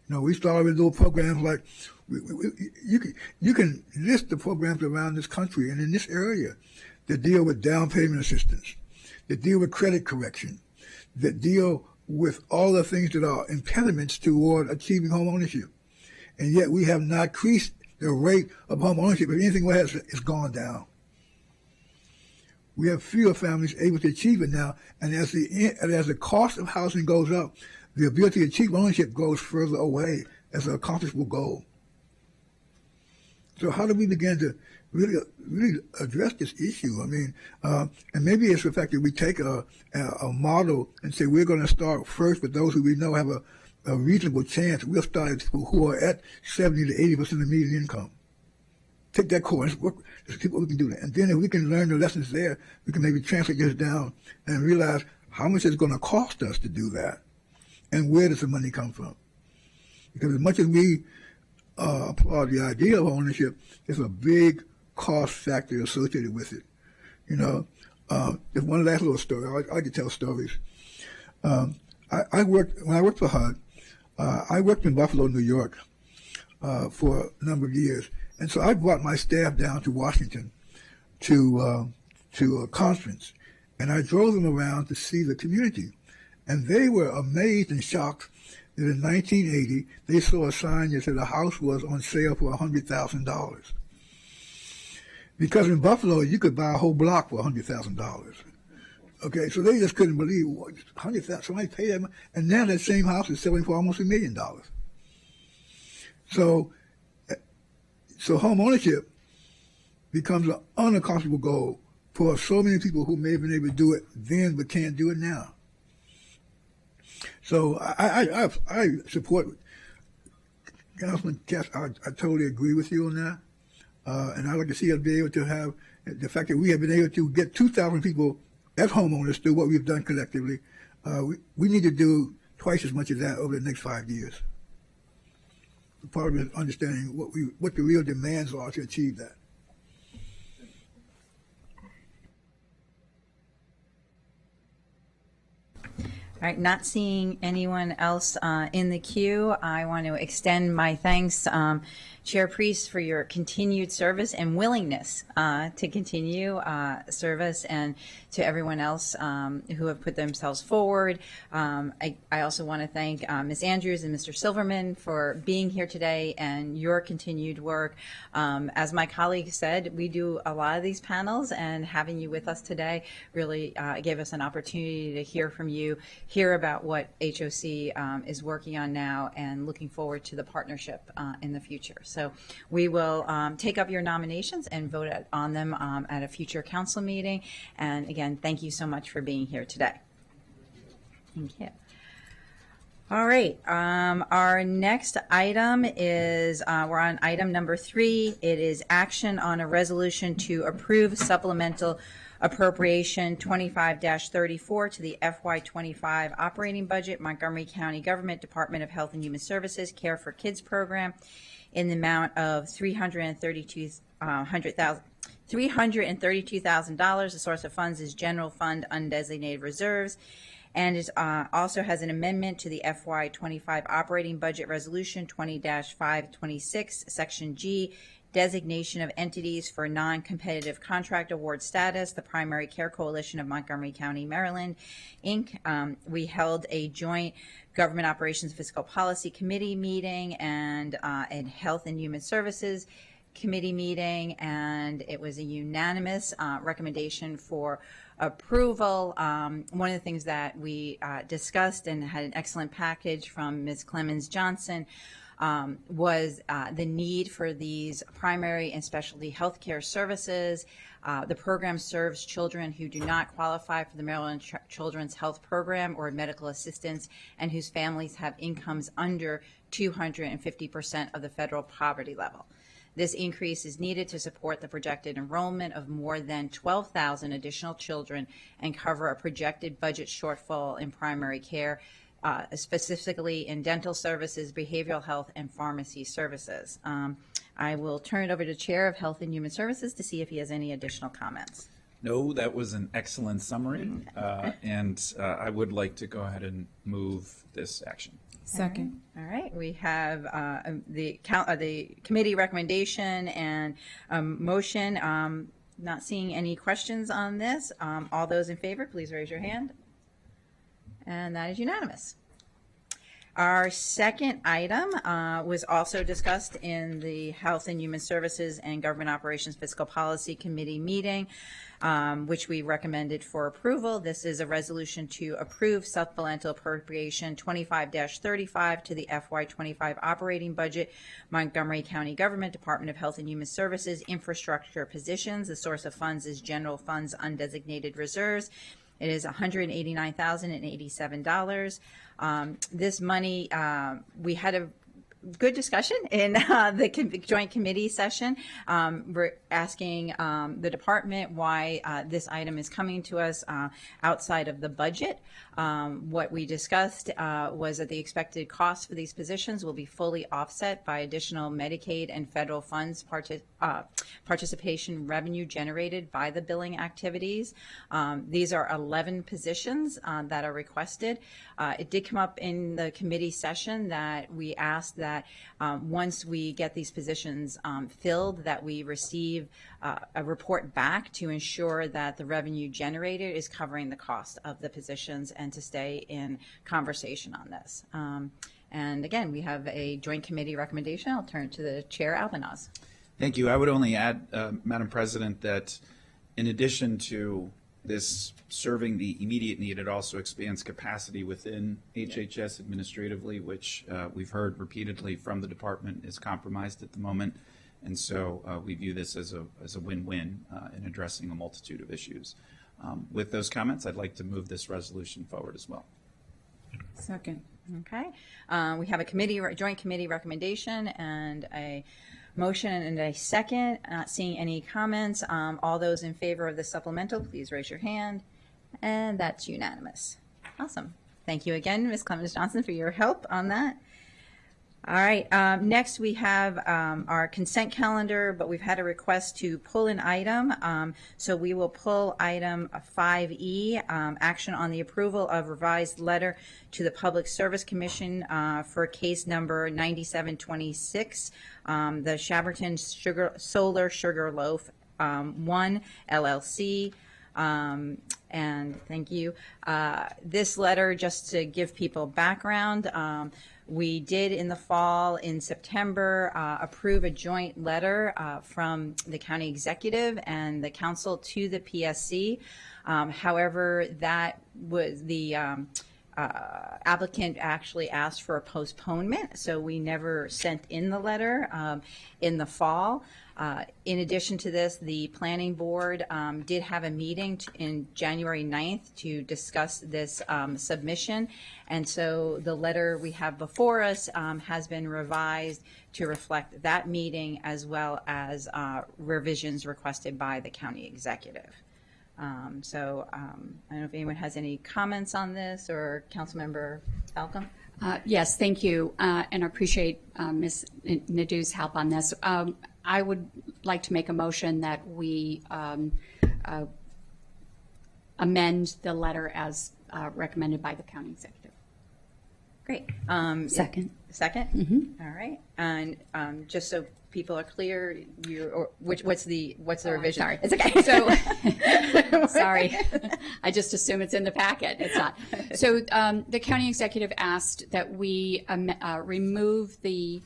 You know, we started with little programs like, you can list the programs around this country and in this area that deal with down payment assistance, that deal with credit correction, that deal with all the things that are impediments toward achieving home ownership. And yet we have not increased the rate of home ownership. If anything, it's gone down. We have fewer families able to achieve it now, and as the cost of housing goes up, the ability to achieve ownership goes further away as an accomplishable goal. So how do we begin to really address this issue? I mean, and maybe it's the fact that we take a model and say we're going to start first with those who we know have a reasonable chance. We'll start at people who are at 70 to 80% of median income. Take that course, work, let's see what we can do that. And then if we can learn the lessons there, we can maybe translate this down and realize how much it's going to cost us to do that and where does the money come from. Because as much as we applaud the idea of ownership, there's a big cost factor associated with it. You know, there's one last little story. I could tell stories. When I worked for HUD, I worked in Buffalo, New York for a number of years. And so I brought my staff down to Washington to a conference, and I drove them around to see the community. And they were amazed and shocked that in 1980, they saw a sign that said a house was on sale for $100,000. Because in Buffalo, you could buy a whole block for $100,000. Okay, so they just couldn't believe, what, $100,000, somebody paid that much? And now that same house is selling for almost $1 million. So home ownership becomes an unaccomplishable goal for so many people who may have been able to do it then but can't do it now. So I support Councilman Cass. I totally agree with you on that. And I'd like to see us be able to have the fact that we have been able to get 2,000 people as homeowners through what we've done collectively. We need to do twice as much of that over the next 5 years. Part of it is understanding what the real demands are to achieve that. All right, not seeing anyone else in the queue, I want to extend my thanks, Chair Priest, for your continued service and willingness to continue service, and to everyone else who have put themselves forward. I also want to thank Ms. Andrews and Mr. Silverman for being here today and your continued work. As my colleague said, we do a lot of these panels, and having you with us today really gave us an opportunity to hear from you, hear about what HOC is working on now, and looking forward to the partnership in the future. So we will take up your nominations and vote on them at a future council meeting. And again, thank you so much for being here today. Thank you. All right, our next item is, we're on item number 3. It is action on a resolution to approve supplemental appropriation 25-34 to the FY25 operating budget, Montgomery County Government Department of Health and Human Services Care for Kids program in the amount of $332,000. The source of funds is general fund undesignated reserves, and it also has an amendment to the FY25 operating budget resolution 20-526, section G, designation of entities for non-competitive contract award status, the Primary Care Coalition of Montgomery County, Maryland, Inc. We held a joint Government Operations Fiscal Policy Committee meeting and Health and Human Services Committee meeting, and it was a unanimous recommendation for approval. One of the things that we discussed and had an excellent package from Ms. Clemens Johnson was the need for these primary and specialty healthcare services. The program serves children who do not qualify for the Maryland Children's Health Program or medical assistance, and whose families have incomes under 250% of the federal poverty level. This increase is needed to support the projected enrollment of more than 12,000 additional children and cover a projected budget shortfall in primary care, specifically in dental services, behavioral health, and pharmacy services. I will turn it over to Chair of Health and Human Services to see if he has any additional comments. No, that was an excellent summary, and I would like to go ahead and move this action. Second. All right. We have the committee recommendation and motion. Not seeing any questions on this. All those in favor, please raise your hand. And that is unanimous. Our second item was also discussed in the Health and Human Services and Government Operations Fiscal Policy Committee meeting, which we recommended for approval. This is a resolution to approve supplemental appropriation 25-35 to the FY25 operating budget, Montgomery County Government, Department of Health and Human Services, infrastructure positions. The source of funds is general funds undesignated reserves. It is $189,087. This money, we had a good discussion in the joint committee session. We're asking the department why this item is coming to us outside of the budget. What we discussed was that the expected costs for these positions will be fully offset by additional Medicaid and federal funds participation revenue generated by the billing activities. These are 11 positions that are requested. It did come up in the committee session that we asked that once we get these positions filled, that we receive a report back to ensure that the revenue generated is covering the cost of the positions, and to stay in conversation on this. And again, we have a joint committee recommendation. I'll turn to the chair, Albanaz. Thank you. I would only add, Madam President, that in addition to this serving the immediate need, it also expands capacity within HHS administratively, which we've heard repeatedly from the department is compromised at the moment. And so we view this as a win-win in addressing a multitude of issues. With those comments, I'd like to move this resolution forward as well. Second. Okay. We have a joint committee recommendation and a motion and a second. Not seeing any comments. All those in favor of the supplemental, please raise your hand. And that's unanimous. Awesome. Thank you again, Ms. Clemens Johnson, for your help on that. All right. Next, we have our consent calendar, but we've had a request to pull an item. So we will pull item 5E, action on the approval of revised letter to the Public Service Commission for case number 9726, the Shaverton Solar Sugar Loaf 1 LLC. And thank you. This letter, just to give people background, we did in the fall, in September, approve a joint letter from the county executive and the council to the PSC. However, that was the applicant actually asked for a postponement, so we never sent in the letter in the fall. In addition to this, the planning board did have a meeting in January 9th to discuss this submission, and so the letter we have before us has been revised to reflect that meeting as well as revisions requested by the county executive. I don't know if anyone has any comments on this, or Councilmember Falcom? Yes, thank you, and I appreciate Ms. Nadeau's help on this. I would like to make a motion that we amend the letter as recommended by the county executive. Great. Second. Second? Mm-hmm. All right. And just so people are clear, what's the revision? Sorry. It's okay. So, sorry. I just assume it's in the packet. It's not. So the county executive asked that we remove the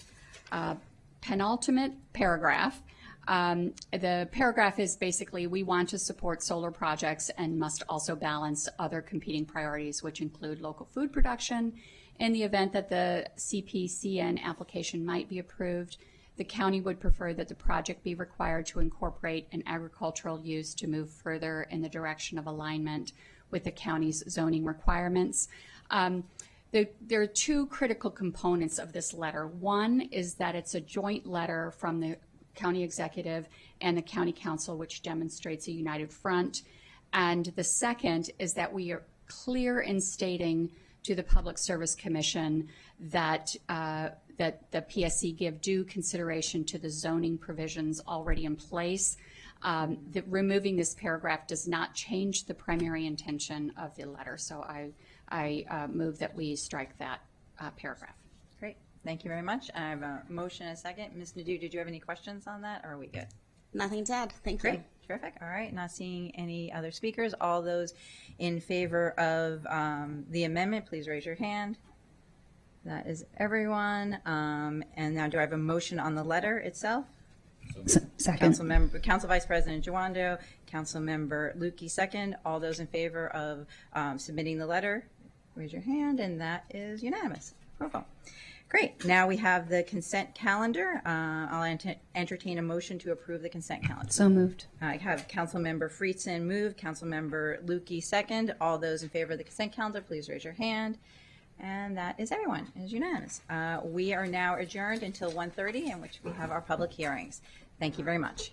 penultimate paragraph. The paragraph is basically, we want to support solar projects and must also balance other competing priorities, which include local food production. In the event that the CPCN application might be approved, the county would prefer that the project be required to incorporate an agricultural use to move further in the direction of alignment with the county's zoning requirements. There are two critical components of this letter. One is that it's a joint letter from the county executive and the county council, which demonstrates a united front. And the second is that we are clear in stating to the Public Service Commission that that the PSC give due consideration to the zoning provisions already in place. Removing this paragraph does not change the primary intention of the letter. So I move that we strike that paragraph. Great. Thank you very much. I have a motion and a second. Ms. Nadeau, did you have any questions on that, or are we good? Nothing to add. Thank you. Great. Terrific. All right. Not seeing any other speakers. All those in favor of the amendment, please raise your hand. That is everyone. And now do I have a motion on the letter itself? Second. Council Vice President Jawando, Councilmember Luedtke second. All those in favor of submitting the letter, raise your hand, and that is unanimous. Roll call. Great. Now we have the consent calendar. I'll entertain a motion to approve the consent calendar. So moved. I have Councilmember Friedson move, Councilmember Luedtke second. All those in favor of the consent calendar, please raise your hand. And that is everyone. It is unanimous. We are now adjourned until 1:30, in which we have our public hearings. Thank you very much.